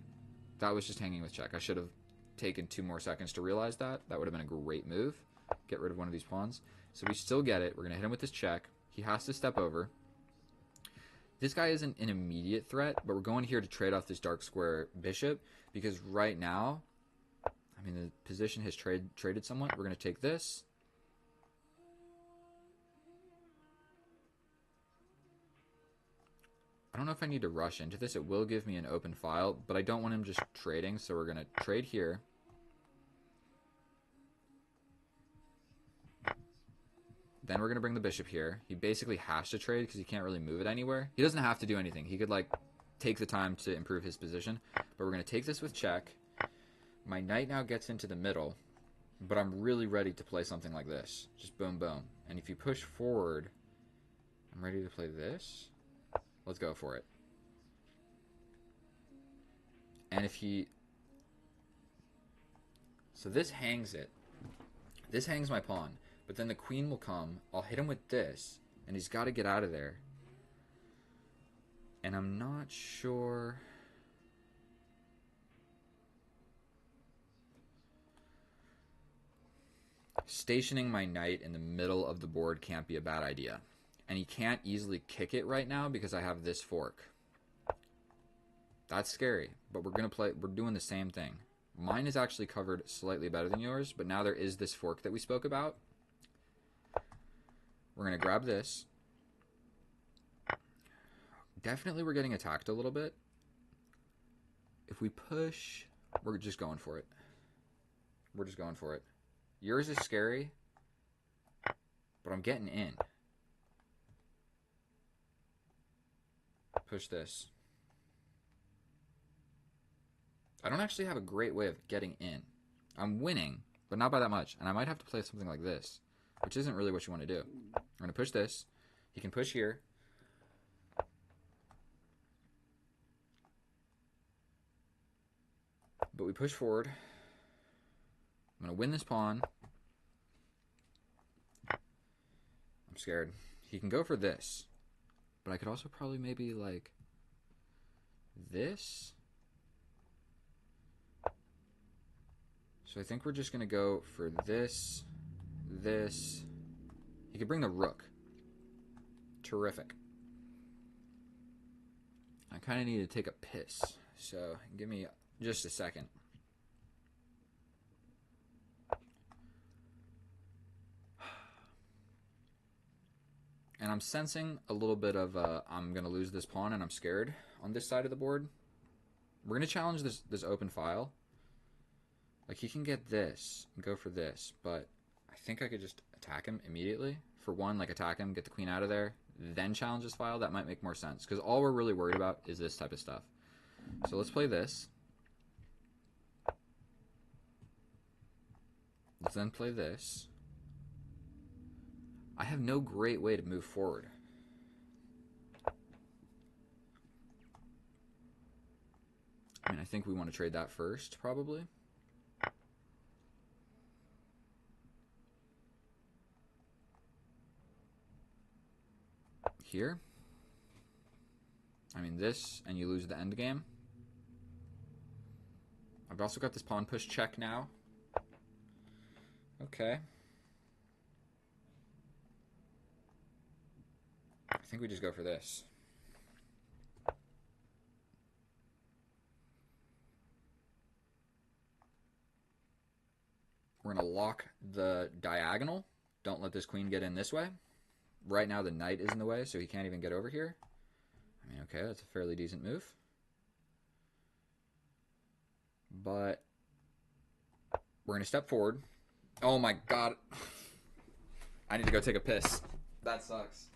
That was just hanging with check. I should have taken 2 more seconds to realize that. That would have been a great move. Get rid of one of these pawns. So we still get it. We're going to hit him with this check. He has to step over. This guy isn't an immediate threat, but we're going here to trade off this dark square bishop because right now, I mean, the position has traded somewhat. We're going to take this. I don't know if I need to rush into this. It will give me an open file, but I don't want him just trading, so we're going to trade here. Then we're going to bring the bishop here. He basically has to trade because he can't really move it anywhere. He doesn't have to do anything. He could, like, take the time to improve his position. But we're going to take this with check. My knight now gets into the middle, but I'm really ready to play something like this. Just boom, boom. And if you push forward, I'm ready to play this. Let's go for it. And if he... So this hangs it. This hangs my pawn. But then the queen will come. I'll hit him with this. And he's got to get out of there. And I'm not sure... Stationing my knight in the middle of the board can't be a bad idea. And he can't easily kick it right now because I have this fork. That's scary. But we're doing the same thing. Mine is actually covered slightly better than yours, but now there is this fork that we spoke about. We're going to grab this. Definitely we're getting attacked a little bit. If we push, we're just going for it. We're just going for it. Yours is scary, but I'm getting in. Push this. I don't actually have a great way of getting in. I'm winning, but not by that much. And I might have to play something like this, which isn't really what you want to do. I'm going to push this. He can push here. But we push forward. I'm going to win this pawn. I'm scared. He can go for this. But I could also probably maybe like this. So I think we're just going to go for this, this. He could bring the rook. Terrific. I kind of need to take a piss. So give me just a second. And I'm sensing a little bit of I'm going to lose this pawn and I'm scared on this side of the board. We're going to challenge this open file. Like, he can get this and go for this, but I think I could just attack him immediately. For one, like, attack him, get the queen out of there, then challenge this file. That might make more sense, because all we're really worried about is this type of stuff. So let's play this. Let's then play this. I have no great way to move forward. I mean, I think we want to trade that first, probably. Here. I mean, this, and you lose the endgame. I've also got this pawn push check now. Okay. I think we just go for this. We're going to lock the diagonal. Don't let this queen get in this way. Right now the knight is in the way, so he can't even get over here. I mean, okay, that's a fairly decent move. But we're going to step forward. Oh my god. I need to go take a piss. That sucks.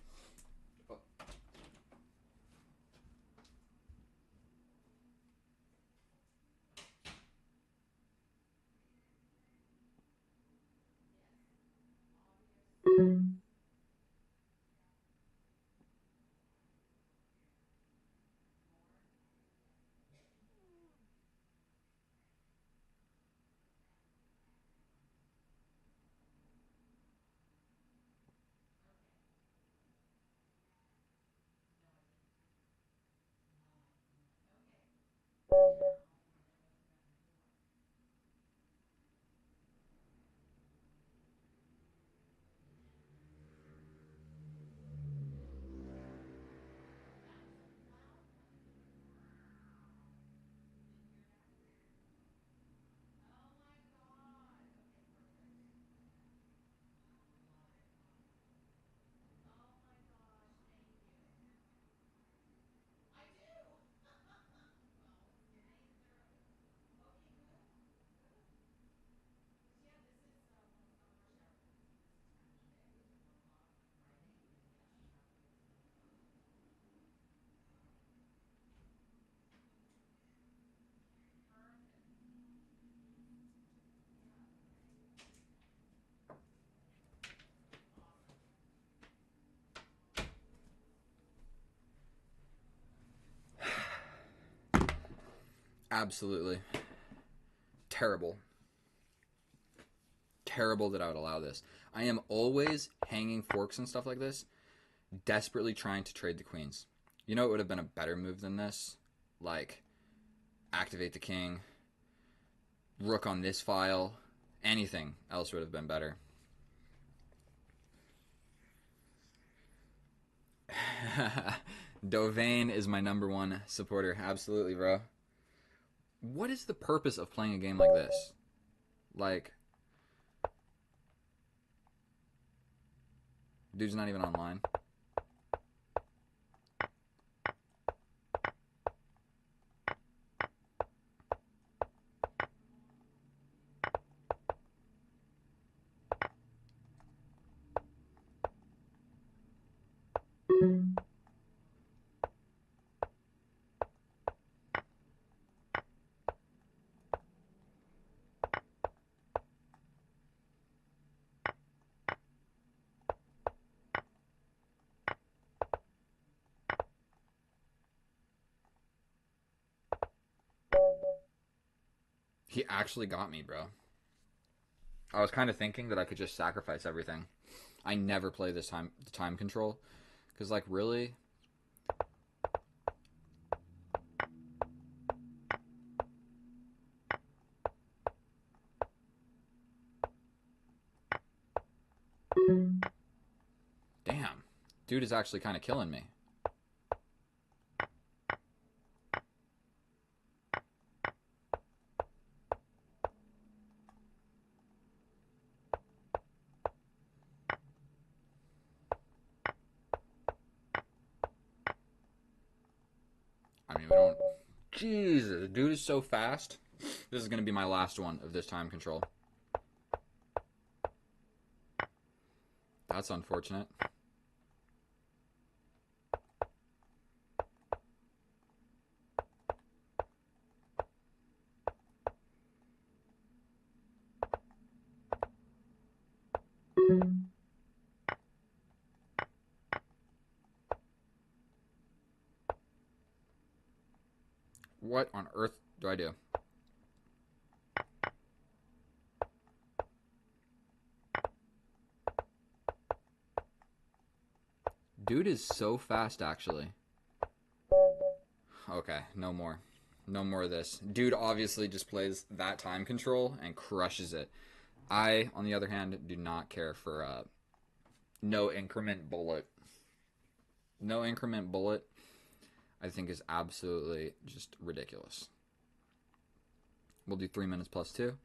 Absolutely. Terrible. Terrible that I would allow this. I am always hanging forks and stuff like this, desperately trying to trade the queens. You know, it would have been a better move than this. Like, activate the king, rook on this file. Anything else would have been better. Dovane is my #1 supporter. Absolutely, bro. What is the purpose of playing a game like this? Like, dude's not even online. He actually got me, bro. I was kind of thinking that I could just sacrifice everything. I never play this time control, because like really, damn, dude is actually kind of killing me. I mean, we don't. Jesus, dude is so fast. This is gonna be my last one of this time control. That's unfortunate. What on earth do I do? Dude is so fast, actually. Okay, no more. No more of this. Dude obviously just plays that time control and crushes it. I, on the other hand, do not care for no increment bullet. No increment bullet, I think, is absolutely just ridiculous. We'll do 3 minutes plus 2.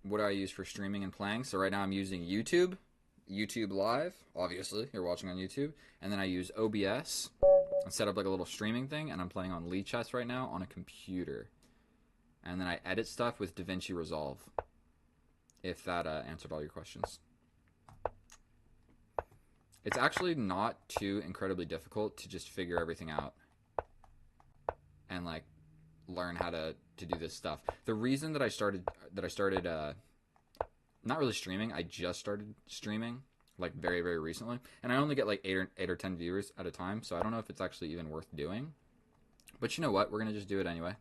What do I use for streaming and playing? So right now I'm using YouTube Live. Obviously, you're watching on YouTube, and then I use OBS and set up like a little streaming thing. And I'm playing on Lee Chess right now on a computer, and then I edit stuff with DaVinci Resolve. If that answered all your questions. It's actually not too incredibly difficult to just figure everything out and like learn how to do this stuff. The reason that I started not really streaming, I just started streaming like very very recently, and I only get like 8 or 10 viewers at a time, so I don't know if it's actually even worth doing. But you know what? We're gonna just do it anyway.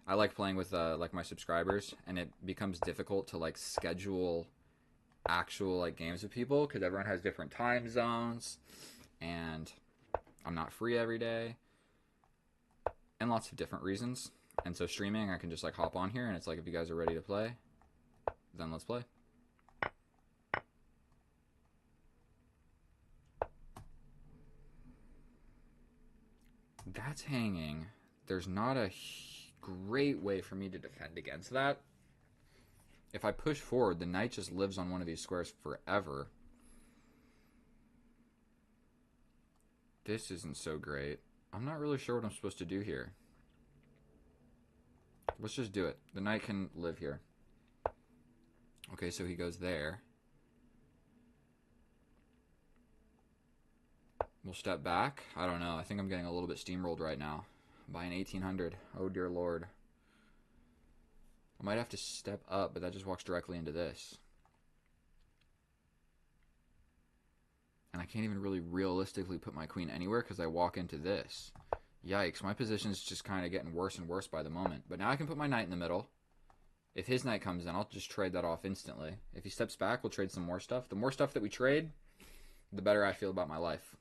I like playing with like my subscribers, and it becomes difficult to like schedule actual like games with people because everyone has different time zones, and I'm not free every day, and lots of different reasons. And so streaming, I can just like hop on here, and it's like if you guys are ready to play, then let's play. That's hanging. There's not a great way for me to defend against that. If I push forward, the knight just lives on one of these squares forever. This isn't so great. I'm not really sure what I'm supposed to do here. Let's just do it. The knight can live here. Okay, so he goes there. We'll step back. I don't know. I think I'm getting a little bit steamrolled right now by an 1800. Oh, dear Lord. I might have to step up, but that just walks directly into this. And I can't even really realistically put my queen anywhere because I walk into this. Yikes, my position's just kind of getting worse and worse by the moment. But now I can put my knight in the middle. If his knight comes in, I'll just trade that off instantly. If he steps back, we'll trade some more stuff. The more stuff that we trade, the better I feel about my life.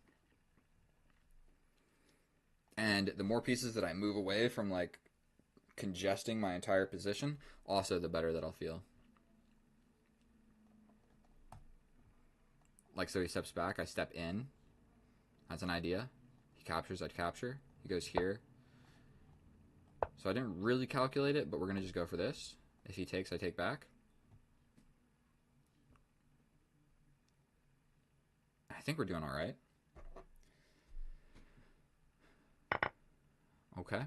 And the more pieces that I move away from, like, congesting my entire position, also the better that I'll feel. Like, so he steps back, I step in. That's an idea. He captures, I'd capture. He goes here. So I didn't really calculate it, but we're going to just go for this. If he takes, I take back. I think we're doing all right. Okay.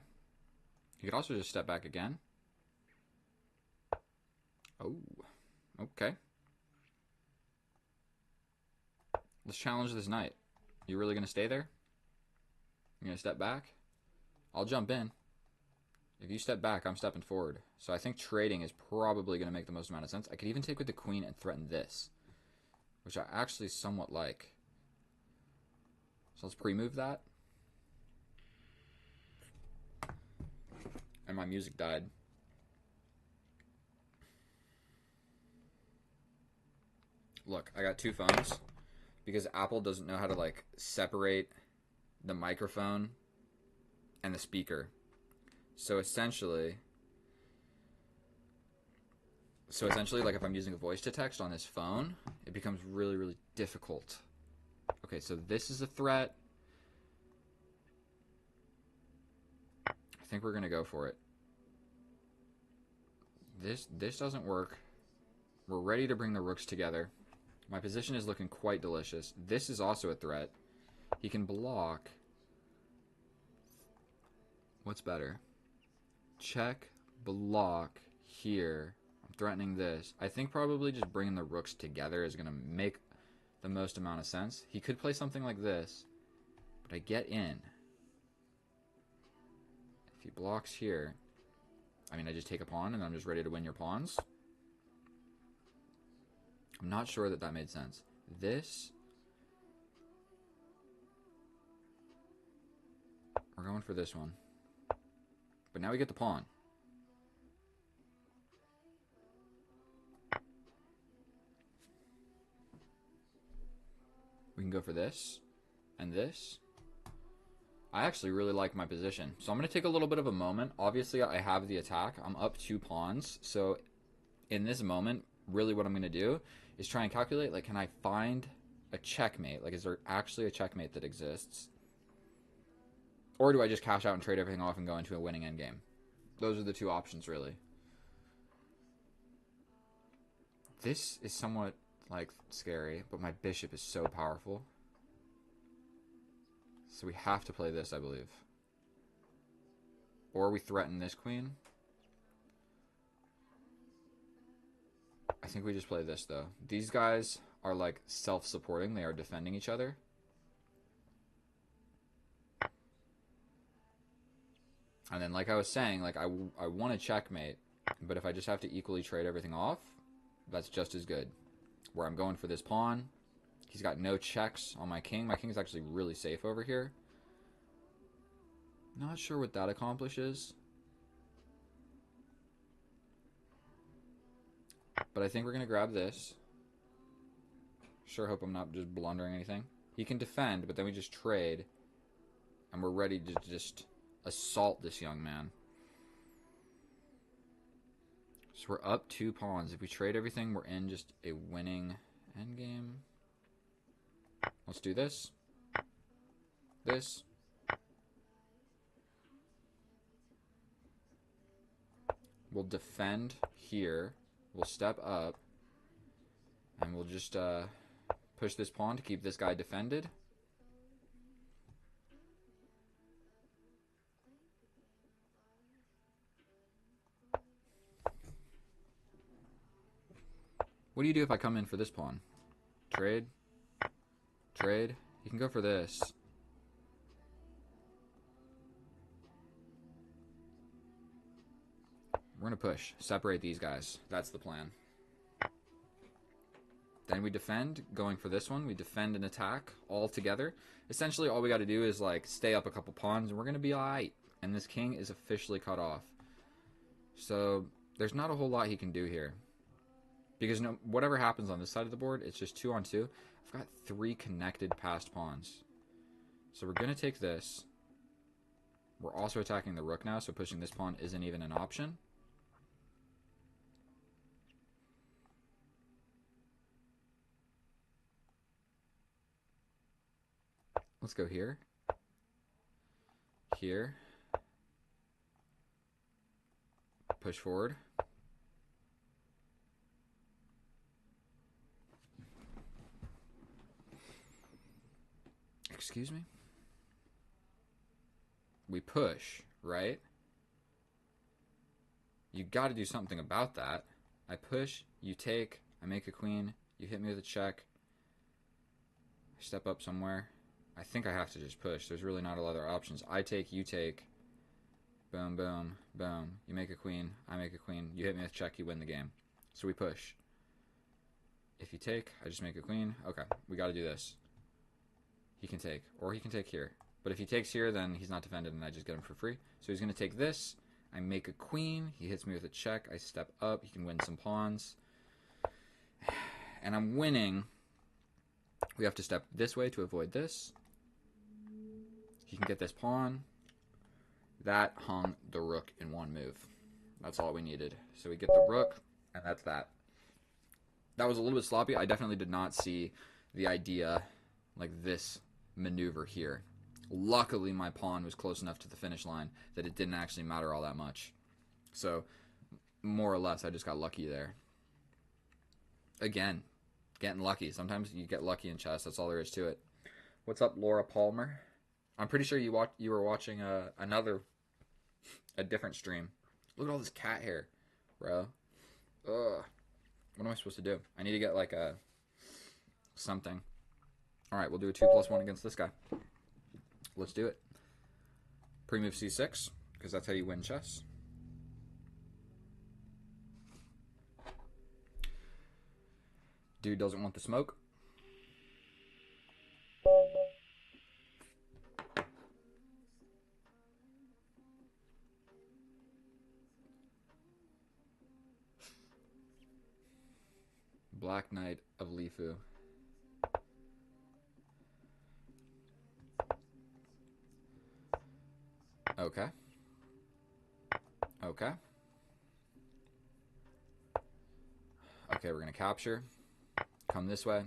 You could also just step back again. Oh, okay. Let's challenge this knight. You really going to stay there? You're going to step back? I'll jump in. If you step back, I'm stepping forward. So I think trading is probably going to make the most amount of sense. I could even take with the queen and threaten this, which I actually somewhat like. So let's pre-move that. And my music died. Look, I got two phones because Apple doesn't know how to, like, separate the microphone and the speaker. So essentially, like, if I'm using a voice to text on this phone, it becomes really, really difficult. Okay, so this is a threat. I think we're going to go for it. This doesn't work. We're ready to bring the rooks together. My position is looking quite delicious. This is also a threat. He can block. What's better? Check, block, here. I'm threatening this. I think probably just bringing the rooks together is going to make the most amount of sense. He could play something like this, but I get in. If he blocks here, I mean, I just take a pawn and I'm just ready to win your pawns. I'm not sure that that made sense. This, we're going for this one. But now we get the pawn. We can go for this and this. I actually really like my position. So I'm going to take a little bit of a moment. Obviously, I have the attack. I'm up 2 pawns. So in this moment, really what I'm going to do is try and calculate, like, can I find a checkmate? Like, is there actually a checkmate that exists? Or do I just cash out and trade everything off and go into a winning endgame? Those are the two options, really. This is somewhat, like, scary, but my bishop is so powerful. So we have to play this, I believe. Or we threaten this queen. I think we just play this, though. These guys are, like, self-supporting. They are defending each other. And then, like I was saying, like, I want a checkmate, but if I just have to equally trade everything off, that's just as good. Where I'm going for this pawn. He's got no checks on my king. My king is actually really safe over here. Not sure what that accomplishes. But I think we're going to grab this. Sure hope I'm not just blundering anything. He can defend, but then we just trade. And we're ready to just assault this young man. So we're up 2 pawns. If we trade everything, we're in just a winning endgame. Let's do this. This. We'll defend here. We'll step up. And we'll just push this pawn to keep this guy defended. What do you do if I come in for this pawn? Trade. Trade. You can go for this. We're going to push. Separate these guys. That's the plan. Then we defend, going for this one. We defend and attack all together. Essentially, all we got to do is like stay up a couple pawns, and we're going to be alright. And this king is officially cut off. So there's not a whole lot he can do here. Because whatever happens on this side of the board, it's just 2 on 2. I've got 3 connected passed pawns. So we're going to take this. We're also attacking the rook now, so pushing this pawn isn't even an option. Let's go here. Here. Push forward. Excuse me? We push, right? You got to do something about that. I push, you take, I make a queen, you hit me with a check. I step up somewhere. I think I have to just push. There's really not a lot of other options. I take, you take. Boom, boom, boom. You make a queen, I make a queen. You hit me with a check, you win the game. So we push. If you take, I just make a queen. Okay, we got to do this. He can take, or he can take here. But if he takes here, then he's not defended, and I just get him for free. So he's going to take this. I make a queen. He hits me with a check. I step up. He can win some pawns. And I'm winning. We have to step this way to avoid this. He can get this pawn. That hung the rook in one move. That's all we needed. So we get the rook, and that's that. That was a little bit sloppy. I definitely did not see the idea like this maneuver here. Luckily, my pawn was close enough to the finish line that it didn't actually matter all that much. So, more or less, I just got lucky there. Again, getting lucky. Sometimes you get lucky in chess. That's all there is to it. What's up, Laura Palmer? I'm pretty sure you were watching a different stream. Look at all this cat hair, bro. Ugh. What am I supposed to do? I need to get like a something. All right, we'll do a 2+1 against this guy. Let's do it. Pre-move c6, because that's how you win chess. Dude doesn't want the smoke. Black Knight of Lifu. Okay. Okay. Okay, we're going to capture. Come this way.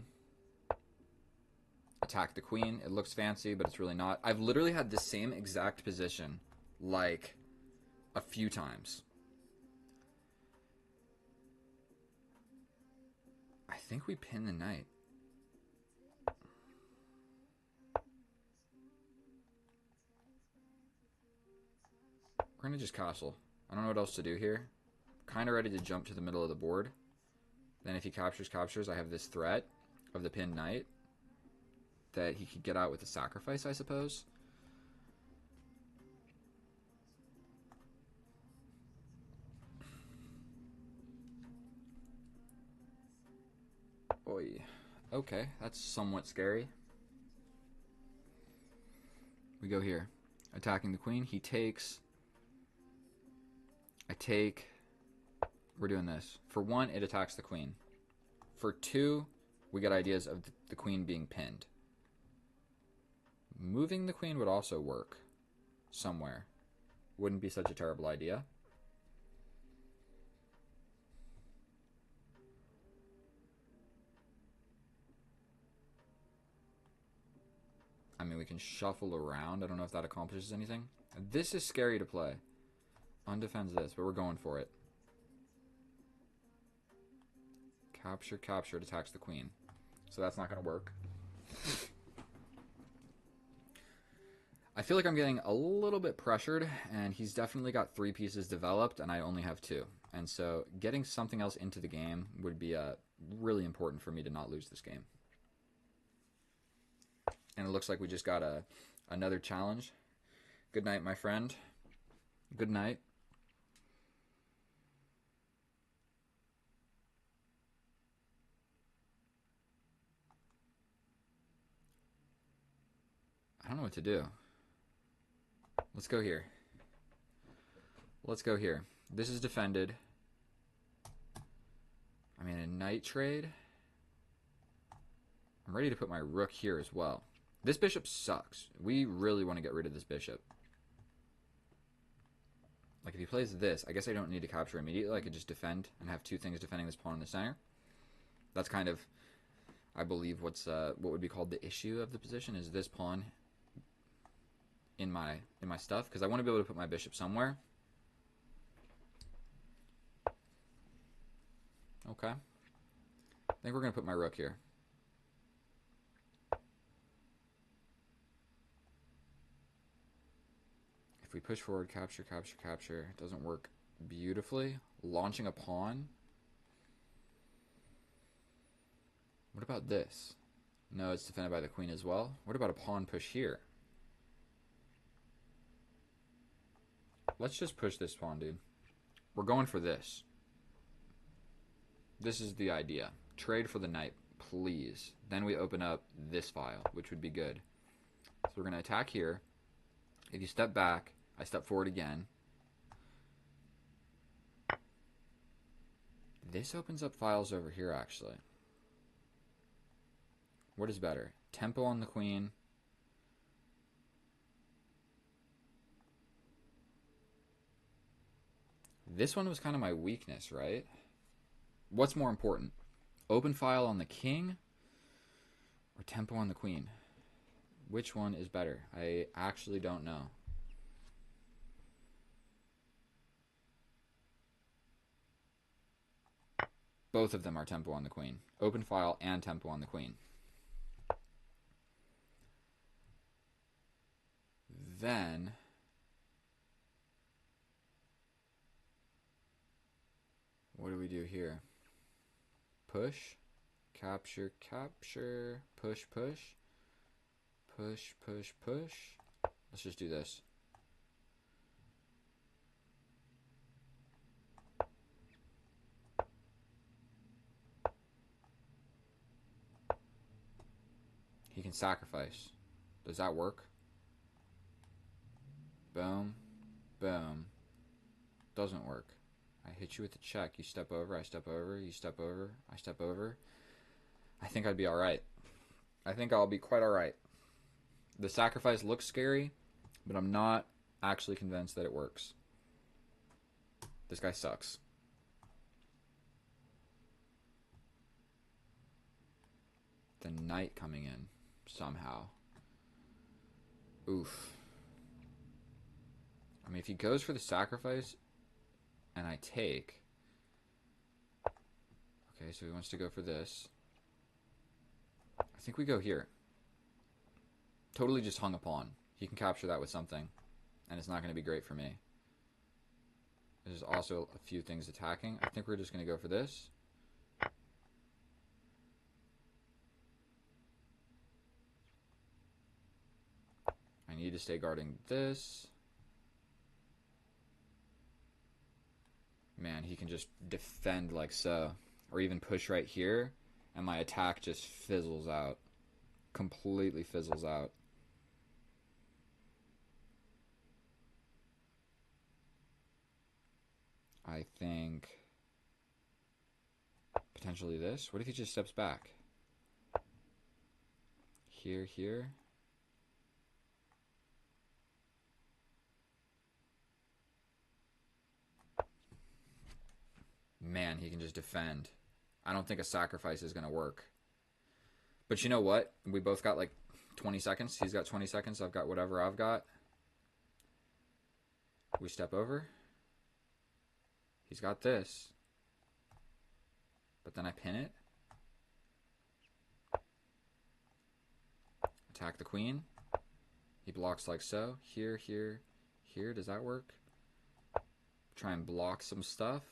Attack the queen. It looks fancy, but it's really not. I've literally had the same exact position, like, a few times. I think we pin the knight. We're going to just castle. I don't know what else to do here. Kind of ready to jump to the middle of the board. Then if he captures, I have this threat of the pinned knight that he could get out with a sacrifice, I suppose. Oy. Okay, that's somewhat scary. We go here. Attacking the queen. He takes. I take. We're doing this. For 1, it attacks the queen. For 2, we get ideas of the queen being pinned. Moving the queen would also work somewhere. Wouldn't be such a terrible idea. I mean, we can shuffle around. I don't know if that accomplishes anything. This is scary to play. Undefends this, but we're going for it. Capture, capture, it attacks the queen. So that's not going to work. I feel like I'm getting a little bit pressured, and he's definitely got 3 pieces developed, and I only have 2. And so getting something else into the game would be really important for me to not lose this game. And it looks like we just got another challenge. Good night, my friend. Good night. don't know what to do. Let's go here. Let's go here. This is defended. I mean, a knight trade. I'm ready to put my rook here as well. This bishop sucks. We really want to get rid of this bishop. Like, if he plays this, I guess I don't need to capture immediately. I could just defend and have two things defending this pawn in the center. That's kind of, I believe, what would be called the issue of the position, is this pawn in my stuff, because I want to be able to put my bishop somewhere. Okay. I think we're going to put my rook here. If we push forward, capture, capture, capture, it doesn't work beautifully. Launching a pawn. What about this? No, it's defended by the queen as well. What about a pawn push here? Let's just push this pawn, dude. We're going for this. This is the idea. Trade for the knight, please. Then we open up this file, which would be good. So we're going to attack here. If you step back, I step forward again. This opens up files over here, actually. What is better? Tempo on the queen. This one was kind of my weakness, right? What's more important? Open file on the king or tempo on the queen? Which one is better? I actually don't know. Both of them are tempo on the queen. Open file and tempo on the queen. Then what do we do here? Push, capture, capture, push, push, push, push, push. Let's just do this. He can sacrifice. Does that work? Boom, boom. Doesn't work. I hit you with the check. You step over, I step over, you step over, I step over. I think I'd be alright. I think I'll be quite alright. The sacrifice looks scary, but I'm not actually convinced that it works. This guy sucks. The knight coming in somehow. Oof. I mean, if he goes for the sacrifice and I take... Okay, so he wants to go for this. I think we go here. Totally just hung a pawn. He can capture that with something, and it's not going to be great for me. There's also a few things attacking. I think we're just going to go for this. I need to stay guarding this. Man, he can just defend like so. Or even push right here, and my attack just fizzles out. Completely fizzles out. I think potentially this. What if he just steps back? Here, here. Man, he can just defend. I don't think a sacrifice is going to work. But you know what? We both got like 20 seconds. He's got 20 seconds. I've got whatever I've got. We step over. He's got this. But then I pin it. Attack the queen. He blocks like so. Here, here, here. Does that work? Try and block some stuff.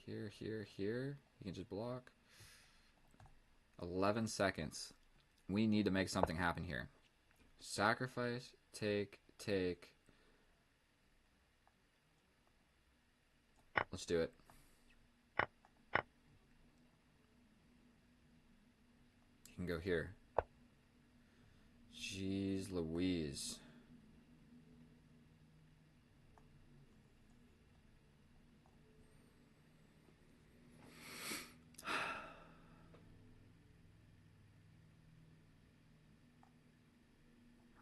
Here, here, here. You can just block. 11 seconds. We need to make something happen here. Sacrifice, take, take. Let's do it. You can go here. Jeez Louise.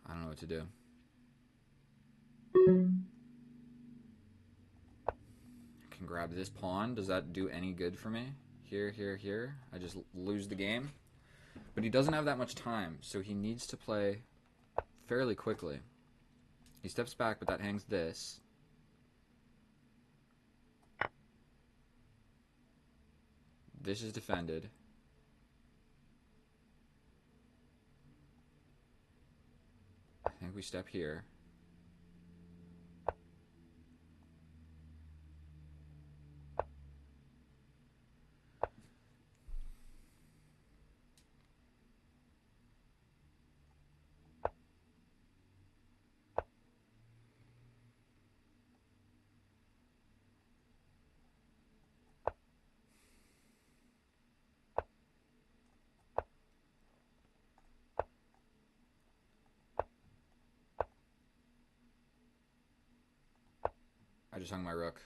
I don't know what to do. I can grab this pawn. Does that do any good for me? Here, here, here. I just lose the game. But he doesn't have that much time, so he needs to play fairly quickly. He steps back, but that hangs this. This is defended. I think we step here. I just hung my rook.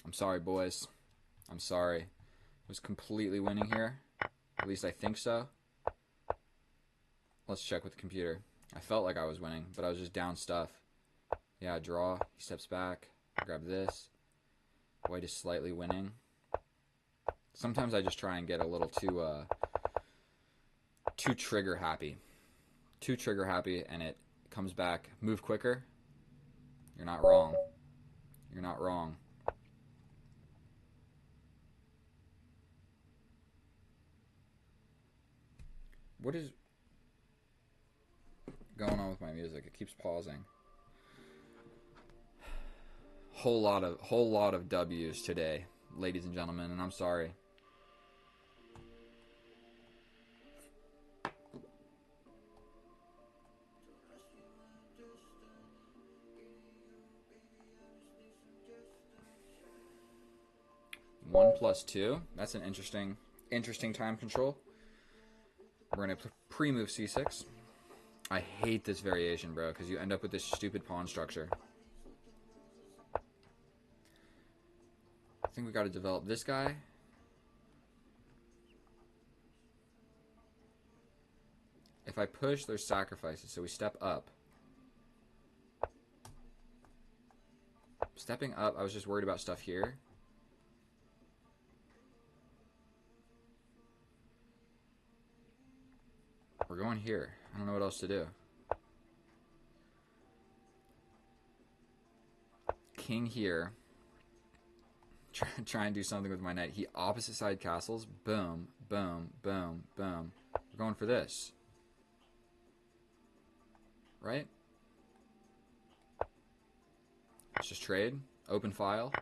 I'm sorry, boys. I'm sorry. I was completely winning here. At least I think so. Let's check with the computer. I felt like I was winning, but I was just down stuff. Yeah, draw. He steps back. Grab this. White is slightly winning. Sometimes I just try and get a little too trigger happy. Too trigger happy, and it comes back. Move quicker. You're not wrong. You're not wrong. What is going on with my music? It keeps pausing. Whole lot of W's today, ladies and gentlemen, and I'm sorry. One plus two. That's an interesting time control. We're gonna pre-move c6. I hate this variation, bro, because you end up with this stupid pawn structure. I think we got to develop this guy. If I push, there's sacrifices, so we step up. Stepping up, I was just worried about stuff here. We're going here. I don't know what else to do. King here. Try and do something with my knight. He opposite side castles. Boom, boom, boom, boom. We're going for this. Right? Let's just trade. Open file.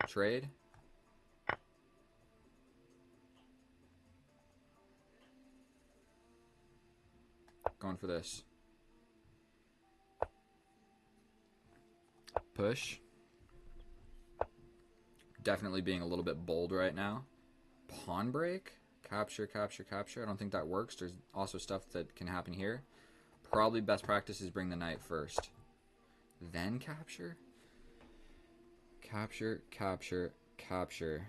Trade. Going for this. Push. Definitely being a little bit bold right now. Pawn break. Capture, capture, capture. I don't think that works. There's also stuff that can happen here. Probably best practice is bring the knight first. Then capture. Capture, capture, capture.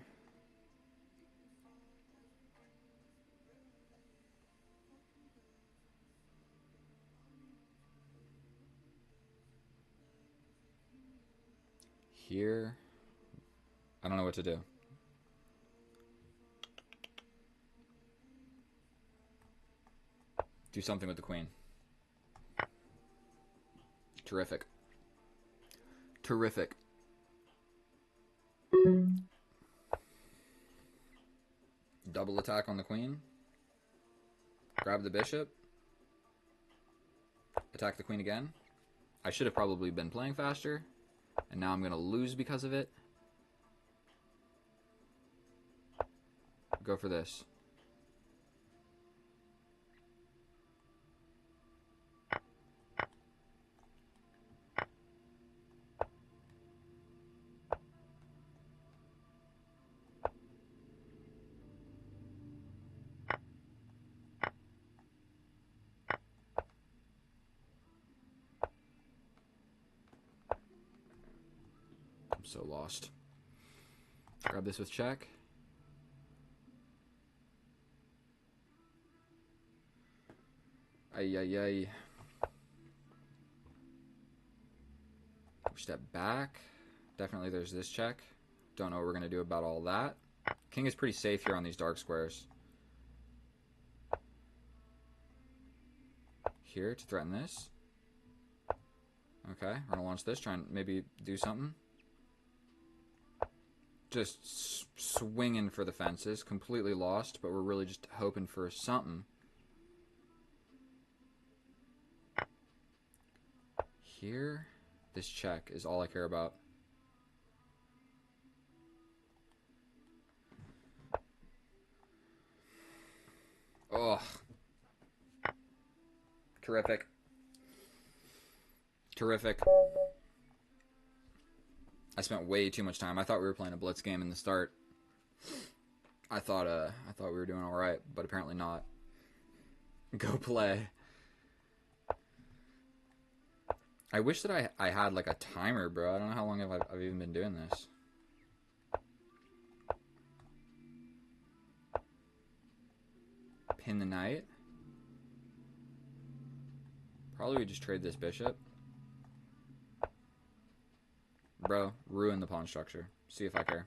Here. I don't know what to do. Do something with the queen. Terrific. Terrific. Double attack on the queen. Grab the bishop. Attack the queen again. I should have probably been playing faster. And now I'm going to lose because of it. Go for this. so lost. Grab this with check. Ay, ay, ay. Step back. Definitely there's this check. Don't know what we're going to do about all that. King is pretty safe here on these dark squares. Here to threaten this. Okay, we're going to launch this, try and maybe do something. Just swinging for the fences. Completely lost, but we're really just hoping for something. Here, this check is all I care about. Oh. Terrific. Terrific. I spent way too much time. I thought we were playing a blitz game in the start. I thought we were doing all right, but apparently not. Go play. I wish that I had like a timer, bro. I don't know how long I've even been doing this. Pin the knight. Probably we just trade this bishop. Bro, ruin the pawn structure. See if I care.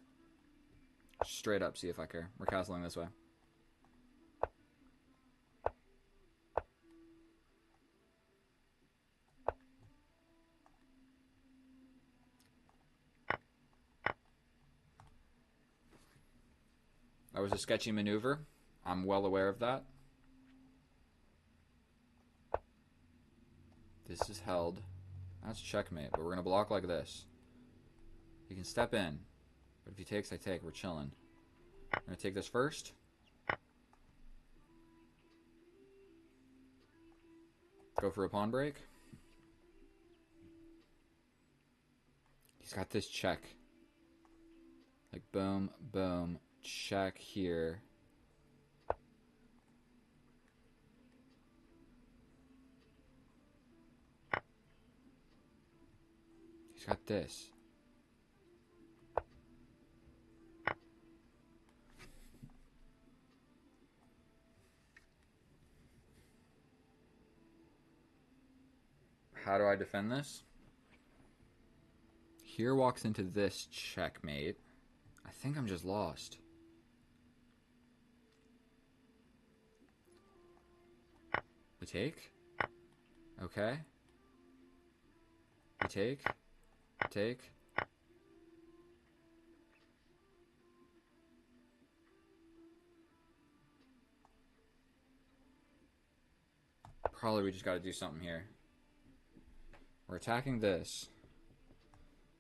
Straight up, see if I care. We're castling this way. That was a sketchy maneuver. I'm well aware of that. This is held. That's checkmate, but we're going to block like this. He can step in, but if he takes, I take. We're chilling. I'm going to take this first. Go for a pawn break. He's got this check. Like boom, boom, check here. He's got this. How do I defend this? Here walks into this checkmate. I think I'm just lost. We take. Okay. We take. Take. Probably we just got to do something here. We're attacking this.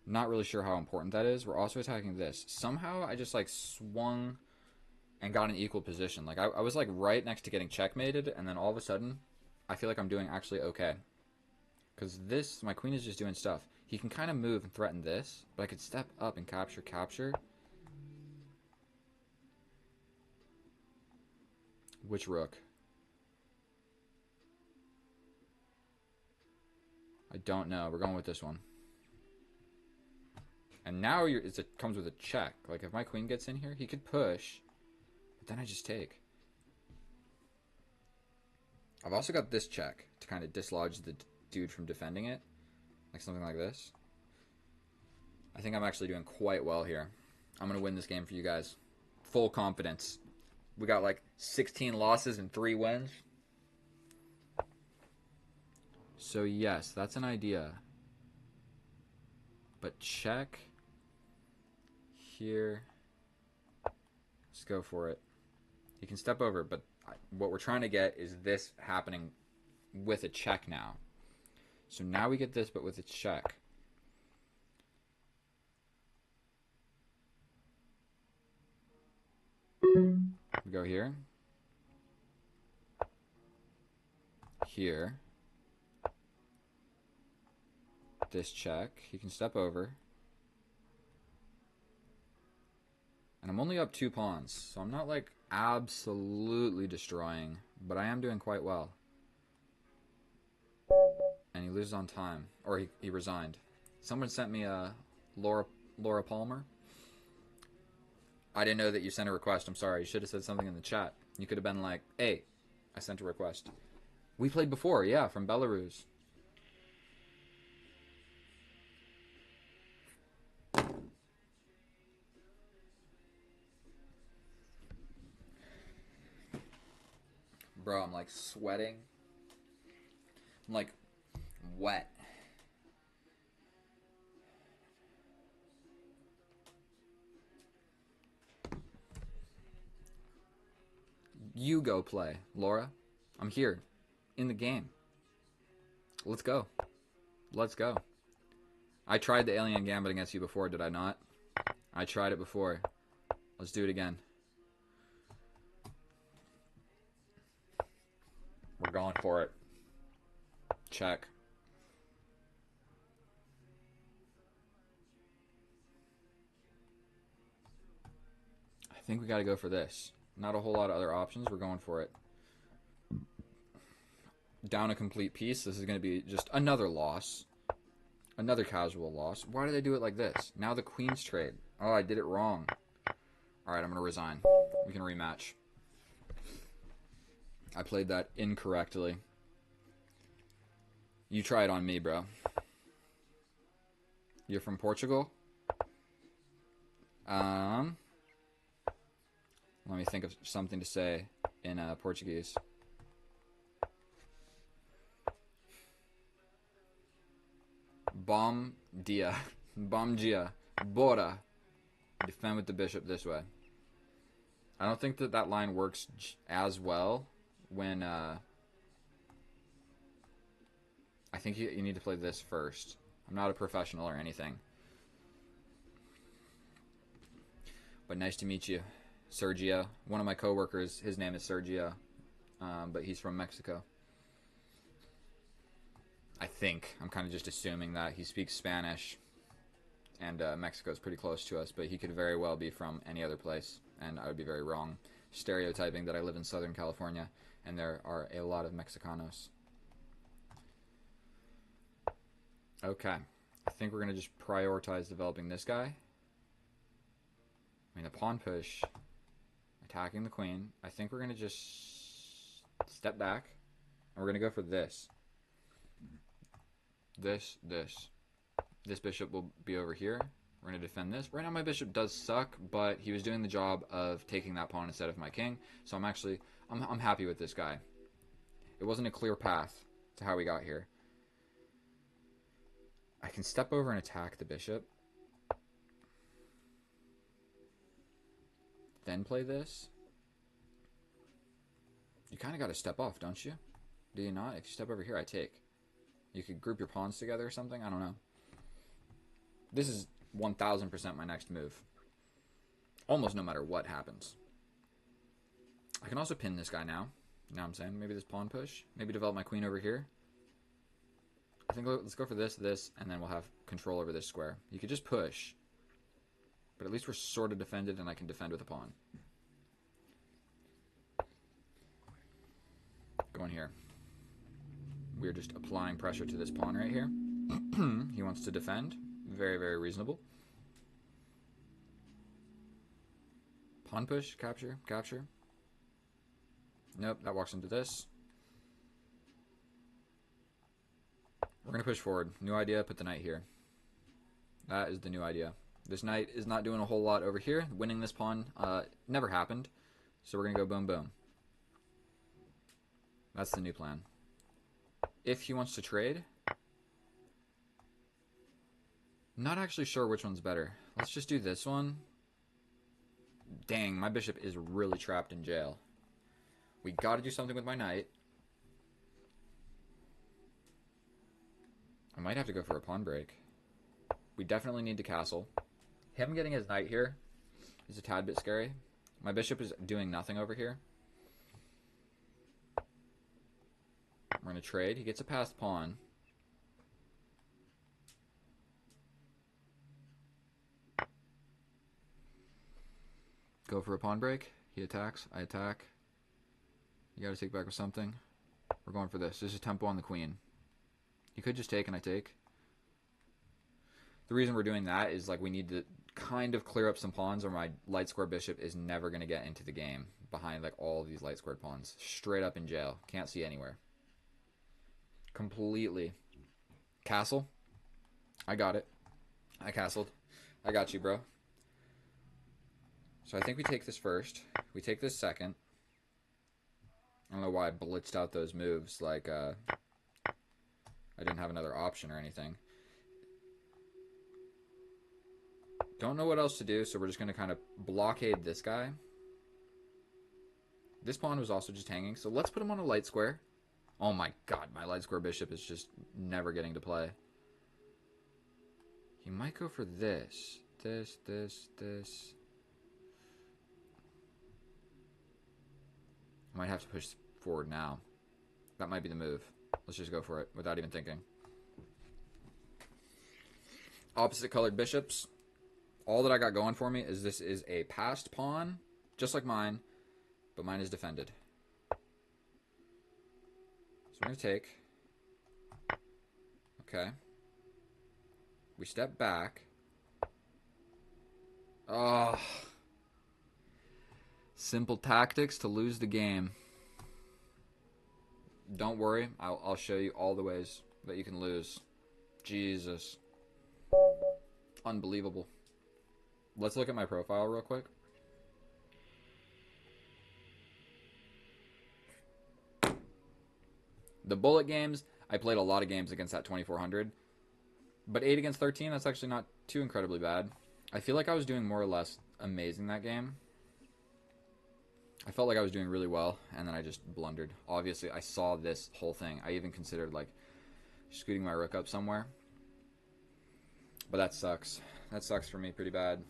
Not really sure how important that is. We're also attacking this. Somehow I just like swung and got an equal position. Like I was like right next to getting checkmated, and then all of a sudden I feel like I'm doing actually okay. Because this, my queen is just doing stuff. He can kind of move and threaten this, but I could step up and capture. Which rook? I don't know. We're going with this one. And now it comes with a check. Like, if my queen gets in here, he could push. But then I just take. I've also got this check to kind of dislodge the dude from defending it. Like something like this. I think I'm actually doing quite well here. I'm going to win this game for you guys. Full confidence. We got like 16 losses and 3 wins. So yes, that's an idea. But check here. Let's go for it. You can step over, but what we're trying to get is this happening with a check now. So now we get this, but with a check. We go here. Here. This check. He can step over. And I'm only up 2 pawns, so I'm not like absolutely destroying, but I am doing quite well. And he loses on time. Or he resigned. Someone sent me a Laura Palmer. I didn't know that you sent a request. I'm sorry. You should have said something in the chat. You could have been like, hey, I sent a request. We played before, yeah, from Belarus. Bro, I'm like sweating. I'm like wet. You go play, Laura. I'm here in the game. Let's go. Let's go. I tried the Alien Gambit against you before, did I not? I tried it before. Let's do it again. We're going for it. Check. I think we got to go for this. Not a whole lot of other options. We're going for it. Down a complete piece. This is going to be just another loss. Another casual loss. Why did I do it like this? Now the queen's trade. Oh, I did it wrong. Alright, I'm going to resign. We can rematch. I played that incorrectly. You try it on me, bro. You're from Portugal? Let me think of something to say in Portuguese. Bom dia. Bom dia. Bora. Defend with the bishop this way. I don't think that that line works as well when... I think you need to play this first. I'm not a professional or anything. But nice to meet you, Sergio. One of my coworkers, his name is Sergio, but he's from Mexico. I think. I'm kind of just assuming that. He speaks Spanish, and Mexico's pretty close to us, but he could very well be from any other place, and I would be very wrong stereotyping that I live in Southern California, and there are a lot of Mexicanos. Okay. I think we're going to just prioritize developing this guy. I mean, the pawn push, attacking the queen. I think we're going to just step back, and we're going to go for this. This. This bishop will be over here. We're going to defend this. Right now my bishop does suck, but he was doing the job of taking that pawn instead of my king. So I'm happy with this guy. It wasn't a clear path to how we got here. I can step over and attack the bishop. Then play this. You kind of got to step off, don't you? Do you not? If you step over here, I take. You could group your pawns together or something. I don't know. This is 1000% my next move. Almost no matter what happens. I can also pin this guy now. You know what I'm saying? Maybe this pawn push. Maybe develop my queen over here. I think let's go for this, and then we'll have control over this square. You could just push. But at least we're sort of defended, and I can defend with a pawn. Going here. We're just applying pressure to this pawn right here. He wants to defend. Very, very reasonable. Pawn push, capture. Nope, that walks into this. We're going to push forward. New idea, put the knight here. That is the new idea. This knight is not doing a whole lot over here. Winning this pawn never happened. So we're going to go boom, boom. That's the new plan. If he wants to trade, I'm not actually sure which one's better. Let's just do this one. Dang, my bishop is really trapped in jail. We got to do something with my knight. I might have to go for a pawn break. We definitely need to castle. Him getting his knight here is a tad bit scary. My bishop is doing nothing over here. We're going to trade. He gets a passed pawn. Go for a pawn break. He attacks. I attack. You got to take back with something. We're going for this. This is tempo on the queen. He could just take and I take. The reason we're doing that is like we need to kind of clear up some pawns, or my light square bishop is never going to get into the game behind like all of these light squared pawns. Straight up in jail. Can't see anywhere. Completely. Castle. I got it. I castled. I got you, bro. So I think we take this first. We take this second. I don't know why I blitzed out those moves. Like, I didn't have another option or anything. Don't know what else to do, so we're just going to kind of blockade this guy. This pawn was also just hanging, so let's put him on a light square. Oh my god, my light square bishop is just never getting to play. He might go for this. This. I might have to push forward now. That might be the move. Let's just go for it without even thinking. Opposite colored bishops. All that I got going for me is this is a passed pawn, just like mine, but mine is defended. So we're going to take. Okay. We step back. Oh. Simple tactics to lose the game. Don't worry, I'll show you all the ways that you can lose. Jesus. Unbelievable. Let's look at my profile real quick. The bullet games, I played a lot of games against that 2400. But 8 against 13, that's actually not too incredibly bad. I feel like I was doing more or less amazing that game. I felt like I was doing really well, and then I just blundered. Obviously, I saw this whole thing. I even considered, like, scooting my rook up somewhere. But that sucks. That sucks for me pretty bad.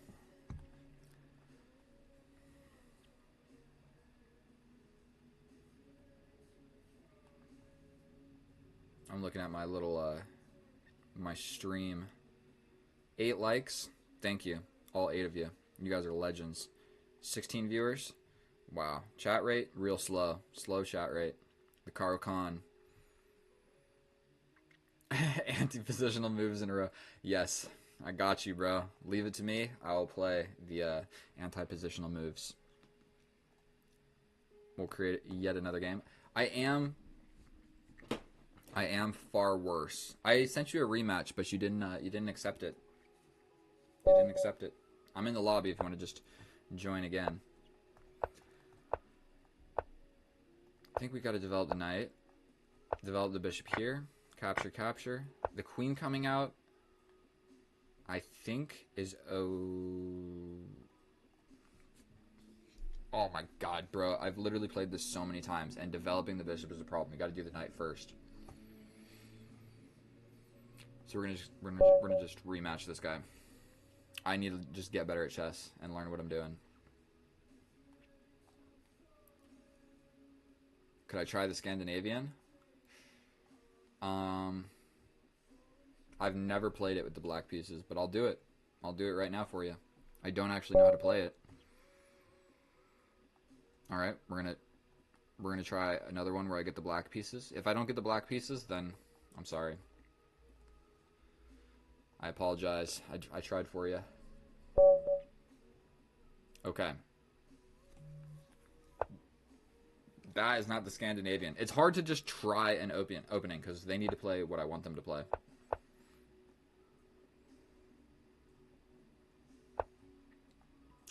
I'm looking at my little, my stream. 8 likes. Thank you. All 8 of you. You guys are legends. 16 viewers. Wow. Chat rate, real slow. Slow chat rate. The Karo Khan. Anti-positional moves in a row. Yes. I got you, bro. Leave it to me. I will play the anti-positional moves. We'll create yet another game. I am far worse. I sent you a rematch, but you didn't accept it. You didn't accept it. I'm in the lobby if you want to just join again. I think we got to develop the knight. Develop the bishop here. Capture, capture. The queen coming out, I think, is oh my god, bro. I've literally played this so many times, and developing the bishop is a problem. You got to do the knight first. So we're gonna just rematch this guy. I need to just get better at chess and learn what I'm doing. Could I try the Scandinavian? I've never played it with the black pieces, but I'll do it. I'll do it right now for you. I don't actually know how to play it. All right, we're gonna try another one where I get the black pieces. If I don't get the black pieces, then I'm sorry. I apologize. I tried for you. Okay. That is not the Scandinavian. It's hard to just try an opening because they need to play what I want them to play.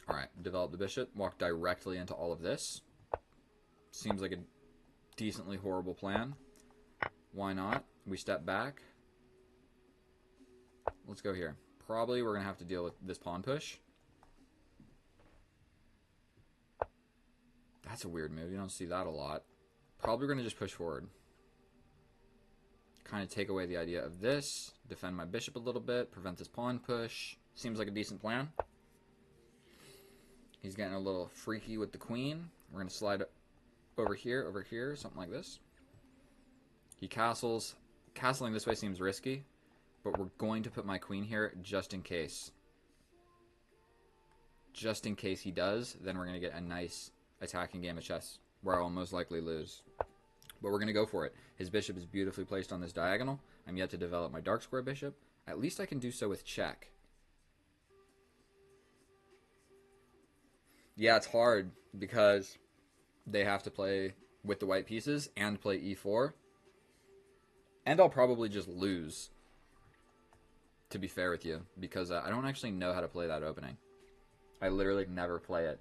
Alright, develop the bishop. Walk directly into all of this. Seems like a decently horrible plan. Why not? We step back. Let's go here. Probably we're going to have to deal with this pawn push. That's a weird move. You don't see that a lot. Probably going to just push forward. Kind of take away the idea of this. Defend my bishop a little bit. Prevent this pawn push. Seems like a decent plan. He's getting a little freaky with the queen. We're going to slide over here, something like this. He castles. Castling this way seems risky, but we're going to put my queen here just in case. Just in case he does, then we're going to get a nice attacking game of chess where I will most likely lose. But we're going to go for it. His bishop is beautifully placed on this diagonal. I'm yet to develop my dark square bishop. At least I can do so with check. Yeah, it's hard because they have to play with the white pieces and play e4. And I'll probably just lose, to be fair with you, because I don't actually know how to play that opening. I literally never play it.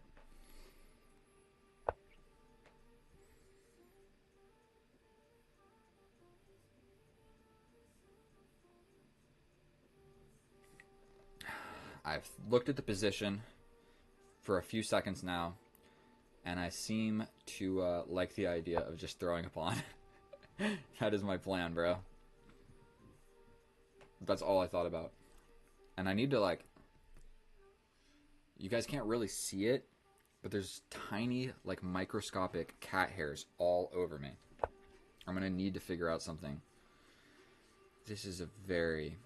I've looked at the position for a few seconds now, and I seem to like the idea of just throwing a pawn. That is my plan, bro. That's all I thought about. And I need to, like... You guys can't really see it, but there's tiny, like, microscopic cat hairs all over me. I'm going to need to figure out something. This is a very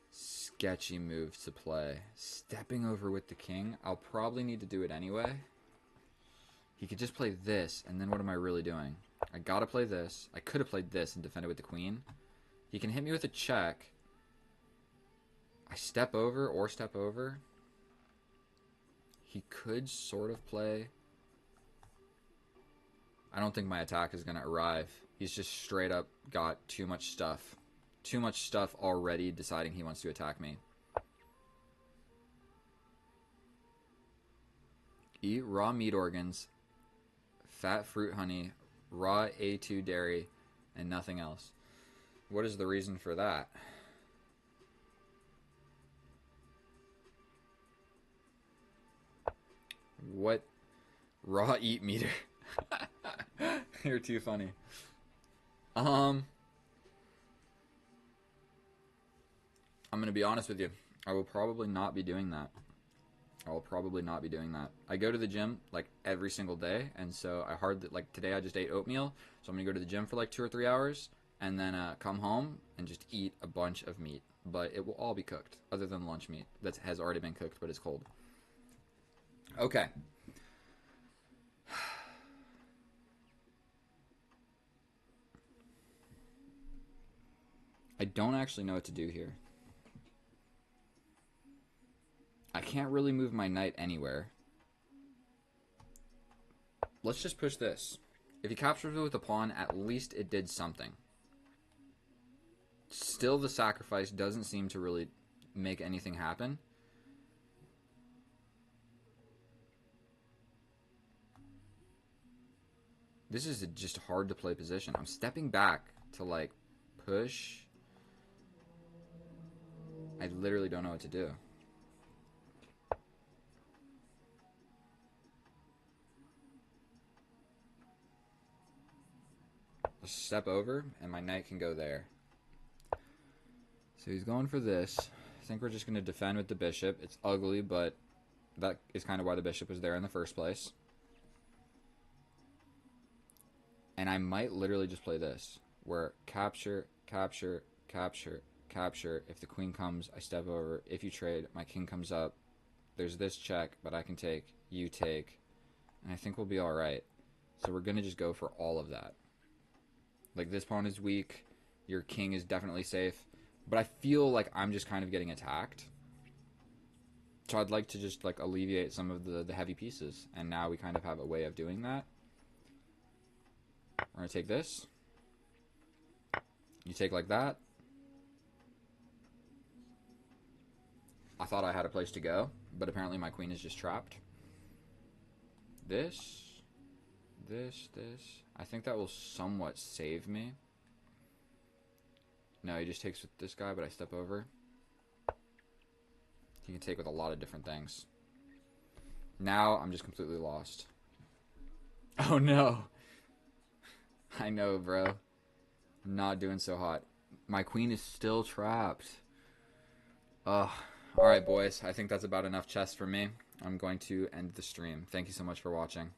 sketchy move to play. Stepping over with the king. I'll probably need to do it anyway. He could just play this, and then what am I really doing? I gotta play this. I could have played this and defended with the queen. He can hit me with a check. I step over or step over. He could sort of play. I don't think my attack is going to arrive. He's just straight up got too much stuff. Too much stuff already deciding he wants to attack me. Eat raw meat organs, fat fruit honey, raw A2 dairy, and nothing else. What is the reason for that? What? Raw eat meter. You're too funny. I'm gonna be honest with you. I will probably not be doing that. I go to the gym like every single day, and so like today I just ate oatmeal, so I'm gonna go to the gym for like 2 or 3 hours, and then come home and just eat a bunch of meat. But it will all be cooked, other than lunch meat that has already been cooked but is cold. Okay. I don't actually know what to do here. I can't really move my knight anywhere. Let's just push this. If he captures it with a pawn, at least it did something. Still, the sacrifice doesn't seem to really make anything happen. This is just a hard to play position. I'm stepping back to, like, push. I literally don't know what to do. Just step over, and my knight can go there. So he's going for this. I think we're just going to defend with the bishop. It's ugly, but that is kind of why the bishop was there in the first place. And I might literally just play this, where capture, capture, capture, capture. If the queen comes, I step over. If you trade, my king comes up. There's this check, but I can take, you take, and I think we'll be all right. So we're going to just go for all of that. Like, this pawn is weak. Your king is definitely safe. But I feel like I'm just kind of getting attacked. So I'd like to just, like, alleviate some of the heavy pieces. And now we kind of have a way of doing that. We're going to take this. You take like that. I thought I had a place to go, but apparently my queen is just trapped. This. I think that will somewhat save me. No, he just takes with this guy, but I step over. He can take with a lot of different things. Now I'm just completely lost. Oh no. I know, bro. I'm not doing so hot. My queen is still trapped. Ugh. Alright, boys. I think that's about enough chess for me. I'm going to end the stream. Thank you so much for watching.